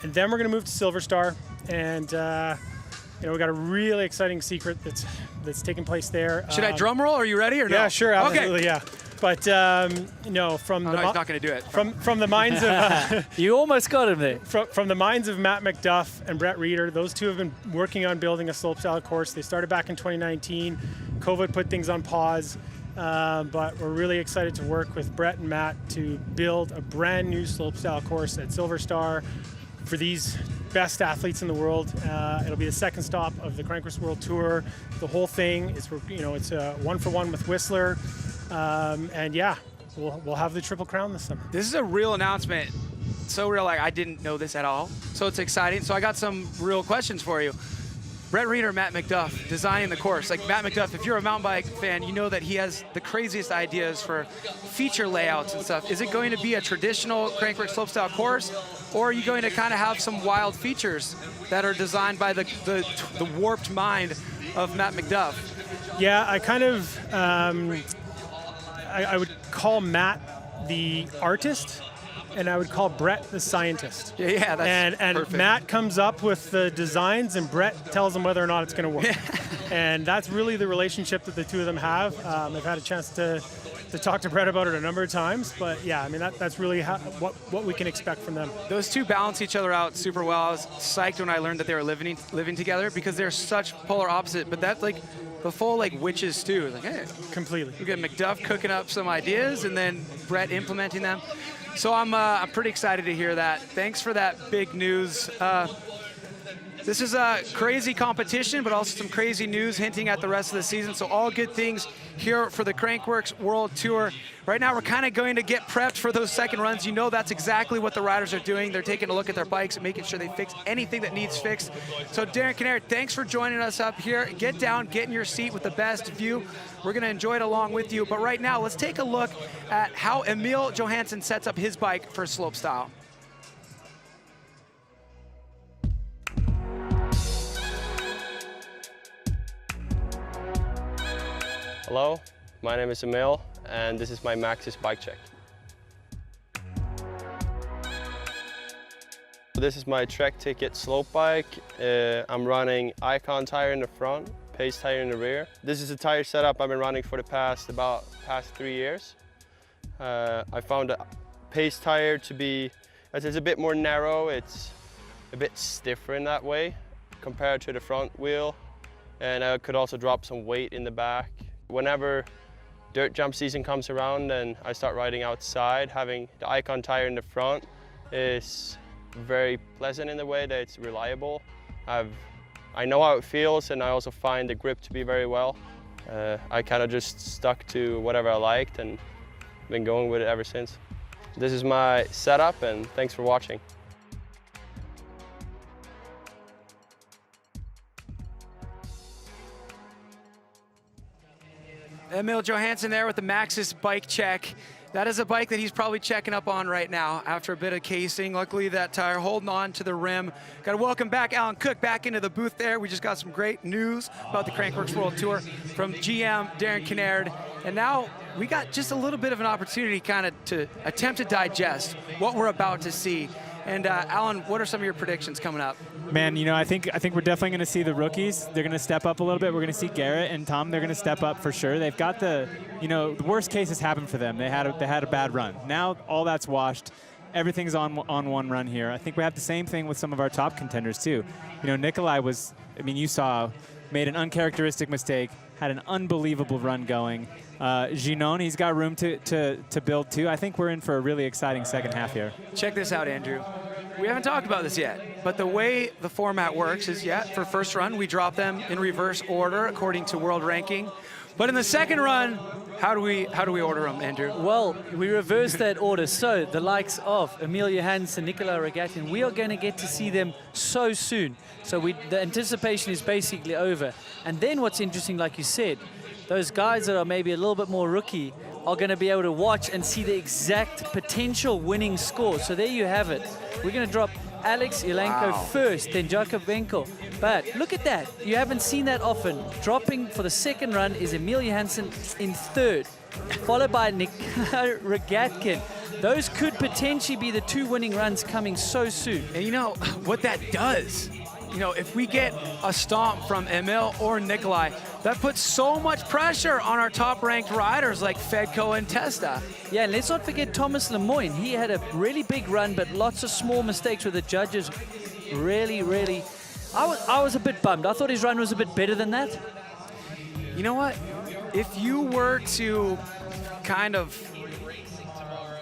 And then we're going to move to Silver Star, and you know, we got a really exciting secret that's taking place there. Should I drum roll? Are you ready or no? Yeah, sure, absolutely, okay. Yeah. But no, from he's not going to do it. From the minds of you almost got him there. From the minds of Matt McDuff and Brett Reeder, those two have been working on building a slopestyle course. They started back in 2019. COVID put things on pause. But we're really excited to work with Brett and Matt to build a brand new slopestyle course at Silver Star for these best athletes in the world. It'll be the second stop of the Crankworx World Tour. The whole thing is, you know, it's a 1-for-1 with Whistler, and yeah, we'll have the Triple Crown this summer. This is a real announcement. So real, like I didn't know this at all. So it's exciting. So I got some real questions for you. Brett Reeder, Matt McDuff, designing the course. Like Matt McDuff, if you're a mountain bike fan, you know that he has the craziest ideas for feature layouts and stuff. Is it going to be a traditional Crankworx slopestyle course, or are you going to kind of have some wild features that are designed by the warped mind of Matt McDuff? Yeah, I kind of, I would call Matt the artist, and I would call Brett the scientist. Yeah, that's and perfect. Matt comes up with the designs, and Brett tells them whether or not it's going to work. And that's really the relationship that the two of them have. I've had a chance to talk to Brett about it a number of times, but yeah, I mean that's really what we can expect from them. Those two balance each other out super well. I was psyched when I learned that they were living together because they're such polar opposite. But that's like the full like witches stew. Like, hey, completely. We got McDuff cooking up some ideas, and then Brett implementing them. So I'm pretty excited to hear that. Thanks for that big news. This is a crazy competition, but also some crazy news hinting at the rest of the season. So all good things here for the Crankworx World Tour. Right now, we're kind of going to get prepped for those second runs. You know that's exactly what the riders are doing. They're taking a look at their bikes and making sure they fix anything that needs fixed. So Darren Kinnaird, thanks for joining us up here. Get down, get in your seat with the best view. We're going to enjoy it along with you. But right now, let's take a look at how Emil Johansson sets up his bike for slopestyle. Hello, my name is Emil, and this is my Maxxis bike check. This is my Trek Ticket slope bike. I'm running Icon tire in the front, Pace tire in the rear. This is a tire setup I've been running for the past 3 years. I found the Pace tire to be, as it's a bit more narrow, it's a bit stiffer in that way compared to the front wheel, and I could also drop some weight in the back. Whenever dirt jump season comes around and I start riding outside, having the Icon tire in the front is very pleasant in the way that it's reliable. I know how it feels, and I also find the grip to be very well. I kind of just stuck to whatever I liked and been going with it ever since. This is my setup, and thanks for watching. Emil Johansson there with the Maxxis bike check. That is a bike that he's probably checking up on right now after a bit of casing. Luckily, that tire holding on to the rim. Got to welcome back Alan Cook back into the booth there. We just got some great news about the Crankworx World Tour from GM Darren Kinnaird. And now we got just a little bit of an opportunity kind of to attempt to digest what we're about to see. And Alan, what are some of your predictions coming up? Man, you know, I think we're definitely going to see the rookies. They're going to step up a little bit. We're going to see Garrett and Tom. They're going to step up for sure. They've got the, you know, the worst case has happened for them. They had a bad run. Now all that's washed. Everything's on one run here. I think we have the same thing with some of our top contenders too. You know, Nikolai was, I mean, you saw, made an uncharacteristic mistake, had an unbelievable run going. Janon, he's got room to build too. I think we're in for a really exciting second half here. Check this out, Andrew. We haven't talked about this yet, but the way the format works is, for first run, we drop them in reverse order according to world ranking. But in the second run, how do we order them, Andrew? Well, we reverse that order. So the likes of Emil Johansson, Nikolai Regatkin, we are going to get to see them so soon. So the anticipation is basically over. And then what's interesting, like you said, those guys that are maybe a little bit more rookie are going to be able to watch and see the exact potential winning score. So there you have it. We're going to drop Alex Alanko first, then Jakob Ventil. But look at that. You haven't seen that often. Dropping for the second run is Emil Johansson in third, followed by Nikolai Regatkin. Those could potentially be the two winning runs coming so soon. And you know what that does? You know, if we get a stomp from Emil or Nikolai, that puts so much pressure on our top-ranked riders like Fedco and Testa. Yeah, and let's not forget Thomas Lemoyne. He had a really big run, but lots of small mistakes with the judges. Really, I was a bit bummed. I thought his run was a bit better than that. You know what? If you were to kind of,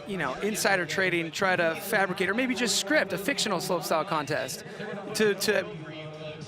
you know, insider trading, try to fabricate or maybe just script a fictional slopestyle contest to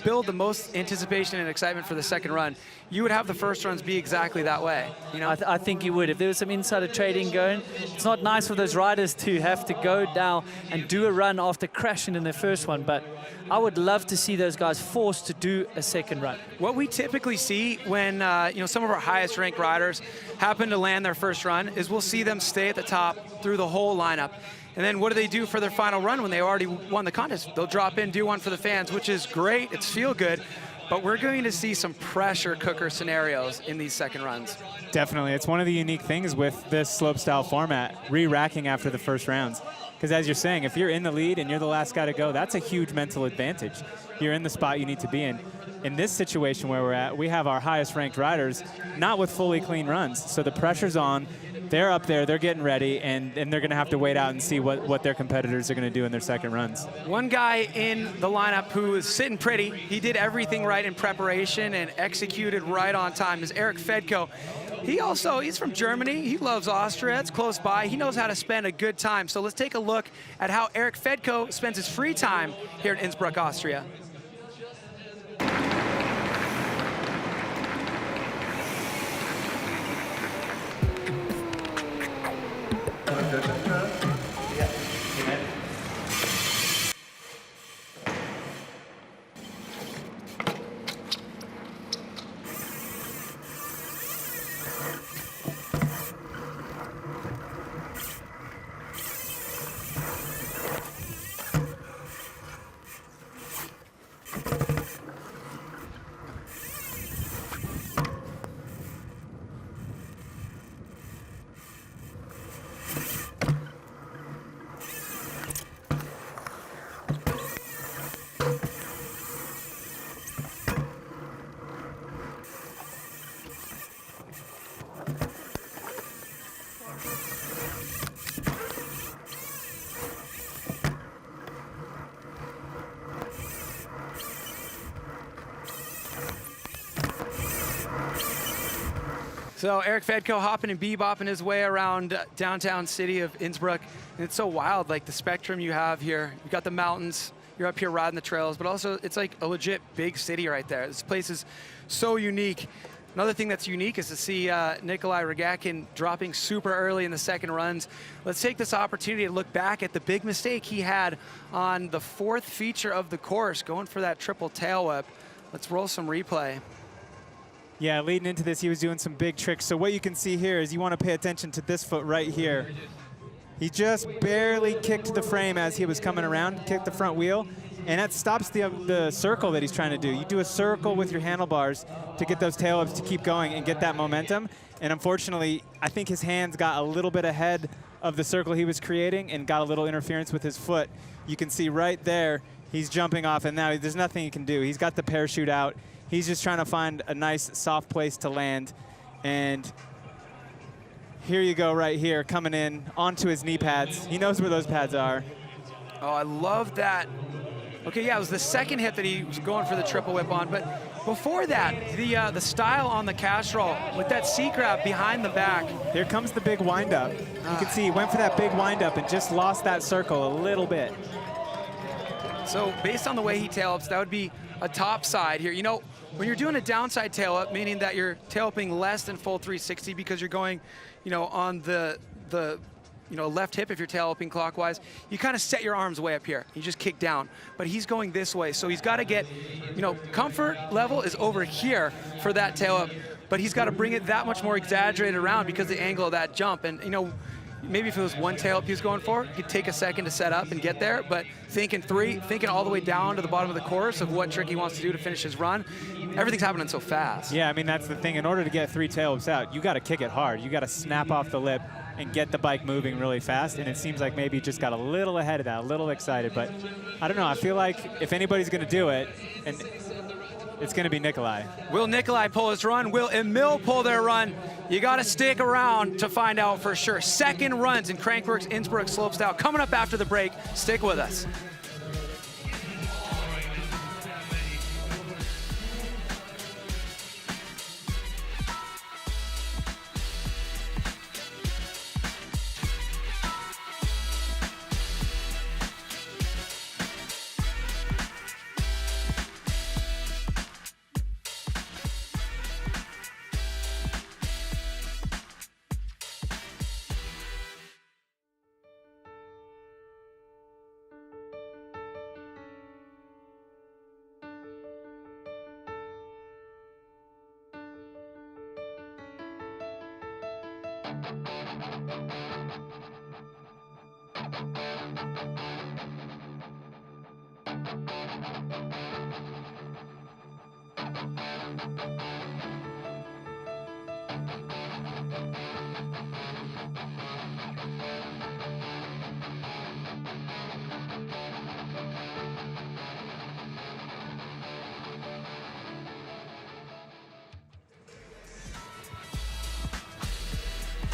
build the most anticipation and excitement for the second run, you would have the first runs be exactly that way. You know, I think you would. If there was some insider trading going, it's not nice for those riders to have to go down and do a run after crashing in their first one, but I would love to see those guys forced to do a second run. What we typically see when you know, some of our highest ranked riders happen to land their first run is we'll see them stay at the top through the whole lineup. And then what do they do for their final run when they already won the contest? They'll drop in, do one for the fans, which is great. It's feel good. But we're going to see some pressure cooker scenarios in these second runs. Definitely. It's one of the unique things with this slopestyle format, re-racking after the first rounds. Because as you're saying, if you're in the lead and you're the last guy to go, that's a huge mental advantage. You're in the spot you need to be in. In this situation where we're at, we have our highest ranked riders not with fully clean runs. So the pressure's on. They're up there, they're getting ready, and they're going to have to wait out and see what their competitors are going to do in their second runs. One guy in the lineup who is sitting pretty, he did everything right in preparation and executed right on time, is Eric Fedco. He's from Germany. He loves Austria. It's close by. He knows how to spend a good time. So let's take a look at how Eric Fedco spends his free time here in Innsbruck, Austria. So Eric Fedco hopping and bebopping his way around downtown city of Innsbruck. And it's so wild, like the spectrum you have here. You've got the mountains, you're up here riding the trails, but also it's like a legit big city right there. This place is so unique. Another thing that's unique is to see Nikolai Regatkin dropping super early in the second runs. Let's take this opportunity to look back at the big mistake he had on the fourth feature of the course, going for that triple tail whip. Let's roll some replay. Yeah, leading into this, he was doing some big tricks. So what you can see here is you want to pay attention to this foot right here. He just barely kicked the frame as he was coming around, kicked the front wheel, and that stops the circle that he's trying to do. You do a circle with your handlebars to get those tail whips to keep going and get that momentum. And unfortunately, I think his hands got a little bit ahead of the circle he was creating and got a little interference with his foot. You can see right there, he's jumping off, and now there's nothing he can do. He's got the parachute out. He's just trying to find a nice, soft place to land. And here you go right here, coming in onto his knee pads. He knows where those pads are. Oh, I love that. Okay, yeah, it was the second hit that he was going for the triple whip on, but before that, the style on the cast roll with that C-grab behind the back. Here comes the big windup. You can see he went for that big windup and just lost that circle a little bit. So based on the way he tail ups, that would be a top side here. You know, when you're doing a downside tail up, meaning that you're tail upping less than full 360 because you're going, you know, on the left hip if you're tail upping clockwise, you kind of set your arms way up here. You just kick down. But he's going this way, so he's got to get, you know, comfort level is over here for that tail up, but he's got to bring it that much more exaggerated around because of the angle of that jump. And, you know, maybe if it was one tail up he was going for, he'd take a second to set up and get there, but thinking all the way down to the bottom of the course of what trick he wants to do to finish his run, everything's happening so fast. Yeah, I mean, that's the thing. In order to get 3 tail whips out, you got to kick it hard. You got to snap off the lip and get the bike moving really fast, and it seems like maybe he just got a little ahead of that, a little excited, but I don't know. I feel like if anybody's going to do it, and it's going to be Nikolai. Will Nikolai pull his run? Will Emil pull their run? You got to stick around to find out for sure. Second runs in Crankworx Innsbruck Slopestyle coming up after the break. Stick with us.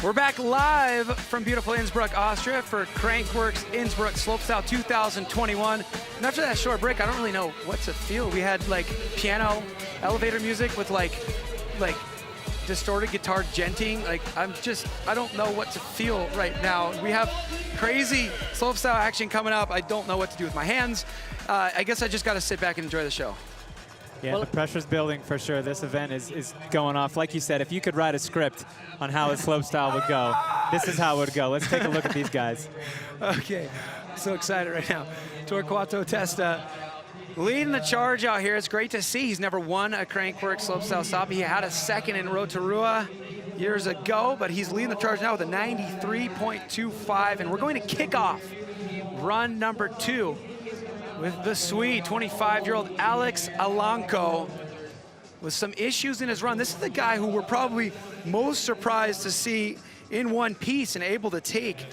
We're back live from beautiful Innsbruck, Austria for Crankworx Innsbruck Slopestyle 2021. And after that short break, I don't really know what to feel. We had like piano elevator music with like distorted guitar genting. Like I don't know what to feel right now. We have crazy slopestyle action coming up. I don't know what to do with my hands. I guess I just got to sit back and enjoy the show. Yeah, well, the pressure's building for sure. This event is going off. Like you said, if you could write a script on how a slopestyle would go, this is how it would go. Let's take a look at these guys. Okay, so excited right now. Torquato Testa leading the charge out here. It's great to see. He's never won a Crankworx Slopestyle stop. He had a second in Rotorua years ago, but he's leading the charge now with a 93.25, and we're going to kick off run number 2 with the Swede, 25-year-old Alex Alanko, with some issues in his run. This is the guy who we're probably most surprised to see in one piece and able to take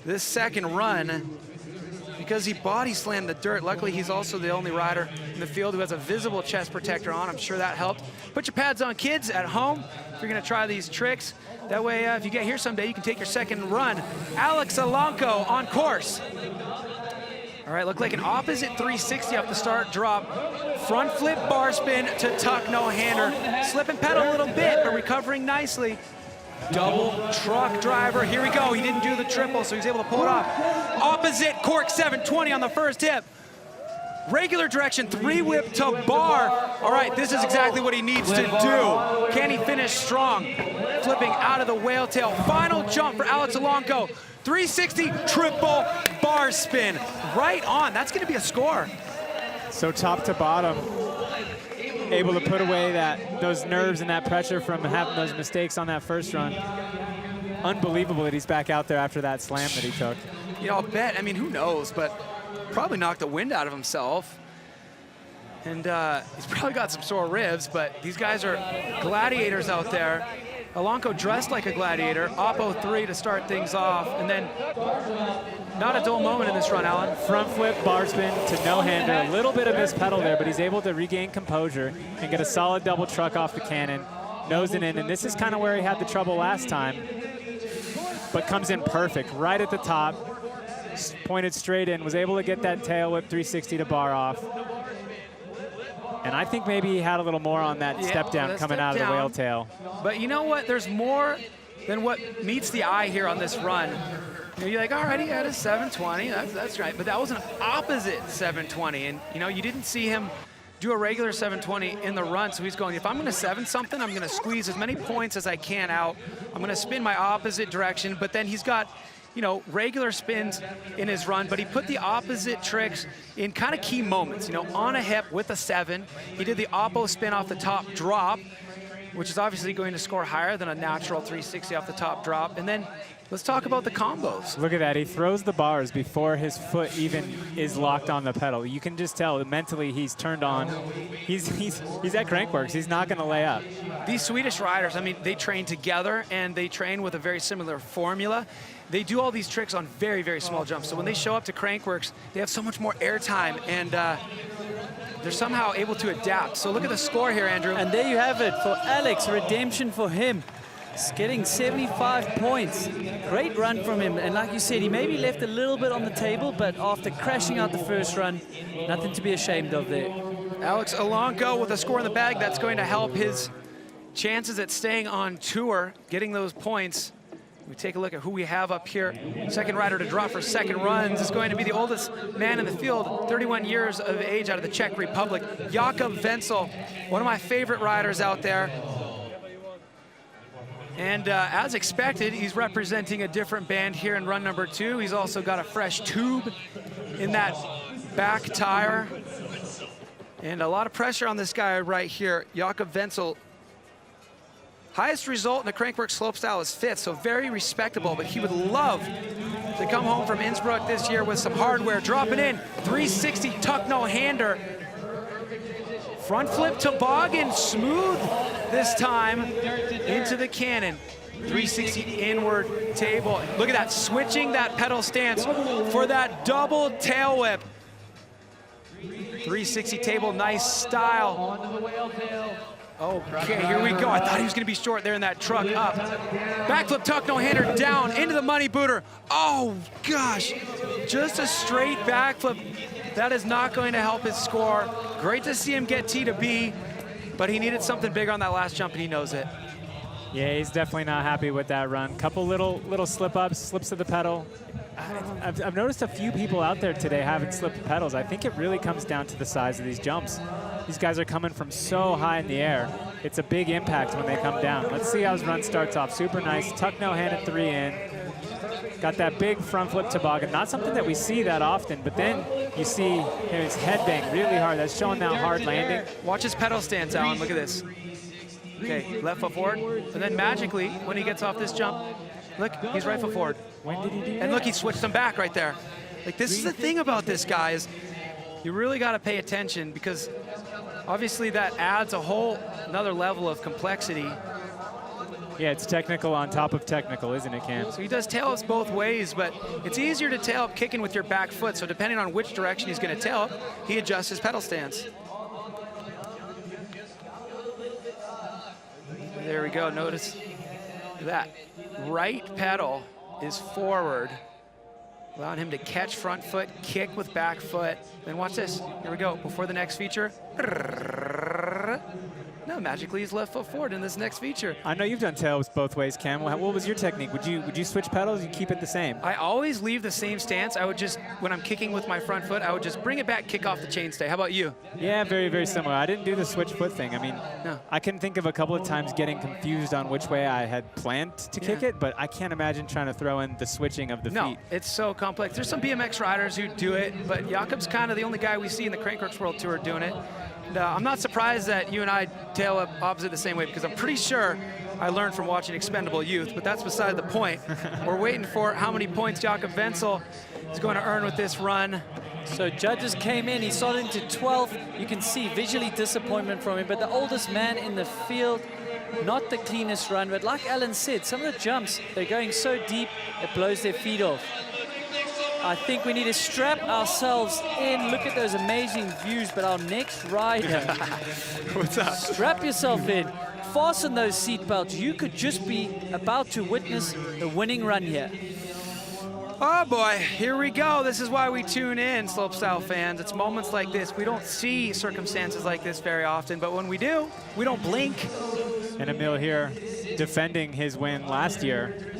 this second run because he body slammed the dirt. Luckily, he's also the only rider in the field who has a visible chest protector on. I'm sure that helped. Put your pads on, kids, at home, if you're gonna try these tricks. That way, if you get here someday, you can take your second run. Alex Alanko on course. All right, look like an opposite 360 off the start drop. Front flip bar spin to tuck no-hander. Slip and pedal a little bit, but recovering nicely. Double truck driver, here we go. He didn't do the triple, so he's able to pull it off. Opposite cork 720 on the first hip. Regular direction, 3-whip to bar. All right, this is exactly what he needs to do. Can he finish strong? Flipping out of the whale tail. Final jump for Alex Alanko. 360 triple bar spin. Right on, that's gonna be a score. So top to bottom, able to put away those nerves and that pressure from having those mistakes on that first run. Unbelievable that he's back out there after that slam that he took. You know, I'll bet, I mean, who knows, but probably knocked the wind out of himself. And he's probably got some sore ribs, but these guys are gladiators out there. Alanko dressed like a gladiator, Oppo 3 to start things off, and then not a dull moment in this run, Alan. Front flip, bar spin to no-hander, a little bit of missed pedal there, but he's able to regain composure and get a solid double truck off the cannon, nose it in, and this is kind of where he had the trouble last time, but comes in perfect, right at the top, pointed straight in, was able to get that tail whip 360 to bar off. And I think maybe he had a little more on that step down coming out of the whale tail. But you know what? There's more than what meets the eye here on this run. You know, you're like, all right, he had a 720. That's right. But that was an opposite 720. And, you know, you didn't see him do a regular 720 in the run. So he's going, if I'm going to 7 something, I'm going to squeeze as many points as I can out. I'm going to spin my opposite direction. But then he's got, you know, regular spins in his run, but he put the opposite tricks in kind of key moments. You know, on a hip with a 7. He did the oppo spin off the top drop, which is obviously going to score higher than a natural 360 off the top drop. And then let's talk about the combos. Look at that, he throws the bars before his foot even is locked on the pedal. You can just tell that mentally he's turned on. He's at Crankworx, he's not gonna lay up. These Swedish riders, I mean, they train together and they train with a very similar formula. They do all these tricks on very, very small jumps. So when they show up to Crankworx, they have so much more airtime and they're somehow able to adapt. So look at the score here, Andrew. And there you have it for Alex, redemption for him. He's getting 75 points. Great run from him. And like you said, he maybe left a little bit on the table, but after crashing out the first run, nothing to be ashamed of there. Alex Alanko with a score in the bag. That's going to help his chances at staying on tour, getting those points. We take a look at who we have up here. Second rider to drop for second runs is going to be the oldest man in the field, 31 years of age out of the Czech Republic, Jakob Vencil, one of my favorite riders out there. And as expected, he's representing a different band here in run number 2. He's also got a fresh tube in that back tire. And a lot of pressure on this guy right here, Jakob Vencil. Highest result in the Crankworx Slopestyle is 5th, so very respectable, but he would love to come home from Innsbruck this year with some hardware. Dropping in, 360 tuck no-hander. Front flip toboggan, smooth this time into the cannon. 360 inward table. Look at that, switching that pedal stance for that double tail whip. 360 table, nice style. Okay, here we go. I thought he was gonna be short there in that truck up. Backflip tuck no-hander down into the money booter. Oh gosh, just a straight backflip. That is not going to help his score. Great to see him get T to B, but he needed something bigger on that last jump and he knows it. Yeah, he's definitely not happy with that run. Couple little slip-ups, slips of the pedal. I've noticed a few people out there today having slipped pedals. I think it really comes down to the size of these jumps. These guys are coming from so high in the air. It's a big impact when they come down. Let's see how his run starts off. Super nice, tuck no-handed 3 in. Got that big front flip toboggan. Not something that we see that often, but then you see his head bang really hard. That's showing that hard landing. Watch his pedal stance, Alan, look at this. Okay, left foot forward, and then magically, when he gets off this jump, look, he's right foot forward. When did he do that? And look, he switched them back right there. Like, this is the thing about this guy is you really got to pay attention because obviously that adds a whole another level of complexity. Yeah, it's technical on top of technical, isn't it, Cam? So he does tail ups both ways, but it's easier to tail up kicking with your back foot. So depending on which direction he's going to tail up, he adjusts his pedal stance. There we go, notice that right pedal is forward, allowing him to catch front foot, kick with back foot. Then watch this, here we go, before the next feature. No, magically his left foot forward in this next feature. I know you've done tails both ways, Cam. What was your technique? Would you switch pedals? You keep it the same? I always leave the same stance. I would just, when I'm kicking with my front foot, I would just bring it back, kick off the chainstay. How about you? Yeah, very, very similar. I didn't do the switch foot thing. I mean, no. I can think of a couple of times getting confused on which way I had planned to kick it, but I can't imagine trying to throw in the switching of the feet. No, it's so complex. There's some BMX riders who do it, but Jakob's kind of the only guy we see in the Crankworx World Tour doing it. And, I'm not surprised that you and I tail up opposite the same way, because I'm pretty sure I learned from watching Expendable Youth, but that's beside the point. We're waiting for how many points Jakob Vencil is going to earn with this run. So judges came in, he started into 12th. You can see visually disappointment from him, but the oldest man in the field, not the cleanest run, but like Alan said, some of the jumps, they're going so deep, it blows their feet off. I think we need to strap ourselves in. Look at those amazing views, but our next rider. What's up? Strap yourself in. Fasten those seatbelts. You could just be about to witness the winning run here. Oh boy, here we go. This is why we tune in, slopestyle fans. It's moments like this. We don't see circumstances like this very often, but when we do, we don't blink. And Emil here defending his win last year.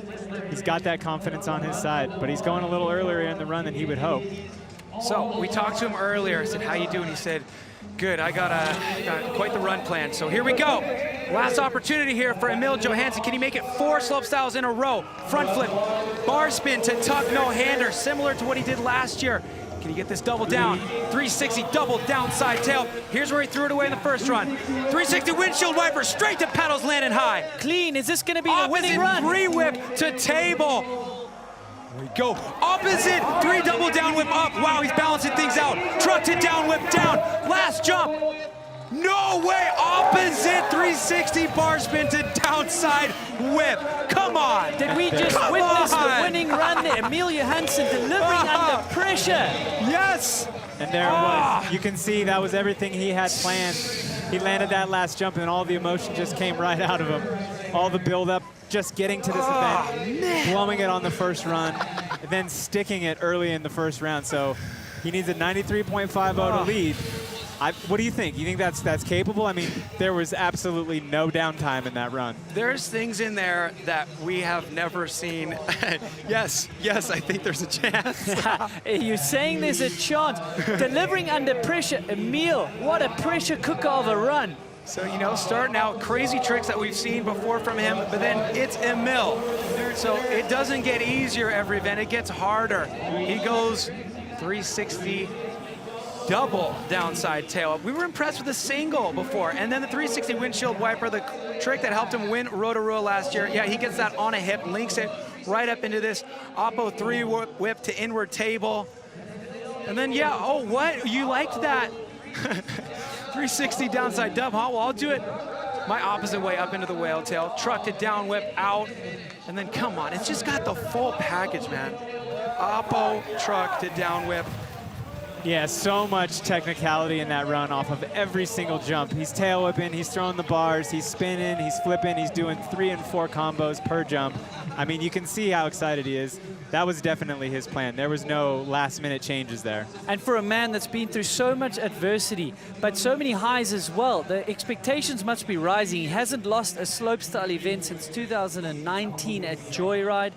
He's got that confidence on his side, but he's going a little earlier in the run than he would hope. So we talked to him earlier. I said, how you doing? He said, good, I got quite the run plan. So here we go. Last opportunity here for Emil Johansson. Can he make it 4 slopestyles in a row? Front flip, bar spin to tuck, no hander, similar to what he did last year. Can he get this double down? 360 double downside tail. Here's where he threw it away in the first run. 360 windshield wiper, straight to pedals, landing high. Clean, is this gonna be the winning run? Opposite 3-whip to table. Here we go. Opposite 3 double down whip up. Wow, he's balancing things out. Truck to down whip down. Last jump. No way. Opposite 360 bar spin to downside whip. Come on. Did we just witness the winning run there? Emil Johansson delivering under pressure. Yes. And there it was. You can see that was everything he had planned. He landed that last jump and all the emotion just came right out of him. All the build-up, just getting to this event, blowing it on the first run, and then sticking it early in the first round. So he needs a 93.50 to lead. What do you think? You think that's capable? I mean, there was absolutely no downtime in that run. There's things in there that we have never seen. Yes, I think there's a chance. You're saying there's a chance. Delivering under pressure, Emil, what a pressure cooker of a run. So, you know, starting out crazy tricks that we've seen before from him, but then it's Emil. So it doesn't get easier every event, it gets harder. He goes 360 double downside tail up. We were impressed with the single before, and then the 360 windshield wiper, the trick that helped him win Rotorua last year. Yeah, he gets that on a hip, links it right up into this Oppo 3 whip to inward table. And then, yeah, oh, what? You liked that? 360 downside dub, huh? Well, I'll do it my opposite way up into the whale tail, truck to down whip out, and then come on, it's just got the full package, man. Oppo, truck to down whip. Yeah, so much technicality in that run off of every single jump. He's tail whipping, he's throwing the bars, he's spinning, he's flipping, he's doing 3 and 4 combos per jump. I mean, you can see how excited he is. That was definitely his plan. There was no last minute changes there. And for a man that's been through so much adversity, but so many highs as well, the expectations must be rising. He hasn't lost a slopestyle event since 2019 at Joyride.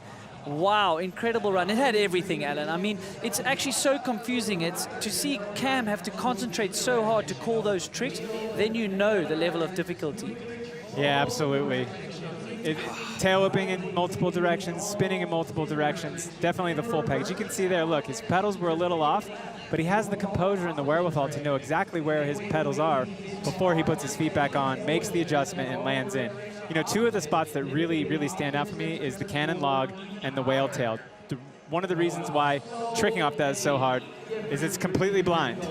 Wow, incredible run. It had everything, Alan. I mean, it's actually so confusing. It's to see Cam have to concentrate so hard to call those tricks, then you know the level of difficulty. Yeah, absolutely. Tail whipping in multiple directions, spinning in multiple directions, definitely the full package. You can see there, look, his pedals were a little off, but he has the composure and the wherewithal to know exactly where his pedals are before he puts his feet back on, makes the adjustment, and lands in. You know, 2 of the spots that really, really stand out for me is the cannon log and the whale tail. One of the reasons why tricking off that is so hard is it's completely blind.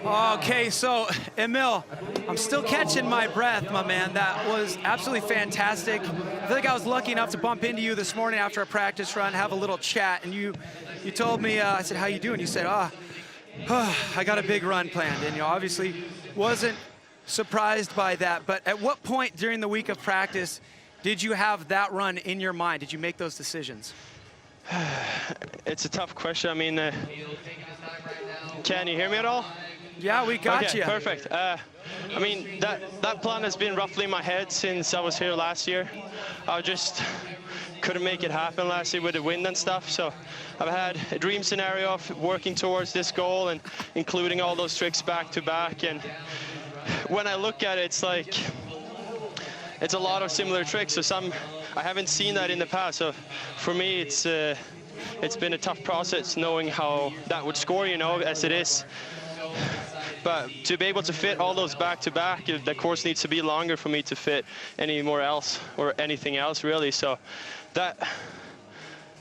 Okay, so Emil, I'm still catching my breath, my man. That was absolutely fantastic. I feel like I was lucky enough to bump into you this morning after a practice run, have a little chat, and you told me, I said, how you doing? You said, I got a big run planned, and you obviously wasn't surprised by that, but at what point during the week of practice did you have that run in your mind? Did you make those decisions? It's a tough question. I mean, can you hear me at all? Yeah, we got okay, you. Perfect. I mean, that plan has been roughly in my head since I was here last year. I just couldn't make it happen last year with the wind and stuff. So I've had a dream scenario of working towards this goal and including all those tricks back to back. And when I look at it, it's like, it's a lot of similar tricks. So I haven't seen that in the past. So for me, it's been a tough process knowing how that would score, you know, as it is. But to be able to fit all those back to back, the course needs to be longer for me to fit any more else or anything else really. So that,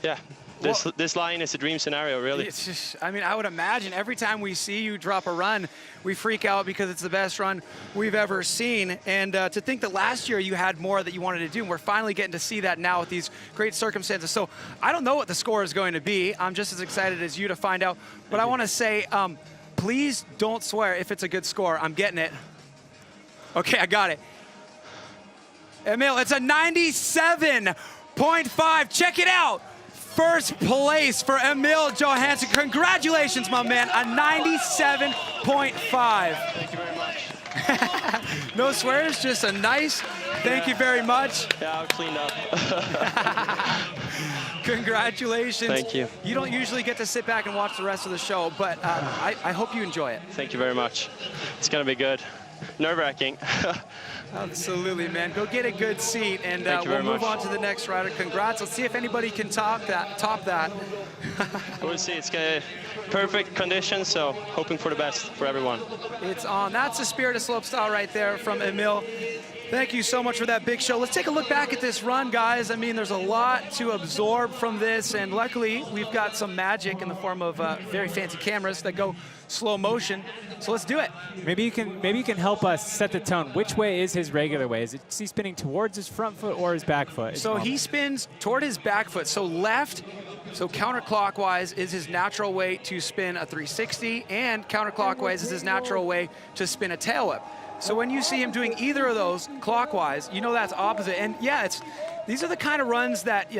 yeah, this line is a dream scenario, really. It's just, I mean, I would imagine every time we see you drop a run, we freak out because it's the best run we've ever seen. And to think that last year you had more that you wanted to do, and we're finally getting to see that now with these great circumstances. So I don't know what the score is going to be. I'm just as excited as you to find out. But I want to say, please don't swear if it's a good score. I'm getting it. Okay, I got it. Emil, it's a 97.5. Check it out. First place for Emil Johansson. Congratulations, my man. A 97.5. Thank you very much. No swears, just a nice thank you very much. Yeah, I'll clean up. Congratulations. Thank you. You don't usually get to sit back and watch the rest of the show, but I hope you enjoy it. Thank you very much. It's going to be good. Nerve-wracking. Absolutely, man. Go get a good seat, and we'll move on to the next rider. Congrats. Let's see if anybody can top that. We'll see. It's going to perfect conditions, so hoping for the best for everyone. It's on. That's the spirit of slopestyle right there from Emil. Thank you so much for that big show. Let's take a look back at this run, guys. I mean, there's a lot to absorb from this, and luckily we've got some magic in the form of very fancy cameras that go slow motion. So let's do it. Maybe you can help us set the tone. Which way is his regular way? Is he spinning towards his front foot or his back foot? So he spins toward his back foot. So left, so counterclockwise is his natural way to spin a 360, and counterclockwise is his natural way to spin a tail whip. So when you see him doing either of those clockwise, you know that's opposite. And yeah, these are the kind of runs that,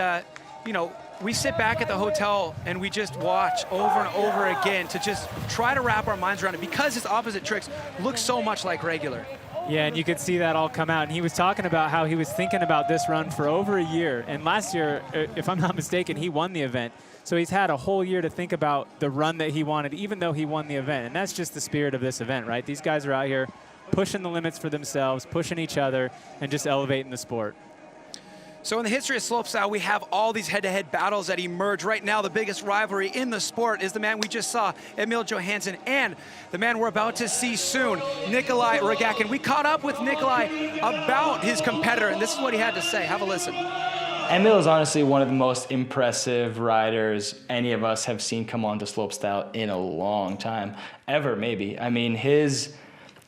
you know, we sit back at the hotel and we just watch over and over again to just try to wrap our minds around it, because his opposite tricks look so much like regular. Yeah, and you could see that all come out. And he was talking about how he was thinking about this run for over a year. And last year, if I'm not mistaken, he won the event. So he's had a whole year to think about the run that he wanted, even though he won the event. And that's just the spirit of this event, right? These guys are out here pushing the limits for themselves, pushing each other, and just elevating the sport. So in the history of slopestyle, we have all these head-to-head battles that emerge. Right now, the biggest rivalry in the sport is the man we just saw, Emil Johansson, and the man we're about to see soon, Nikolai Regatkin. We caught up with Nikolai about his competitor, and this is what he had to say. Have a listen. Emil is honestly one of the most impressive riders any of us have seen come onto slopestyle in a long time, ever maybe. I mean, his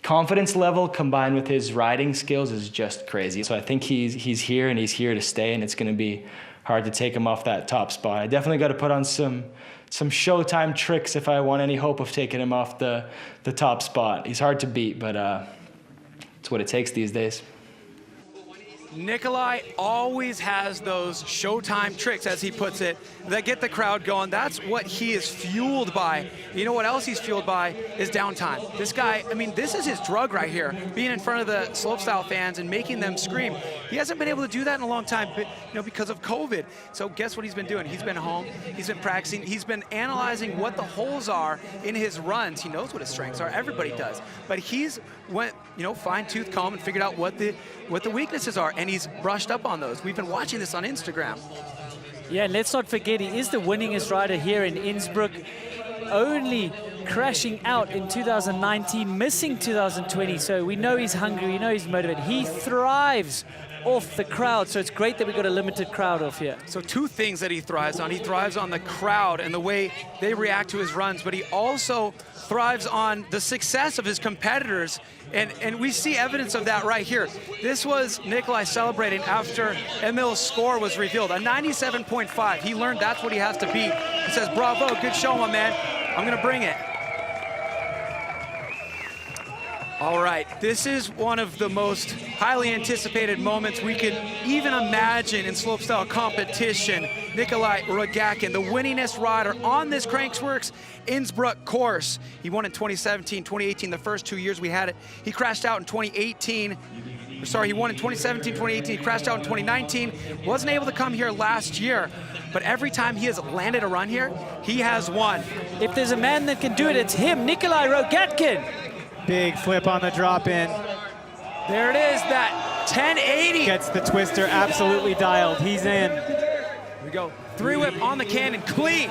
confidence level combined with his riding skills is just crazy. So I think he's here, and he's here to stay, and it's going to be hard to take him off that top spot. I definitely got to put on some Showtime tricks if I want any hope of taking him off the top spot. He's hard to beat, but it's what it takes these days. Nikolai always has those Showtime tricks, as he puts it, that get the crowd going. That's what he is fueled by. You know what else he's fueled by is downtime. This guy, I mean, this is his drug right here, being in front of the slopestyle fans and making them scream. He hasn't been able to do that in a long time, but, you know, because of COVID. So guess what he's been doing? He's been home, he's been practicing, he's been analyzing what the holes are in his runs. He knows what his strengths are, everybody does. But he's went, you know, fine-tooth comb and figured out what the weaknesses are, and he's brushed up on those. We've been watching this on Instagram. Yeah, and let's not forget, he is the winningest rider here in Innsbruck, only crashing out in 2019, missing 2020. So we know he's hungry, we know he's motivated. He thrives off the crowd, so it's great that we got a limited crowd off here. So two things that he thrives on. He thrives on the crowd and the way they react to his runs, but he also thrives on the success of his competitors, and we see evidence of that right here. This was Nikolai celebrating after Emil's score was revealed, a 97.5. He learned that's what he has to beat. He says, bravo, good show, my man. I'm gonna bring it. All right, this is one of the most highly anticipated moments we could even imagine in slopestyle competition. Nikolai Regatkin, the winningest rider on this Crankworx Innsbruck course. He won in 2017, 2018, the first 2 years we had it. He crashed out in 2018. Sorry, he won in 2017, 2018. He crashed out in 2019. Wasn't able to come here last year, but every time he has landed a run here, he has won. If there's a man that can do it, it's him, Nikolai Regatkin. Big flip on the drop in. There it is, that 1080. Gets the twister absolutely dialed. He's in. Here we go. 3-whip on the cannon, clean.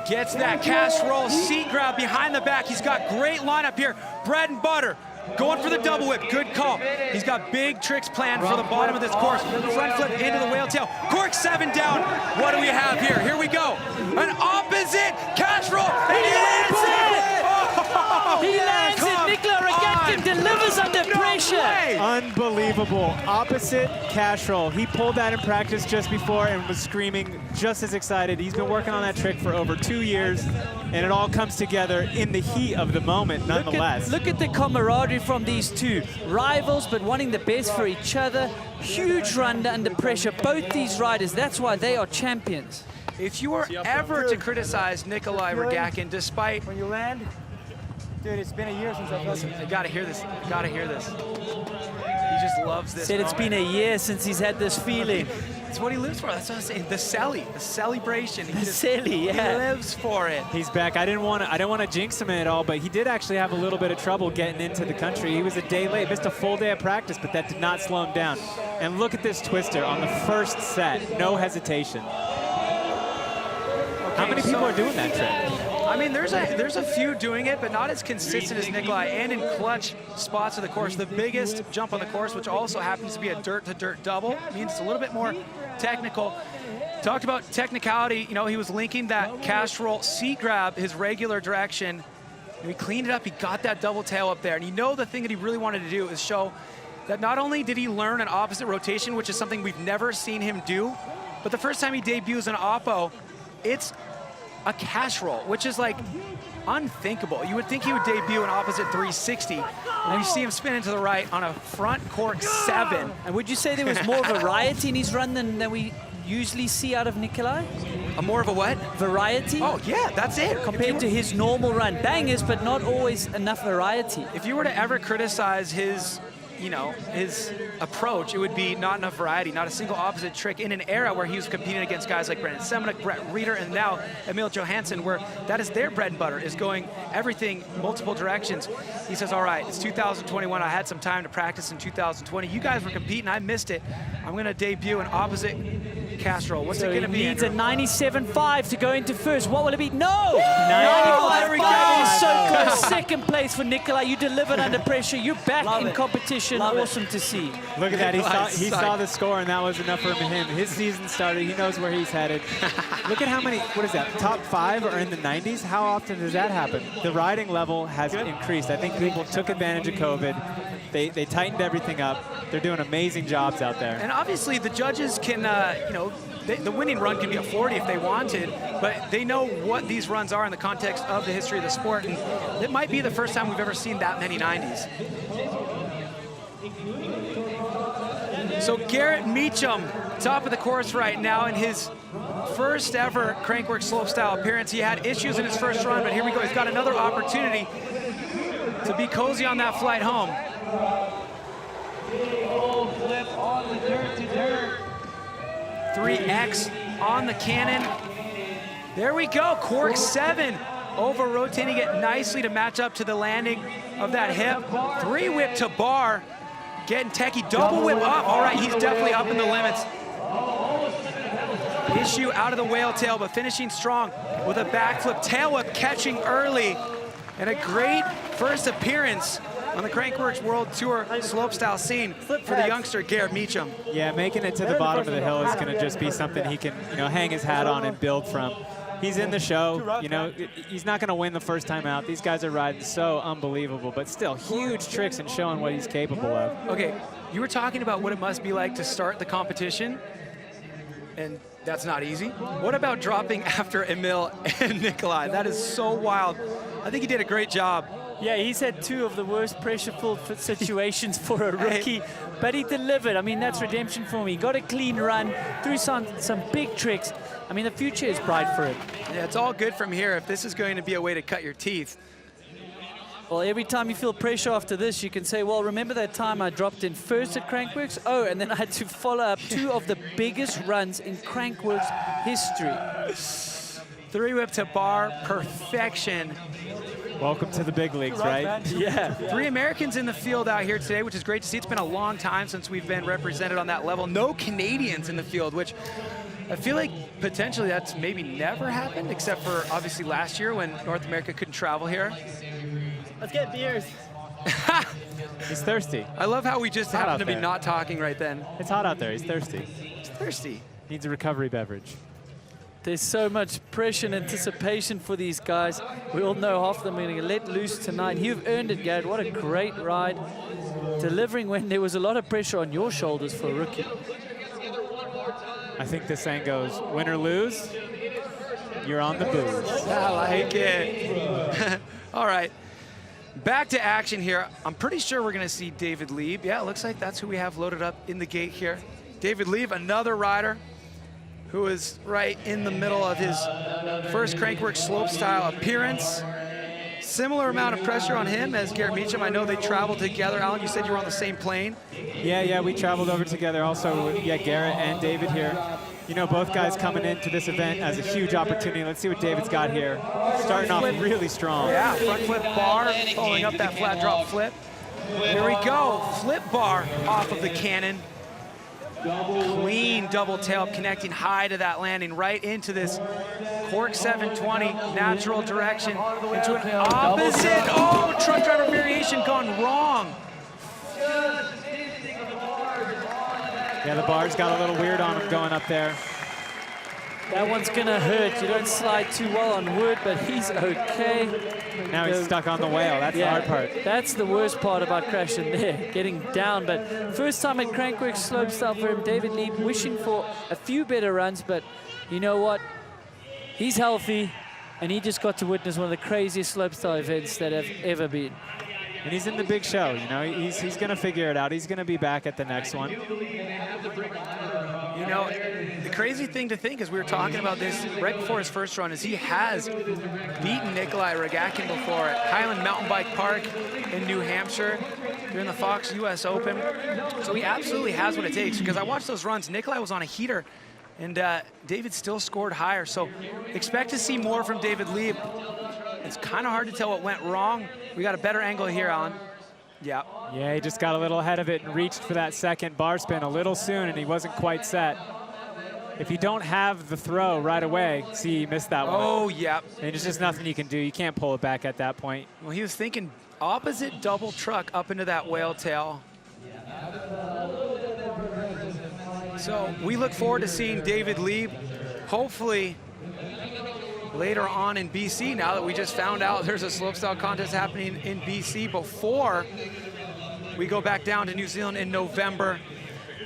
Gets that cash roll, seat grab behind the back. He's got great lineup here. Bread and butter. Going for the double whip, good call. He's got big tricks planned for the bottom of this course. Front flip into the whale tail. Cork 7 down. What do we have here? Here we go. An opposite cash roll, and he lands it! Oh, he lands it. Nikolai Regatkin delivers under pressure. Unbelievable. Opposite cash roll. He pulled that in practice just before and was screaming just as excited. He's been working on that trick for over 2 years, and it all comes together in the heat of the moment, nonetheless. Look at the camaraderie from these two. Rivals, but wanting the best for each other. Huge run under pressure. Both these riders, that's why they are champions. If you were ever to criticize Nikolai Regatkin, despite... When you land, dude, it's been a year since I've Listen, you gotta hear this. You gotta hear this. He just loves this. Said it's been a year since he's had this feeling. It's what he lives for. That's what I'm saying. The celebration. The celly, yeah. He lives for it. He's back. I didn't want to jinx him at all, but he did actually have a little bit of trouble getting into the country. He was a day late, missed a full day of practice, but that did not slow him down. And look at this twister on the first set. No hesitation. How many people are doing that trick? I mean, there's a few doing it, but not as consistent as Nikolai, and in clutch spots of the course. The biggest jump on the course, which also happens to be a dirt-to-dirt double, means it's a little bit more technical. Talked about technicality. You know, he was linking that cash roll seat grab his regular direction. And he cleaned it up. He got that double tail up there. And you know the thing that he really wanted to do is show that not only did he learn an opposite rotation, which is something we've never seen him do, but the first time he debuts an oppo, it's a cash roll, which is like unthinkable. You would think he would debut an opposite 360, and you see him spin into the right on a front cork 7. And would you say there was more variety in his run than we usually see out of Nikolai? A more of a what? Variety. Oh yeah, that's it. Compared to his normal run. Bangers, but not always enough variety. If you were to ever criticize his, you know, his approach, it would be not enough variety, not a single opposite trick in an era where he was competing against guys like Brandon Semenuk, Brett Reeder, and now Emil Johansson, where that is their bread and butter, is going everything multiple directions. He says, all right, it's 2021. I had some time to practice in 2020. You guys were competing. I missed it. I'm going to debut an opposite cash roll. What's it going to be? He needs a 97.5 to go into first. What will it be? No! 95 is so close. Second place for Nikolai. You delivered under pressure. You're back in competition. Awesome to see. Look at that. He saw the score, and that was enough for him. His season started. He knows where he's headed. Look at how many, what is that, top 5 are in the 90s? How often does that happen? The riding level has increased. I think people took advantage of COVID. They tightened everything up. They're doing amazing jobs out there. And obviously the judges can, you know, the winning run can be a 40 if they wanted, but they know what these runs are in the context of the history of the sport, and it might be the first time we've ever seen that many 90s. So Garrett Meacham, top of the course right now in his first ever Crankworx Slopestyle appearance. He had issues in his first run, but here we go. He's got another opportunity to be cozy on that flight home. Flip on the dirt to dirt. 3X on the cannon. There we go, cork 7. Over rotating it nicely to match up to the landing of that hip. 3-whip to bar. Getting techie, double whip up. All right, he's definitely up in the limits. Issue out of the whale tail, but finishing strong with a backflip, tail whip, catching early. And a great first appearance on the Crankworx World Tour slopestyle scene for the youngster Garrett Meacham. Yeah, making it to the bottom of the hill is going to just be something he can, you know, hang his hat on and build from. He's in the show, you know, he's not going to win the first time out. These guys are riding so unbelievable, but still huge tricks and showing what he's capable of. Okay, you were talking about what it must be like to start the competition, and that's not easy. What about dropping after Emil and Nikolai? That is so wild. I think he did a great job. Yeah, he's had 2 of the worst pressure-filled situations for a rookie, but he delivered. I mean, that's redemption for me. He got a clean run, threw some big tricks. I mean, the future is bright for him. Yeah, it's all good from here if this is going to be a way to cut your teeth. Well, every time you feel pressure after this, you can say, well, remember that time I dropped in first at Crankworx? Oh, and then I had to follow up 2 of the biggest runs in Crankworx history. 3-whip to bar, perfection. Welcome to the big leagues, right? Yeah. 3 Americans in the field out here today, which is great to see. It's been a long time since we've been represented on that level. No Canadians in the field, which I feel like potentially that's maybe never happened, except for obviously last year when North America couldn't travel here. Let's get beers. He's thirsty. I love how we just happened to be not talking right then. It's hot out there. He's thirsty. He's thirsty. Needs a recovery beverage. There's so much pressure and anticipation for these guys. We all know half of them are going to let loose tonight. You've earned it, Garrett. What a great ride. Delivering when there was a lot of pressure on your shoulders for a rookie. I think this saying goes, win or lose, you're on the booze. I like it. All right. Back to action here. I'm pretty sure we're going to see David Lieb. Yeah, it looks like that's who we have loaded up in the gate here. David Lieb, another rider who is right in the middle of his first Crankworx Slopestyle appearance. Similar amount of pressure on him as Garrett Meacham. I know they traveled together. Alan, you said you were on the same plane. Yeah, we traveled over together also. Yeah, Garrett and David here. You know, both guys coming into this event as a huge opportunity. Let's see what David's got here. Starting off really strong. Yeah, front flip bar, following up that flat drop flip. Here we go, flip bar off of the cannon. Clean double tail connecting high to that landing right into this cork 720 natural direction into an opposite. Oh, truck driver variation gone wrong. Yeah, the bar's got a little weird on him going up there. That one's gonna hurt. You don't slide too well on wood, but he's okay. Now he's stuck on the whale. That's the hard part. That's the worst part about crashing there, getting down. But first time at Crankworx Slopestyle for him, David Lieb wishing for a few better runs, but you know what? He's healthy, and he just got to witness one of the craziest slopestyle events that have ever been. And he's in the big show, you know, he's going to figure it out. He's going to be back at the next one. You know, the crazy thing to think is we were talking about this right before his first run is he has beaten Nikolai Regatkin before at Highland Mountain Bike Park in New Hampshire during the Fox US Open. So he absolutely has what it takes because I watched those runs. Nikolai was on a heater and David still scored higher. So expect to see more from David Lieb. It's kind of hard to tell what went wrong. We got a better angle here, Alan. Yeah. Yeah, he just got a little ahead of it and reached for that second bar spin a little soon, and he wasn't quite set. If you don't have the throw right away, see, he missed that one. Oh, yeah. And there's just nothing you can do. You can't pull it back at that point. Well, he was thinking opposite double truck up into that whale tail. So we look forward to seeing David Lieb, hopefully later on in BC, now that we just found out there's a slopestyle contest happening in BC before we go back down to New Zealand in November.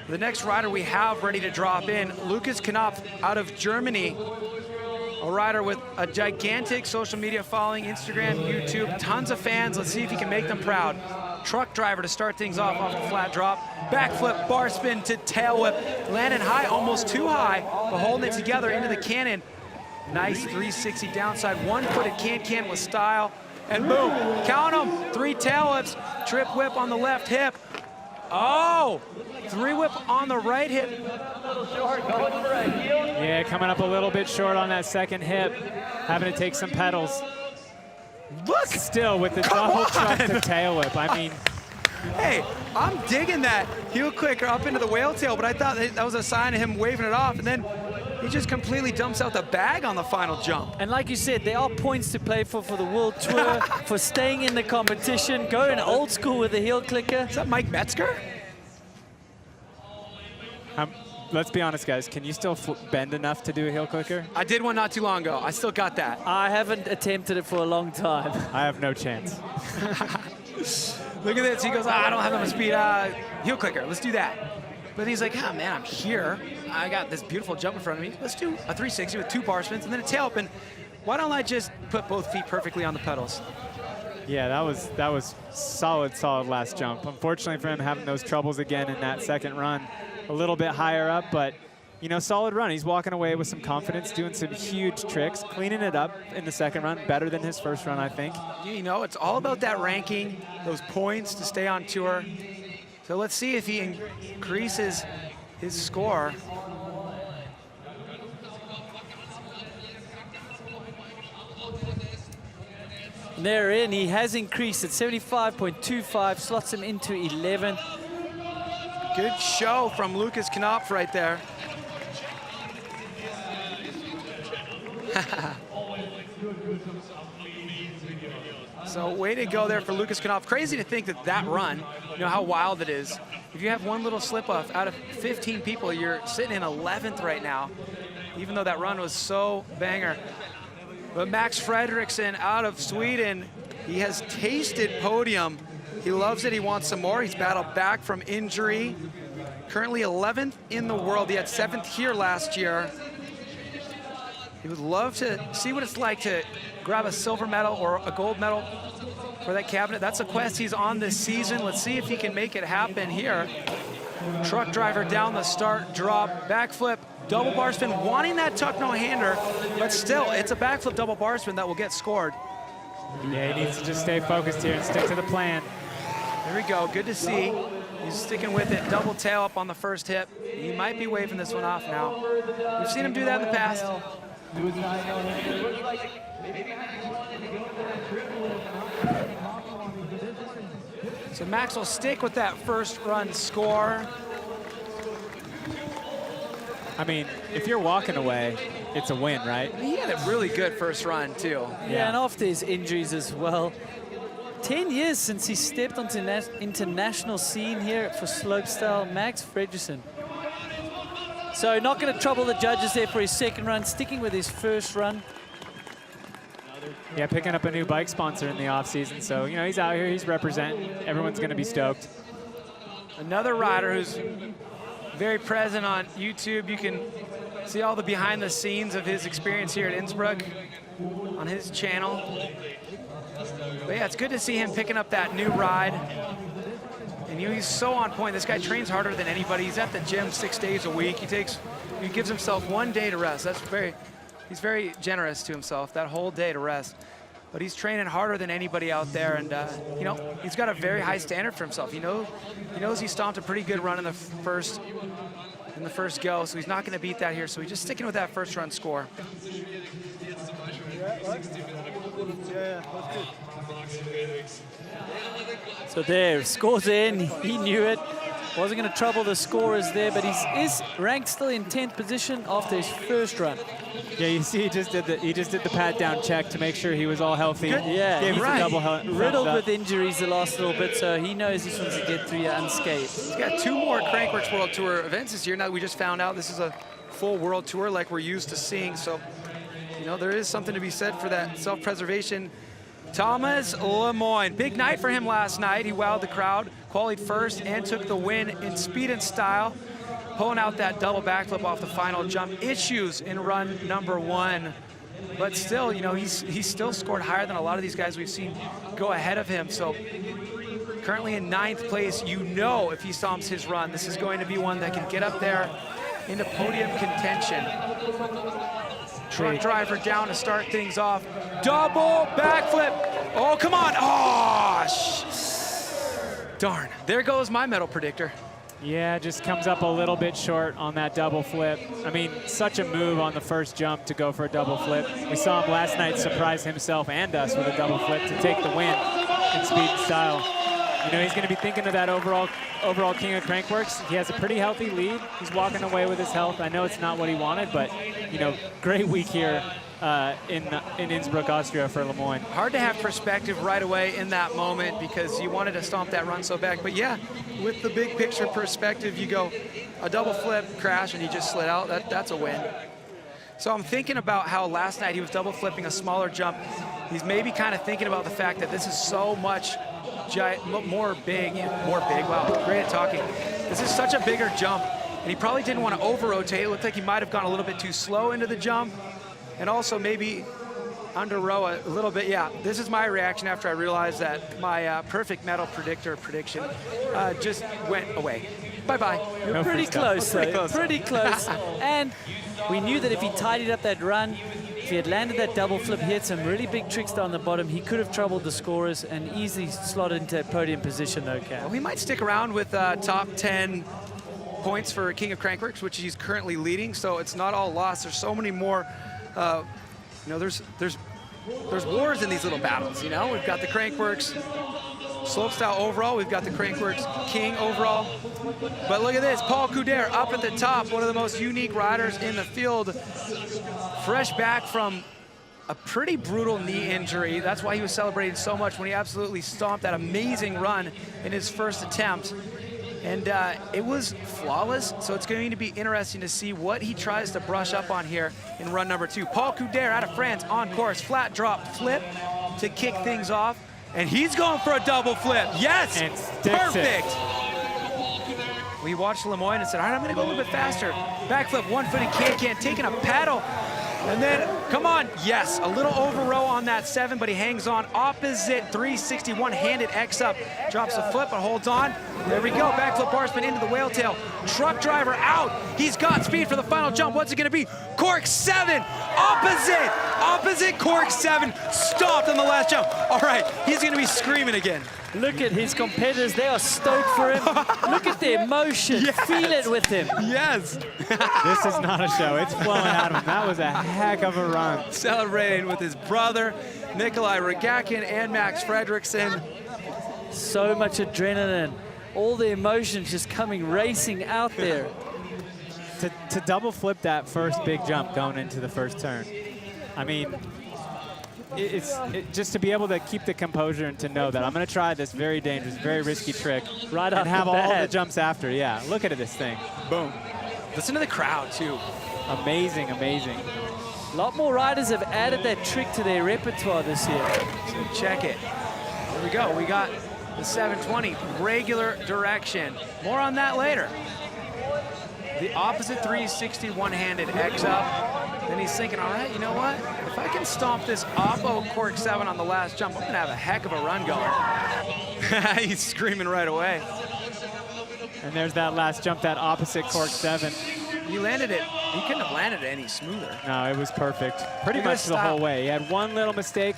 The next rider we have ready to drop in, Lucas Knopf out of Germany, a rider with a gigantic social media following, Instagram, YouTube, tons of fans. Let's see if he can make them proud. Truck driver to start things off the flat drop. Backflip, bar spin to tail whip, landing high, almost too high, but holding it together into the cannon. Nice 360 downside, one-footed can-can with style, and boom, count them, 3 tail whips, trip whip on the left hip. Oh, 3 whip on the right hip. Yeah, coming up a little bit short on that second hip, having to take some pedals. Look! Still with the double truck to tail whip, I mean. Hey, I'm digging that heel clicker up into the whale tail, but I thought that was a sign of him waving it off, and then he just completely dumps out the bag on the final jump. And like you said, there are points to play for the World Tour, for staying in the competition, going old school with the heel clicker. Is that Mike Metzger? Let's be honest, guys. Can you still bend enough to do a heel clicker? I did one not too long ago. I still got that. I haven't attempted it for a long time. I have no chance. Look at this. He goes, I don't have enough speed. Heel clicker. Let's do that. But he's like, oh, man, I'm here. I got this beautiful jump in front of me. Let's do a 360 with 2 bar spins and then a tail up. And why don't I just put both feet perfectly on the pedals? Yeah, that was solid last jump. Unfortunately for him, having those troubles again in that second run, a little bit higher up, but you know, solid run. He's walking away with some confidence, doing some huge tricks, cleaning it up in the second run, better than his first run, I think. You know, it's all about that ranking, those points to stay on tour. So let's see if he increases his score. They're in. He has increased at 75.25, slots him into 11th. Good show from Lucas Knopf right there. So way to go there for Lucas Knopf. Crazy to think that run, you know how wild it is. If you have one little slip off out of 15 people, you're sitting in 11th right now, even though that run was so banger. But Max Fredriksson out of Sweden, he has tasted podium. He loves it, he wants some more. He's battled back from injury. Currently 11th in the world. He had 7th here last year. He would love to see what it's like to grab a silver medal or a gold medal for that cabinet. That's a quest he's on this season. Let's see if he can make it happen here. Truck driver down the start, drop, backflip, double bar spin, wanting that tuck no-hander, but still, it's a backflip double bar spin that will get scored. Yeah, he needs to just stay focused here and stick to the plan. There we go, good to see. He's sticking with it, double tail up on the first hip. He might be waving this one off now. We've seen him do that in the past. So Max will stick with that first run score. I mean, if you're walking away, it's a win, right? He had a really good first run, too. Yeah, and after his injuries as well. 10 years since he stepped onto international scene here for slopestyle, Max Fredriksson. So not going to trouble the judges there for his second run, sticking with his first run. Yeah, picking up a new bike sponsor in the offseason. So, you know, he's out here, he's representing. Everyone's going to be stoked. Another rider who's very present on YouTube. You can see all the behind the scenes of his experience here at Innsbruck on his channel. But yeah, it's good to see him picking up that new ride. And you know, he's so on point. This guy trains harder than anybody. He's at the gym 6 days a week. He gives himself 1 day to rest. He's very generous to himself, that whole day to rest. But he's training harder than anybody out there, and you know, he's got a very high standard for himself. He knows he stomped a pretty good run in the first go, so he's not going to beat that here. So he's just sticking with that first run score. So there, scores in. He knew it. Wasn't going to trouble the scorers there, but he is ranked still in 10th position after his first run. Yeah, you see, he just did the pat down check to make sure he was all healthy. Good. Yeah, gave he's him right. double Riddled with injuries the last little bit, so he knows he wants to get through here unscathed. He's got 2 more Crankworx World Tour events this year. Now we just found out this is a full World Tour like we're used to seeing. So, you know, there is something to be said for that self-preservation. Thomas Lemoyne, big night for him last night. He wowed the crowd, qualified first and took the win in speed and style, pulling out that double backflip off the final jump. Issues in run number 1, but still, you know, he's still scored higher than a lot of these guys we've seen go ahead of him. So currently in 9th place, you know, if he stomps his run, this is going to be one that can get up there into podium contention. Truck driver down to start things off. Double backflip. Oh, come on. Oh, darn. There goes my medal predictor. Yeah, just comes up a little bit short on that double flip. I mean, such a move on the first jump to go for a double flip. We saw him last night surprise himself and us with a double flip to take the win in speed and style. You know, he's going to be thinking of that overall king of Crankworx. He has a pretty healthy lead. He's walking away with his health. I know it's not what he wanted, but, you know, great week here in Innsbruck, Austria for Lemoyne. Hard to have perspective right away in that moment because you wanted to stomp that run so back. But yeah, with the big picture perspective, you go a double flip, crash, and he just slid out. That's a win. So I'm thinking about how last night he was double flipping a smaller jump. He's maybe kind of thinking about the fact that this is so much more big, wow, great at talking. This is such a bigger jump, and he probably didn't want to over-rotate. It looked like he might have gone a little bit too slow into the jump, and also maybe under row a little bit. Yeah, this is my reaction after I realized that my perfect medal prediction just went away. Bye-bye. You're pretty close, though. Pretty close. And we knew that if he tidied up that run, if he had landed that double flip, he had some really big tricks down the bottom. He could have troubled the scorers and easily slotted into podium position, though, Cam. Well, he might stick around with top 10 points for King of Crankworx, which he's currently leading, so it's not all lost. There's so many more, you know, there's wars in these little battles, you know? We've got the Crankworx Slopestyle overall, we've got the Crankworx King overall. But look at this, Paul Couder up at the top, one of the most unique riders in the field, fresh back from a pretty brutal knee injury. That's why he was celebrating so much when he absolutely stomped that amazing run in his first attempt. And it was flawless, so it's going to be interesting to see what he tries to brush up on here in run number 2. Paul Couder out of France on course, flat drop flip to kick things off. And he's going for a double flip. Yes, and perfect. We watched Lemoyne and said, all right, I'm gonna go a little bit faster. Backflip, one-footed can-can, taking a paddle. And then, come on, yes, a little over row on that 7, but he hangs on. Opposite 360, one-handed X up. Drops a foot, but holds on. There we go, backflip bar spin into the whale tail. Truck driver out. He's got speed for the final jump. What's it gonna be? Cork 7, opposite Cork 7. Stopped on the last jump. All right, he's gonna be screaming again. Look at his competitors, they are stoked for him. Look at their emotion, yes. Feel it with him. Yes. This is not a show, it's flowing out of him. That was a heck of a run. Celebrating with his brother, Nikolai Regatkin and Max Fredriksson. So much adrenaline, all the emotions just coming racing out there. To double flip that first big jump going into the first turn. I mean, just to be able to keep the composure and to know that I'm going to try this very dangerous, very risky trick right and have all the jumps after. Yeah, look at this thing. Boom. Listen to the crowd, too. Amazing, amazing. A lot more riders have added that trick to their repertoire this year. So check it. Here we go. We got the 720, regular direction. More on that later. The opposite 360 one-handed X up. Then he's thinking, all right, you know what? If I can stomp this oppo Cork 7 on the last jump, I'm gonna have a heck of a run going. He's screaming right away. And there's that last jump, that opposite Cork 7. He landed it. He couldn't have landed it any smoother. No, it was perfect. Pretty much the whole way. He had one little mistake,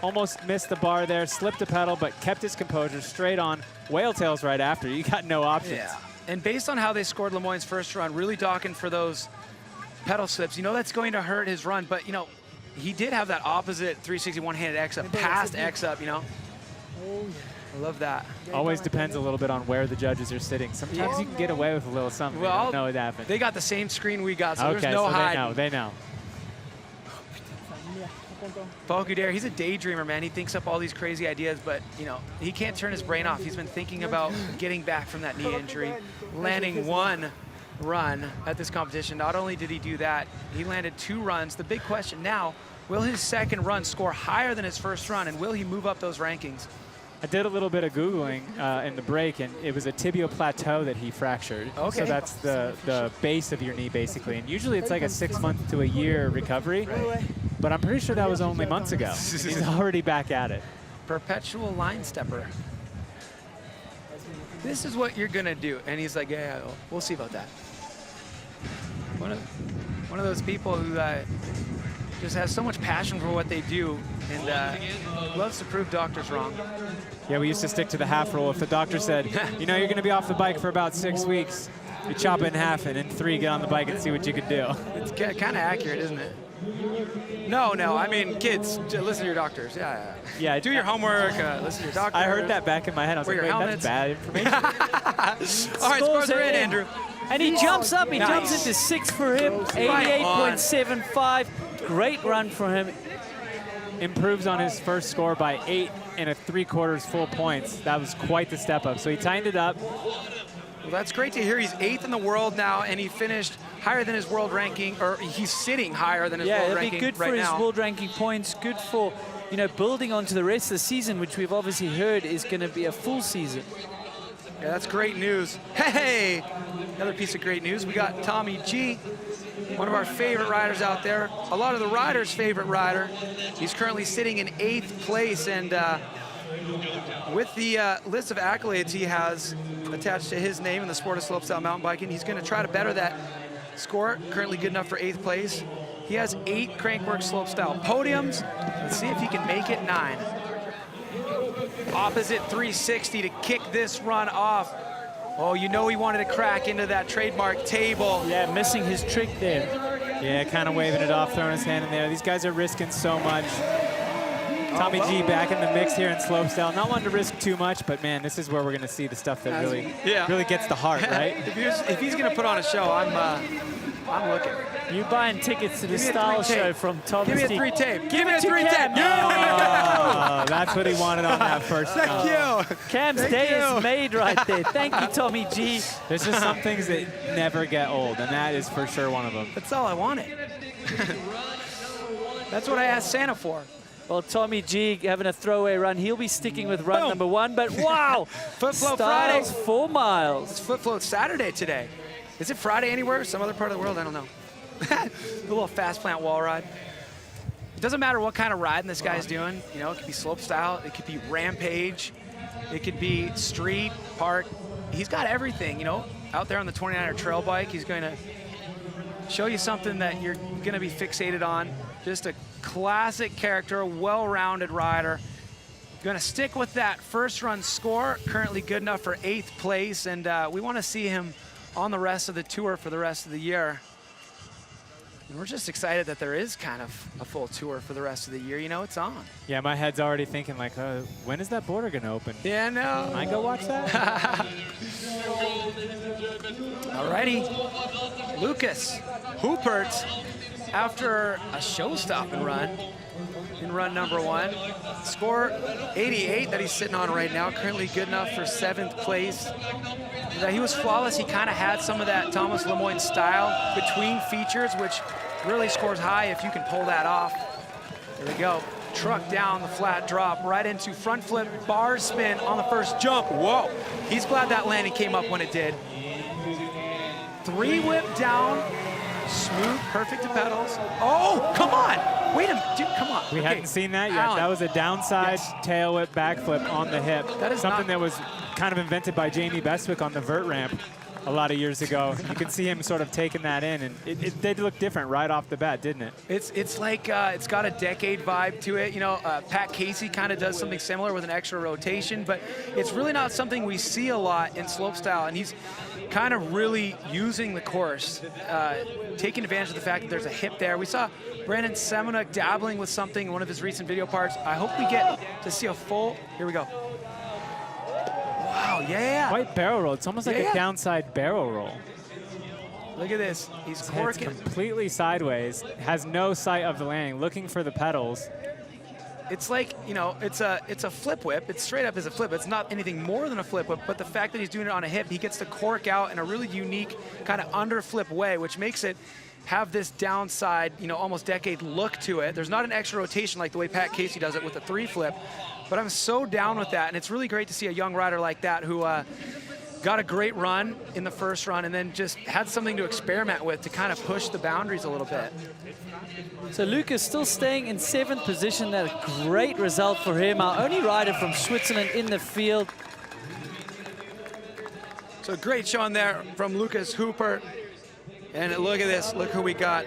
almost missed the bar there, slipped a pedal, but kept his composure straight on. Whale tails right after. You got no options. Yeah. And based on how they scored Lemoyne's first run, really docking for those pedal slips, you know that's going to hurt his run, but you know, he did have that opposite 360 one-handed X up, past X up, you know. I love that. Always depends a little bit on where the judges are sitting. Sometimes you can get away with a little something. Well, no, it happened. They got the same screen we got, so okay, there's no hiding. So they know. Paul Couder, he's a daydreamer, man. He thinks up all these crazy ideas, but you know, he can't turn his brain off. He's been thinking about getting back from that knee injury, landing one run at this competition. Not only did he do that, he landed 2 runs. The big question now, will his second run score higher than his first run, and will he move up those rankings? I did a little bit of Googling in the break, and it was a tibial plateau that he fractured. Okay. So that's the base of your knee, basically. And usually it's like a 6-month to a year recovery. But I'm pretty sure that was only months ago. He's already back at it. Perpetual line stepper. This is what you're going to do. And he's like, yeah, we'll see about that. One of those people who just has so much passion for what they do and loves to prove doctors wrong. Yeah, we used to stick to the half rule. If the doctor said, you know, you're going to be off the bike for about 6 weeks, you chop it in half and in 3 get on the bike and see what you can do. It's kind of accurate, isn't it? No, I mean, kids, listen to your doctors. Yeah. Do your homework, listen to your doctor. I heard that back in my head. I was like, wait, that's bad information. All right, scores are in, Andrew. And he jumps up. He jumps into 6 for him. 88.75. Great run for him. Improves on his first score by 8 3/4 full points. That was quite the step up. So he tightened it up. Well, that's great to hear. He's 8th in the world now, and he finished higher than his world ranking, or he's sitting higher than his world ranking right now. Yeah, it'll be good for his world ranking points, good for, you know, building onto the rest of the season, which we've obviously heard is going to be a full season. Yeah, that's great news. Hey, another piece of great news. We got Tommy G one of our favorite riders out there, a lot of the riders' favorite rider. He's currently sitting in 8th place, and with the list of accolades he has attached to his name in the sport of slopestyle mountain biking, he's going to try to better that score. Currently good enough for 8th place. He has 8 Crankworx Slopestyle podiums. Let's see if he can make it 9. Opposite 360 to kick this run off. Oh, you know he wanted to crack into that trademark table. Yeah, missing his trick there. Yeah, kind of waving it off, throwing his hand in there. These guys are risking so much. Tommy G back in the mix here in slopestyle. Not wanting to risk too much, but man, this is where we're going to see the stuff that really gets the heart, right? If he's going to put on a show, I'm looking. You buying tickets to the style show from Thomas Give me a D. 3 tape. Give it to 3 Cam. tape. Oh, that's what he wanted on that first. Thank you. Cam's day is made right there. Thank you, Tommy G. There's just some things that never get old, and that is for sure one of them. That's all I wanted. That's what I asked Santa for. Well, Tommy G having a throwaway run. He'll be sticking with run number 1, but wow! Foot float Styles Friday. 4 miles. It's foot float Saturday today. Is it Friday anywhere? Some other part of the world? I don't know. A little fast plant wall ride. It doesn't matter what kind of riding this guy's doing. You know, it could be slopestyle, it could be rampage, it could be street, park. He's got everything, you know. Out there on the 29er trail bike, he's going to show you something that you're going to be fixated on. Just a classic character, well-rounded rider. Going to stick with that first run score, currently good enough for 8th place, and we want to see him on the rest of the tour for the rest of the year. And we're just excited that there is kind of a full tour for the rest of the year. You know, it's on. Yeah, my head's already thinking like, when is that border gonna open? Yeah, no. Can I go watch that? Alrighty, Lucas Hoopert, after a show-stopping run in run number 1, score 88 that he's sitting on right now, currently good enough for 7th place. He was flawless. He kind of had some of that Thomas Lemoyne style between features, which really scores high if you can pull that off. There we go. Truck down the flat drop right into front flip bar spin on the first jump. Whoa. He's glad that landing came up when it did. 3 whip down. Smooth, perfect to pedals. Oh, come on. Wait a minute, dude, come on. We hadn't seen that yet. Alan. That was a downside tail whip backflip on the hip. That is something that was kind of invented by Jamie Bestwick on the vert ramp a lot of years ago. You can see him sort of taking that in, and it did look different right off the bat, didn't it? It's like it's got a decade vibe to it. You know, Pat Casey kind of does something similar with an extra rotation, but it's really not something we see a lot in slopestyle, and he's kind of really using the course, taking advantage of the fact that there's a hip there. We saw Brandon Semenuk dabbling with something in one of his recent video parts. I hope we get to see a full, here we go. Wow, yeah. White barrel roll. It's almost like a downside barrel roll. Look at this. He's corking. It's completely sideways, has no sight of the landing, looking for the pedals. It's like, you know, it's a flip whip. It's straight up as a flip. It's not anything more than a flip whip, but the fact that he's doing it on a hip, he gets the cork out in a really unique kind of under flip way, which makes it have this downside, you know, almost decade look to it. There's not an extra rotation like the way Pat Casey does it with the 3 flip, but I'm so down with that, and it's really great to see a young rider like that who got a great run in the first run and then just had something to experiment with to kind of push the boundaries a little bit. So Lucas still staying in 7th position. That a great result for him. Our only rider from Switzerland in the field. So great showing there from Lucas Hooper. And look at this, look who we got.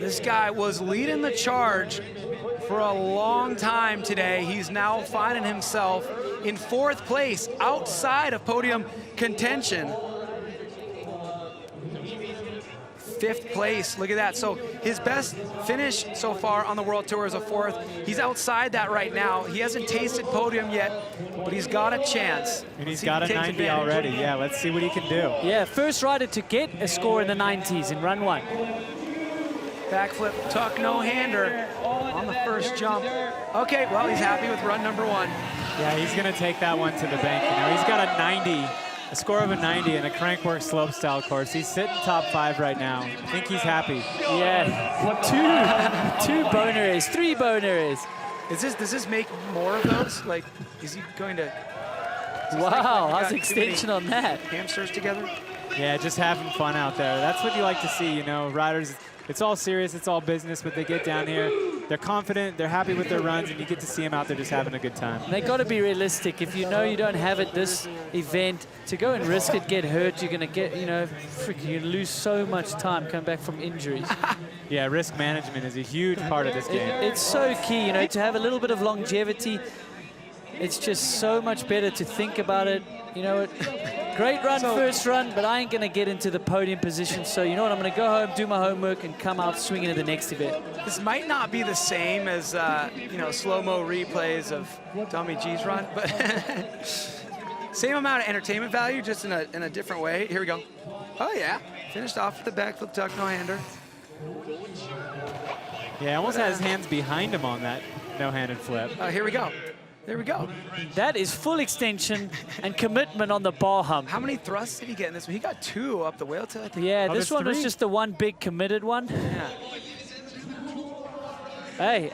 This guy was leading the charge for a long time today. He's now finding himself in 4th place outside of podium contention. 5th place, look at that. So his best finish so far on the World Tour is a 4th. He's outside that right now. He hasn't tasted podium yet, but he's got a chance. And he's got a 90 already. Yeah, let's see what he can do. Yeah, first rider to get a score in the 90s in run 1. Backflip, tuck, no-hander on the first jump. Okay, well, he's happy with run number 1. Yeah, he's going to take that one to the bank. You know, he's got a 90, a score of a 90 in a Crankworx Slopestyle course. He's sitting top 5 right now. I think he's happy. Yeah, two boner areas, 3 boner areas. Does this make more of those? Like, is he going to? Wow, how's the extension on that? Hamsters together. Yeah, just having fun out there. That's what you like to see, you know, riders. It's all serious, it's all business, but they get down here, they're confident, they're happy with their runs, and you get to see them out there just having a good time. They got to be realistic. If you know you don't have it this event, to go and risk it, get hurt, you're going to get, you know, you lose so much time coming back from injuries. Yeah, risk management is a huge part of this game. It's so key, you know, to have a little bit of longevity. It's just so much better to think about it. You know, great run, first run, but I ain't going to get into the podium position. So, you know what, I'm going to go home, do my homework, and come out swinging at the next event. This might not be the same as, you know, slow-mo replays of Tommy G's run, but same amount of entertainment value, just in a different way. Here we go. Oh, yeah. Finished off with the backflip tuck no-hander. Yeah, almost had his hands behind him on that no-handed flip. Here we go. There we go. That is full extension and commitment on the bar hump. How many thrusts did he get in this one? He got 2 up the whale tail, I think. Yeah, this one was just the one big committed one. Yeah. Hey,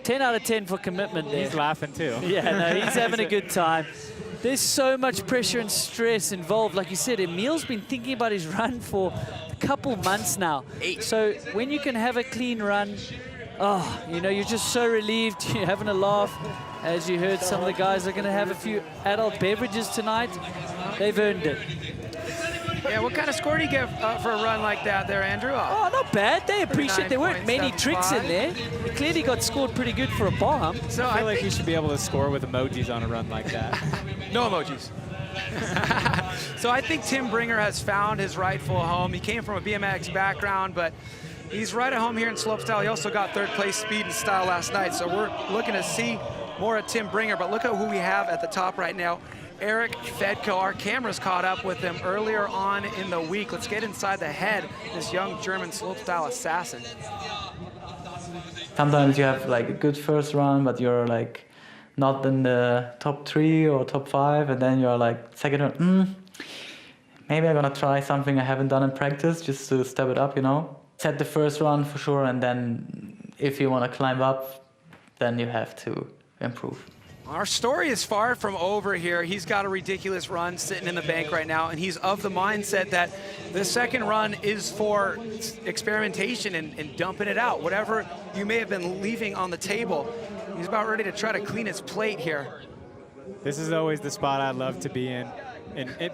10 out of 10 for commitment there. He's laughing too. Yeah, no, he's having a good time. There's so much pressure and stress involved. Like you said, Emil's been thinking about his run for a couple months now. 8. So when you can have a clean run, oh, you know, you're just so relieved. You're having a laugh. As you heard, some of the guys are going to have a few adult beverages tonight. They've earned it. Yeah, what kind of score do you give for a run like that there, Andrew? Oh, not bad. They appreciate there weren't many tricks in there. He clearly got scored pretty good for a bar hump. So I feel like you should be able to score with emojis on a run like that. No emojis. So I think Tim Bringer has found his rightful home. He came from a BMX background, but he's right at home here in slopestyle. He also got 3rd place speed and style last night. So we're looking to see more of Tim Bringer, but look at who we have at the top right now. Eric Fedco. Our cameras caught up with him earlier on in the week. Let's get inside the head of this young German slopestyle assassin. Sometimes you have like a good first run, but you're like not in the top 3 or top 5, and then you're like second run, maybe I'm gonna try something I haven't done in practice just to step it up, you know. Set the first run for sure, and then if you want to climb up, then you have to improve. Our story is far from over here. He's got a ridiculous run sitting in the bank right now, and he's of the mindset that the second run is for experimentation and dumping it out. Whatever you may have been leaving on the table, he's about ready to try to clean his plate here. This is always the spot I'd love to be in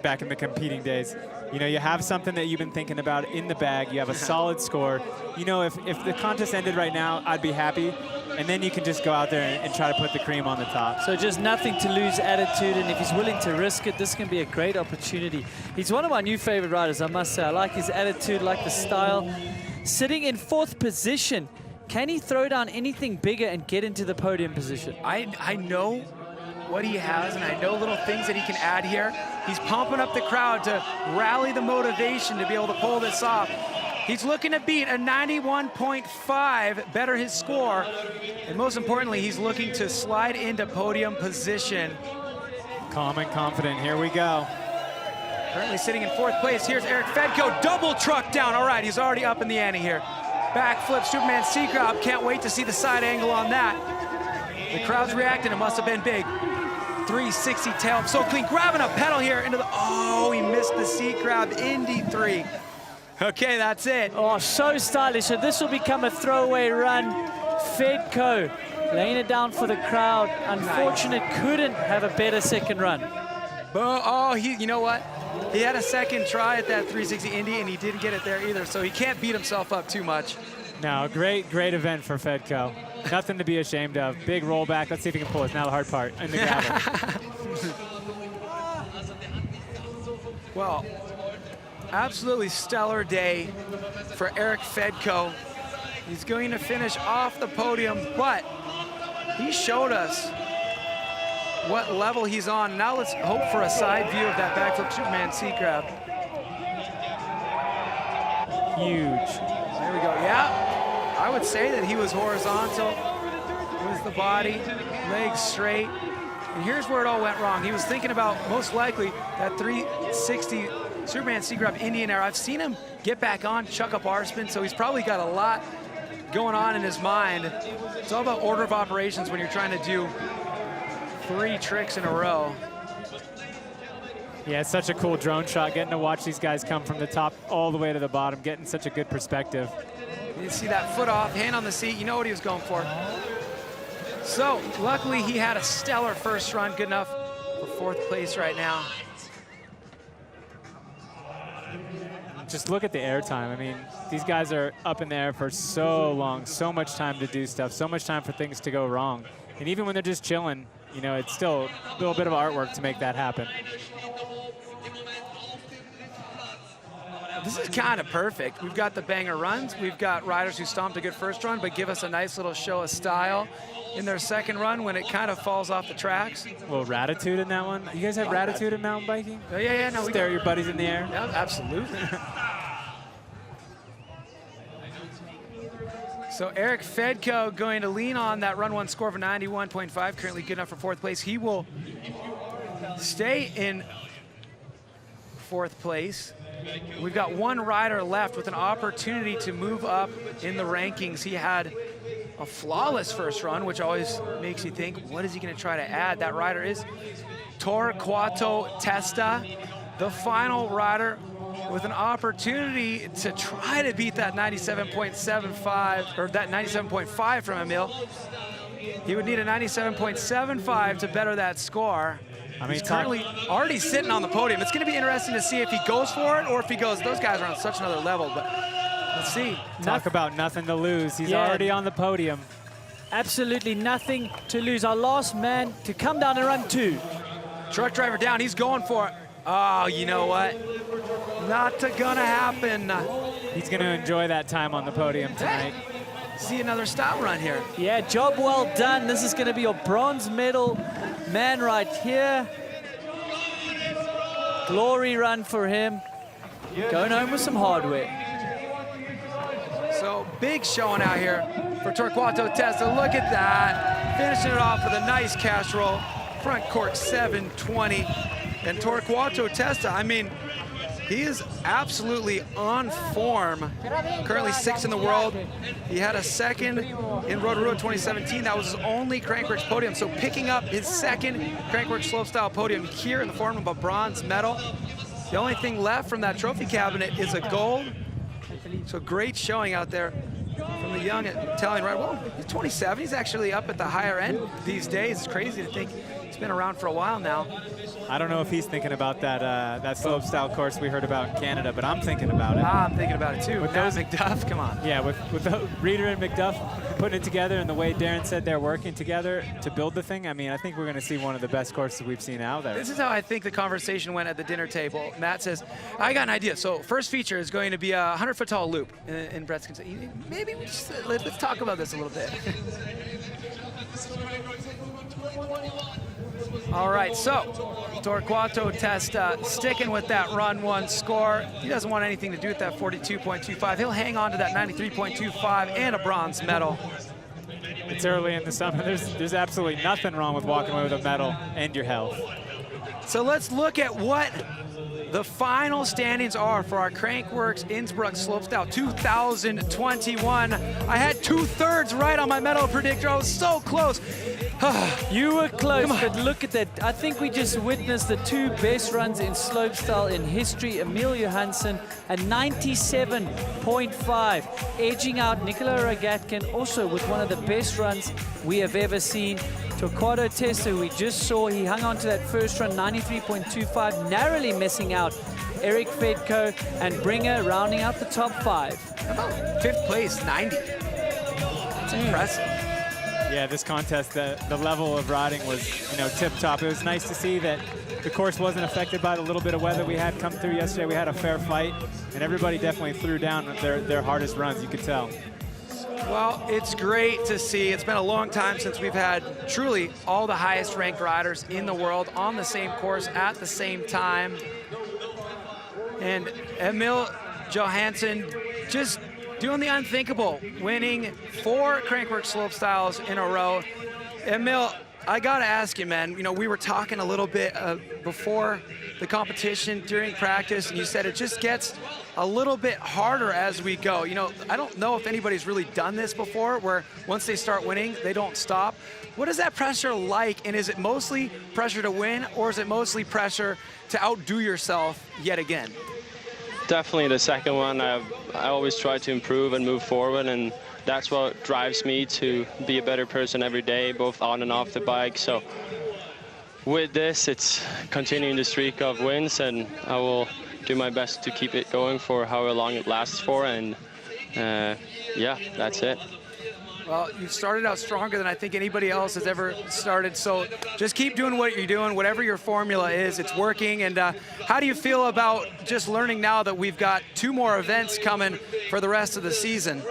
back in the competing days. You know, you have something that you've been thinking about in the bag, you have a solid score. You know, if the contest ended right now, I'd be happy. And then you can just go out there and try to put the cream on the top. So just nothing to lose attitude, and if he's willing to risk it, this can be a great opportunity. He's one of my new favorite riders, I must say. I like his attitude, like the style. Sitting in 4th position, can he throw down anything bigger and get into the podium position? I know what he has, and I know little things that he can add here. He's pumping up the crowd to rally the motivation to be able to pull this off. He's looking to beat a 91.5, better his score. And most importantly, he's looking to slide into podium position. Calm and confident, here we go. Currently sitting in 4th place, here's Eric Fedco, double truck down. All right, he's already up in the ante here. Backflip, Superman C-Grab, can't wait to see the side angle on that. The crowd's reacting, it must have been big. 360 tail, so clean, grabbing a pedal here into the, oh, he missed the C-Grab, Indy 3. Okay, that's it. Oh, so stylish. So this will become a throwaway run. Fedco laying it down for the crowd. Unfortunate, couldn't have a better second run. Oh, you know what? He had a second try at that 360 Indy, and he didn't get it there either, so he can't beat himself up too much. No, great event for Fedco. Nothing to be ashamed of. Big rollback. Let's see if he can pull it. Now the hard part in the gravel. Well, absolutely stellar day for Eric Fedco. He's going to finish off the podium, but he showed us what level he's on. Now let's hope for a side view of that backflip Superman C-Grab. Huge. There we go, yeah. I would say that he was horizontal. It was the body, legs straight. And here's where it all went wrong. He was thinking about, most likely, that 360 Superman C-Grab Indian Air. I've seen him get back on, chuck up R-spin, so he's probably got a lot going on in his mind. It's all about order of operations when you're trying to do 3 tricks in a row. Yeah, it's such a cool drone shot, getting to watch these guys come from the top all the way to the bottom, getting such a good perspective. You see that foot off, hand on the seat, you know what he was going for. So, luckily he had a stellar first run, good enough for 4th place right now. Just look at the air time. I mean, these guys are up in the air for so long, so much time to do stuff, so much time for things to go wrong. And even when they're just chilling, you know, it's still a little bit of artwork to make that happen. This is kind of perfect. We've got the banger runs. We've got riders who stomped a good first run, but give us a nice little show of style in their second run when it kind of falls off the tracks. A little ratitude in that one. You guys have ratitude in mountain biking? Oh, yeah, no. Stare at your buddies in the air? Yeah, absolutely. So Eric Fedco going to lean on that run 1 score of a 91.5, currently good enough for 4th place. He will stay in 4th place. We've got one rider left with an opportunity to move up in the rankings. He had a flawless first run, which always makes you think, what is he going to try to add? That rider is Torquato Testa, the final rider with an opportunity to try to beat that 97.75 or that 97.5 from Emil. He would need a 97.75 to better that score. I mean, he's currently already sitting on the podium. It's going to be interesting to see if he goes for it or if he goes, those guys are on such another level, but let's see. Talk about nothing to lose. He's already on the podium. Absolutely nothing to lose. Our last man to come down and run 2. Truck driver down, he's going for it. Oh, you know what? Not gonna happen. He's gonna enjoy that time on the podium tonight. See another style run here. Yeah, job well done. This is gonna be your bronze medal man right here. Glory run for him. Going home with some hardware. So big showing out here for Torquato Testa. Look at that. Finishing it off with a nice cash roll. Front cork 720. And Torquato Testa, I mean, he is absolutely on form. Currently 6th in the world. He had a 2nd in Rotorua 2017. That was his only Crankworx podium. So picking up his 2nd Crankworx Slopestyle podium here in the form of a bronze medal. The only thing left from that trophy cabinet is a gold. So great showing out there from the young Italian rider. Well, he's 27. He's actually up at the higher end these days. It's crazy to think he's been around for a while now. I don't know if he's thinking about that that slopestyle course we heard about in Canada, but I'm thinking about it. I'm thinking about it too. With those McDuff, come on. Yeah, with the Reeder and McDuff putting it together and the way Darren said they're working together to build the thing, I mean, I think we're going to see one of the best courses we've seen out there. This is how I think the conversation went at the dinner table. Matt says, I got an idea. So first feature is going to be a 100-foot tall loop. And Brett's going to say, maybe we just, let's talk about this a little bit. All right, so Torquato Testa sticking with that run 1 score. He doesn't want anything to do with that 42.25. He'll hang on to that 93.25 and a bronze medal. It's early in the summer. There's absolutely nothing wrong with walking away with a medal and your health. So let's look at what the final standings are for our Crankworx Innsbruck Slopestyle 2021. I had 2/3 right on my medal predictor. I was so close. You were close, but look at that. I think we just witnessed the 2 best runs in slopestyle in history. Emil Johansson at 97.5, edging out Nikolai Regatkin, also with one of the best runs we have ever seen. Torquato Testa, who we just saw, he hung on to that first run, 93.25, narrowly missing out Eric Fedco and Bringer rounding out the top 5. About 5th place, 90. That's impressive. Yeah, this contest, the level of riding was, you know, tip-top. It was nice to see that the course wasn't affected by the little bit of weather we had come through yesterday. We had a fair fight, and everybody definitely threw down their hardest runs, you could tell. Well, it's great to see. It's been a long time since we've had truly all the highest ranked riders in the world on the same course at the same time. And Emil Johansson just doing the unthinkable, winning 4 Crankworx Slopestyles in a row. Emil, I gotta ask you, man, you know, we were talking a little bit before the competition, during practice, and you said it just gets a little bit harder as we go. You know, I don't know if anybody's really done this before, where once they start winning, they don't stop. What is that pressure like, and is it mostly pressure to win, or is it mostly pressure to outdo yourself yet again? Definitely the second one. I always try to improve and move forward, and that's what drives me to be a better person every day, both on and off the bike. So with this, it's continuing the streak of wins, and I will do my best to keep it going for however long it lasts for, and yeah, that's it. Well, you've started out stronger than I think anybody else has ever started, so just keep doing what you're doing. Whatever your formula is, it's working. And how do you feel about just learning now that we've got 2 more events coming for the rest of the season?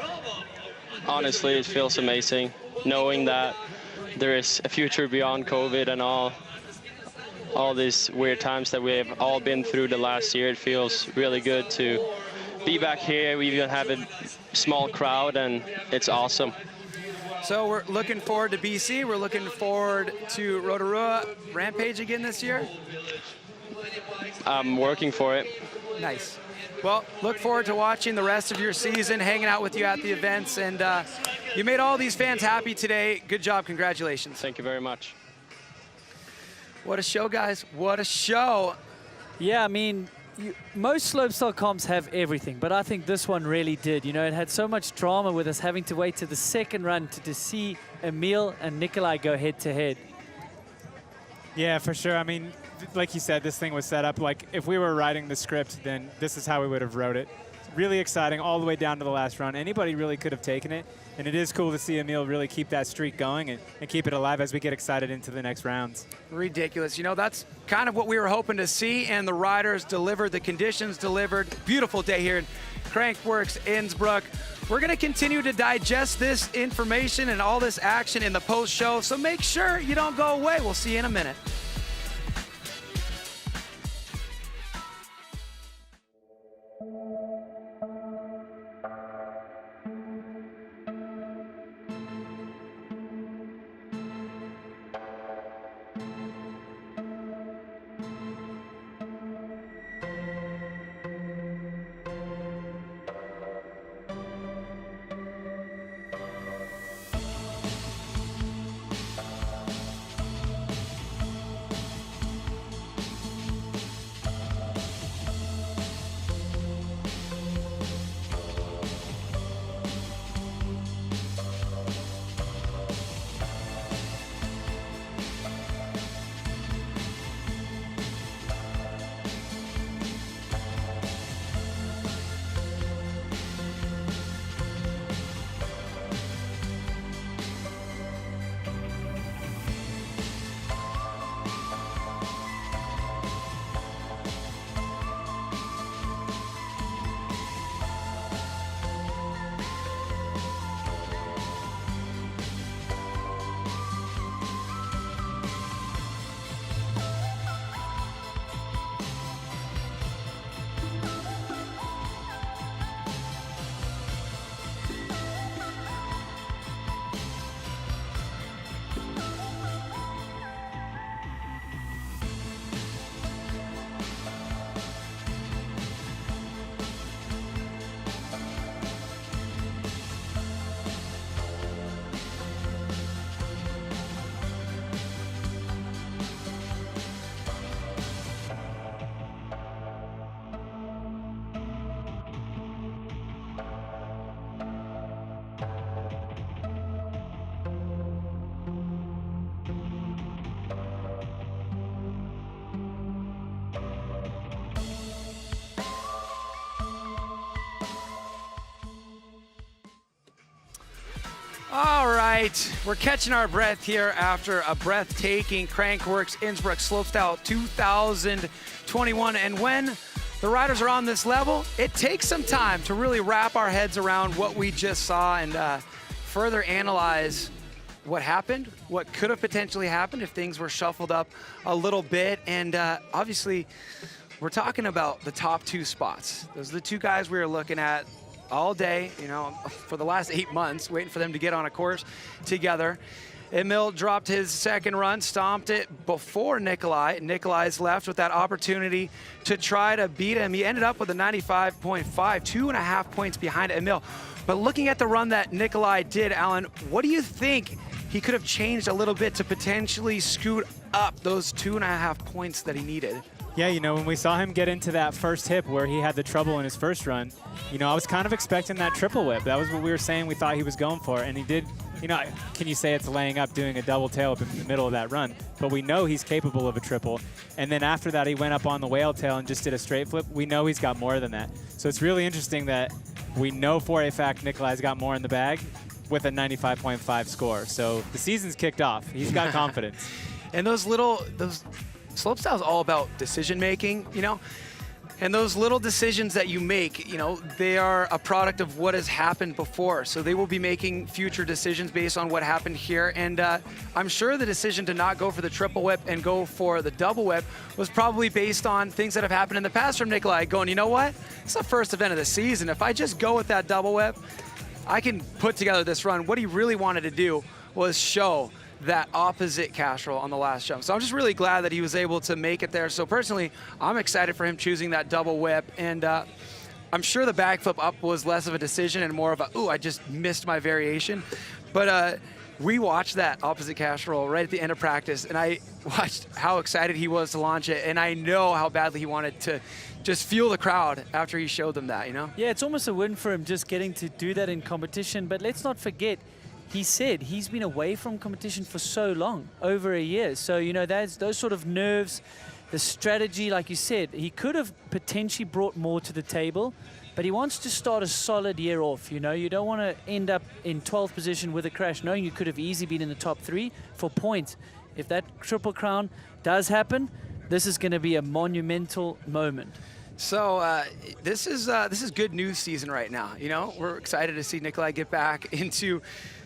Honestly, it feels amazing knowing that there is a future beyond COVID and all these weird times that we have all been through the last year. It feels really good to be back here. We even have a small crowd, and it's awesome. So we're looking forward to BC. We're looking forward to Rotorua Rampage again this year. I'm working for it. Nice. Well, look forward to watching the rest of your season, hanging out with you at the events, and you made all these fans happy today. Good job, congratulations. Thank you very much. What a show, guys, what a show. Yeah, I mean, most slopestyle comps have everything, but I think this one really did. You know, it had so much drama with us having to wait to the second run to see Emil and Nikolai go head-to-head. Yeah, for sure. I mean, like you said, this thing was set up. Like, if we were writing the script, then this is how we would have wrote it. Really exciting all the way down to the last run. Anybody really could have taken it. And it is cool to see Emil really keep that streak going and keep it alive as we get excited into the next rounds. Ridiculous. You know, that's kind of what we were hoping to see, and the riders delivered, the conditions delivered. Beautiful day here in Crankworx Innsbruck. We're going to continue to digest this information and all this action in the post-show, so make sure you don't go away. We'll see you in a minute. All right, we're catching our breath here after a breathtaking Crankworx Innsbruck Slopestyle 2021. And when the riders are on this level, it takes some time to really wrap our heads around what we just saw and further analyze what happened, what could have potentially happened if things were shuffled up a little bit. And obviously, we're talking about the top 2 spots. Those are the 2 guys we were looking at all day, you know, for the last 8 months, waiting for them to get on a course together. Emil dropped his second run, stomped it before Nikolai. Nikolai's left with that opportunity to try to beat him. He ended up with a 95.5, 2.5 points behind Emil. But looking at the run that Nikolai did, Alan, what do you think he could have changed a little bit to potentially scoot up those 2.5 points that he needed? Yeah, you know, when we saw him get into that first hip where he had the trouble in his first run, you know, I was kind of expecting that triple whip. That was what we were saying we thought he was going for, and he did. You know, can you say it's laying up doing a double tail up in the middle of that run? But we know he's capable of a triple. And then after that, he went up on the whale tail and just did a straight flip. We know he's got more than that. So it's really interesting that we know for a fact Nikolai's got more in the bag with a 95.5 score. So the season's kicked off. He's got confidence. And those slopestyle is all about decision making, you know? And those little decisions that you make, you know, they are a product of what has happened before. So they will be making future decisions based on what happened here. And I'm sure the decision to not go for the triple whip and go for the double whip was probably based on things that have happened in the past from Nikolai going, you know what? It's the first event of the season. If I just go with that double whip, I can put together this run. What he really wanted to do was show that opposite cash roll on the last jump. So I'm just really glad that he was able to make it there. So personally, I'm excited for him choosing that double whip. And I'm sure the backflip up was less of a decision and more of a, ooh, I just missed my variation. But we watched that opposite cash roll right at the end of practice, and I watched how excited he was to launch it, and I know how badly he wanted to just feel the crowd after he showed them that, you know? Yeah, it's almost a win for him just getting to do that in competition. But let's not forget, he said he's been away from competition for so long, over a year. So, you know, those sort of nerves, the strategy, like you said, he could have potentially brought more to the table, but he wants to start a solid year off, you know? You don't want to end up in 12th position with a crash, knowing you could have easily been in the top 3 for points. If that Triple Crown does happen, this is going to be a monumental moment. So this is good news season right now, you know? We're excited to see Nikolai get back into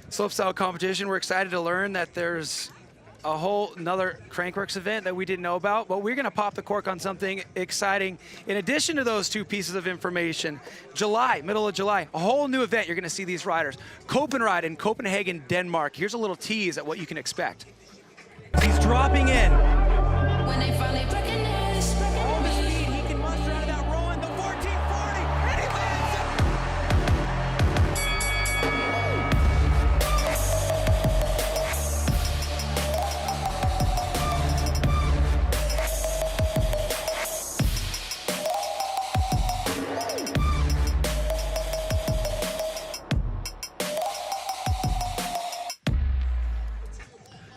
slopestyle competition. We're excited to learn that there's a whole another Crankworx event that we didn't know about, but we're gonna pop the cork on something exciting. In addition to those 2 pieces of information, middle of July, a whole new event you're gonna see these riders. Copenride in Copenhagen, Denmark. Here's a little tease at what you can expect. He's dropping in. When they finally recognize all the speed he can muster out of that roll in the 1440, and he lands it.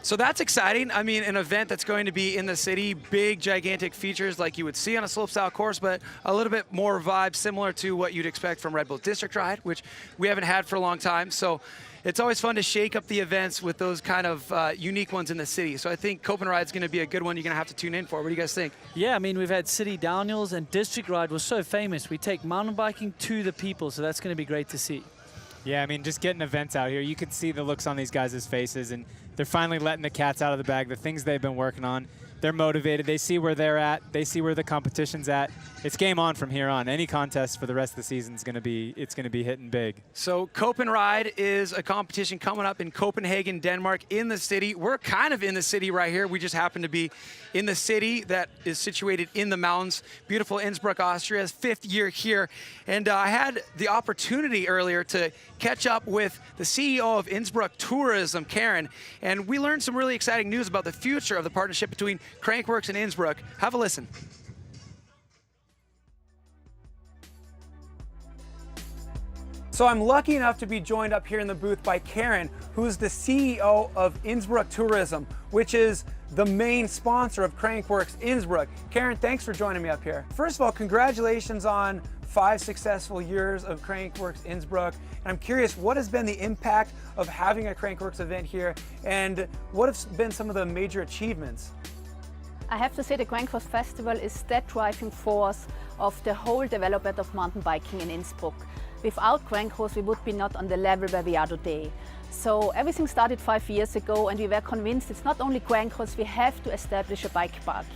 So that's exciting. I mean, an event that's going to be in the city, big, gigantic features like you would see on a slopestyle course, but a little bit more vibe similar to what you'd expect from Red Bull District Ride, which we haven't had for a long time. So it's always fun to shake up the events with those kind of unique ones in the city. So I think Copenride's going to be a good one you're going to have to tune in for. What do you guys think? Yeah, I mean, we've had City Downhills, and District Ride was so famous. We take mountain biking to the people, so that's going to be great to see. Yeah, I mean, just getting events out here, you can see the looks on these guys' faces, and they're finally letting the cats out of the bag, the things they've been working on. They're motivated. They see where they're at. They see where the competition's at. It's game on from here on. Any contest for the rest of the season is going to be hitting big. So Copenride is a competition coming up in Copenhagen, Denmark, in the city. We're kind of in the city right here. We just happen to be in the city that is situated in the mountains. Beautiful Innsbruck, Austria, 5th year here. And I had the opportunity earlier to catch up with the CEO of Innsbruck Tourism, Karen, and we learned some really exciting news about the future of the partnership between Crankworx and Innsbruck. Have a listen. So I'm lucky enough to be joined up here in the booth by Karen, who's the CEO of Innsbruck Tourism, which is the main sponsor of Crankworx Innsbruck. Karen, thanks for joining me up here. First of all, congratulations on 5 successful years of Crankworx Innsbruck. And I'm curious, what has been the impact of having a Crankworx event here, and what have been some of the major achievements? I have to say the Crankworx Festival is the driving force of the whole development of mountain biking in Innsbruck. Without Crankworx, we would be not on the level where we are today. So everything started 5 years ago, and we were convinced it's not only Crankworx, we have to establish a bike park.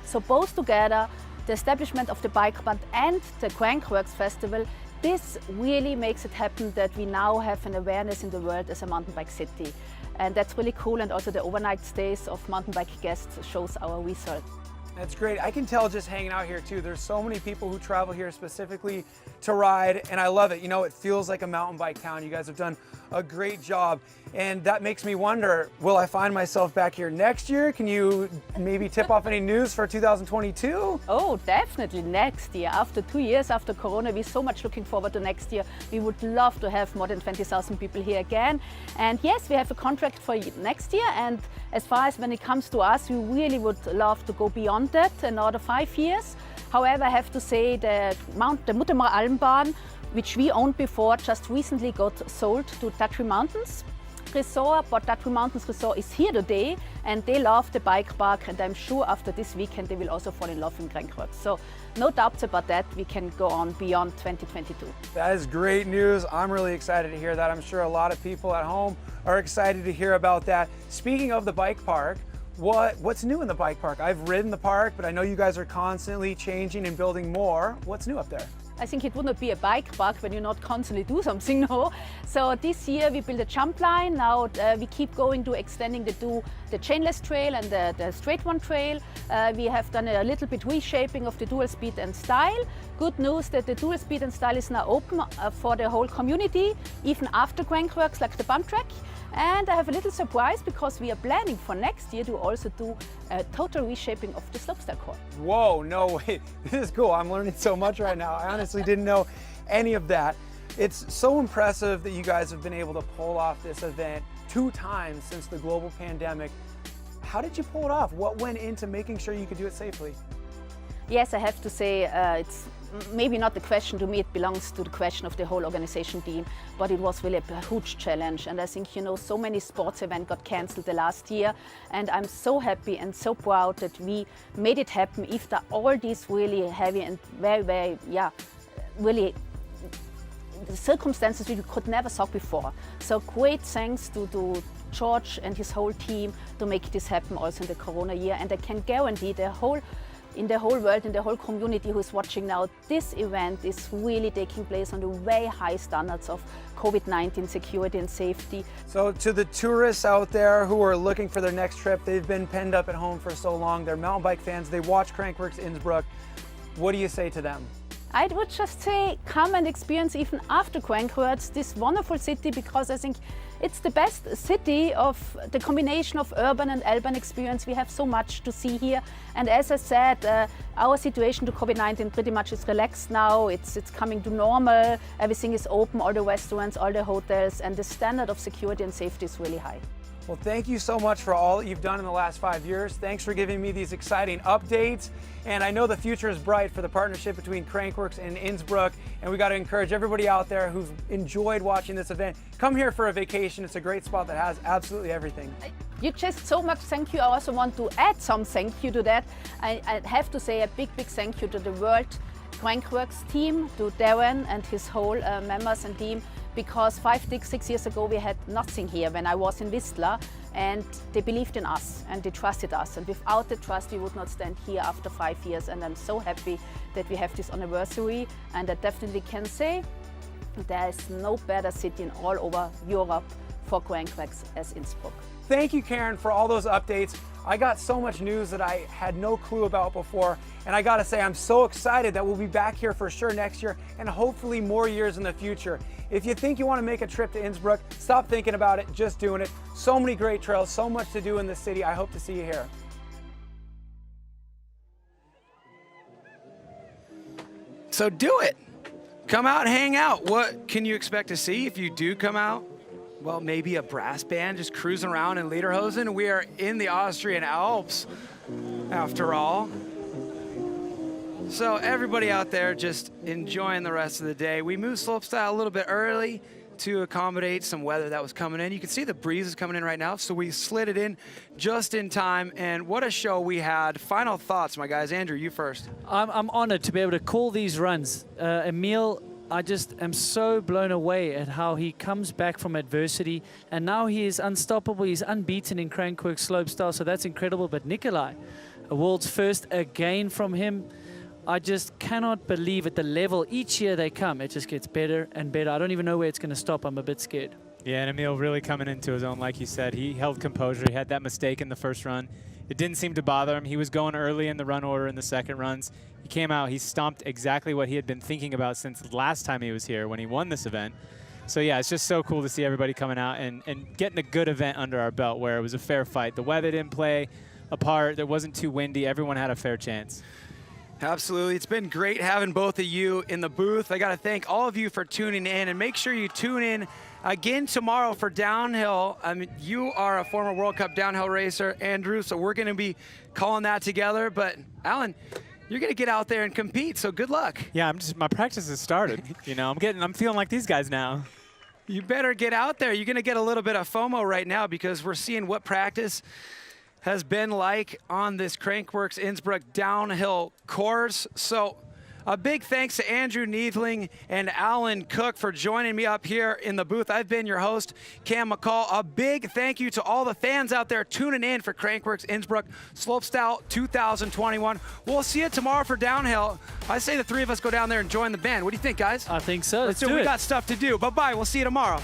So both together, the establishment of the bike park and the Crankworx Festival, this really makes it happen that we now have an awareness in the world as a mountain bike city. And that's really cool, and also the overnight stays of mountain bike guests shows our result. That's great. I can tell just hanging out here too, there's so many people who travel here specifically to ride, and I love it. You know, it feels like a mountain bike town. You guys have done a great job, and that makes me wonder, will I find myself back here next year? Can you maybe tip off any news for 2022? Oh, definitely next year. After 2 years after Corona, we're so much looking forward to next year. We would love to have more than 20,000 people here again. And yes, we have a contract for next year, and as far as when it comes to us, we really would love to go beyond that, another 5 years. However, I have to say the Muttermar Almbahn, which we owned before, just recently got sold to Datry Mountains Resort, but Datry Mountains Resort is here today, and they love the bike park, and I'm sure after this weekend they will also fall in love in Crankworx. So no doubts about that, we can go on beyond 2022. That is great news. I'm really excited to hear that. I'm sure a lot of people at home are excited to hear about that. Speaking of the bike park, what's new in the bike park? I've ridden the park, but I know you guys are constantly changing and building more. What's new up there? I think it would not be a bike park when you not constantly do something, no. So this year we built a jump line. Now we keep going to extending the chainless trail and the straight one trail. We have done a little bit reshaping of the dual speed and style. Good news that the dual speed and style is now open for the whole community, even after Crankworx, like the bump track. And I have a little surprise because we are planning for next year to also do a total reshaping of the slopestyle course. Whoa, no way. This is cool. I'm learning so much right now. I honestly didn't know any of that. It's so impressive that you guys have been able to pull off this event 2 times since the global pandemic. How did you pull it off? What went into making sure you could do it safely? Yes, I have to say it's maybe not the question to me, it belongs to the question of the whole organization team, but it was really a huge challenge. And I think, you know, so many sports events got cancelled the last year, and I'm so happy and so proud that we made it happen after all these really heavy and very, really the circumstances we could never saw before. So great thanks to George and his whole team to make this happen also in the Corona year, and I can guarantee in the whole world, in the whole community who is watching now, this event is really taking place on the very high standards of COVID-19 security and safety. So to the tourists out there who are looking for their next trip, they've been penned up at home for so long, they're mountain bike fans, they watch Crankworx Innsbruck. What do you say to them? I would just say come and experience even after Crankworx this wonderful city, because I think it's the best city of the combination of urban and alpine experience. We have so much to see here, and as I said, our situation to COVID-19 pretty much is relaxed now. It's coming to normal. Everything is open, all the restaurants, all the hotels, and the standard of security and safety is really high. Well, thank you so much for all that you've done in the last 5 years. Thanks for giving me these exciting updates. And I know the future is bright for the partnership between Crankworx and Innsbruck. And we got to encourage everybody out there who's enjoyed watching this event, come here for a vacation. It's a great spot that has absolutely everything. You just so much thank you. I also want to add some thank you to that. I have to say a big thank you to the World Crankworx team, to Darren and his whole members and team, because 5-6 years ago we had nothing here when I was in Whistler, and they believed in us and they trusted us, and without the trust we would not stand here after 5 years. And I'm so happy that we have this anniversary, and I definitely can say there is no better city in all over Europe for Crankworx as Innsbruck. Thank you, Karen, for all those updates. I got so much news that I had no clue about before, and I gotta say I'm so excited that we'll be back here for sure next year and hopefully more years in the future. If you think you want to make a trip to Innsbruck, stop thinking about it, just doing it. So many great trails, so much to do in the city. I hope to see you here. So do it. Come out, hang out. What can you expect to see if you do come out? Well, maybe a brass band just cruising around in Lederhosen. We are in the Austrian Alps, after all. So everybody out there just enjoying the rest of the day. We moved slopestyle a little bit early to accommodate some weather that was coming in. You can see the breeze is coming in right now, so we slid it in just in time, and what a show we had. Final thoughts, my guys. Andrew, you first. I'm honored to be able to call these runs. Emil, I just am so blown away at how he comes back from adversity, and now he is unstoppable. He's unbeaten in Crankworx Slopestyle, so that's incredible. But Nikolai, a world's first again from him. I just cannot believe at the level each year they come. It just gets better and better. I don't even know where it's going to stop. I'm a bit scared. Yeah, and Emil really coming into his own, like you said. He held composure. He had that mistake in the first run. It didn't seem to bother him. He was going early in the run order in the second runs. He came out, he stomped exactly what he had been thinking about since last time he was here when he won this event. So yeah, it's just so cool to see everybody coming out and getting a good event under our belt where it was a fair fight. The weather didn't play a part. It wasn't too windy. Everyone had a fair chance. Absolutely. It's been great having both of you in the booth. I got to thank all of you for tuning in, and make sure you tune in again tomorrow for downhill. I mean, you are a former World Cup downhill racer, Andrew, so we're going to be calling that together. But Alan, you're going to get out there and compete, so good luck. Yeah, my practice has started. You know, I'm feeling like these guys now. You better get out there. You're going to get a little bit of FOMO right now because we're seeing what practice has been like on this Crankworx Innsbruck downhill course. So a big thanks to Andrew Neethling and Alan Cook for joining me up here in the booth. I've been your host, Cam McCall. A big thank you to all the fans out there tuning in for Crankworx Innsbruck Slopestyle 2021. We'll see you tomorrow for downhill. I say the three of us go down there and join the band. What do you think, guys? I think so. Let's do it. We got stuff to do. Bye-bye. We'll see you tomorrow.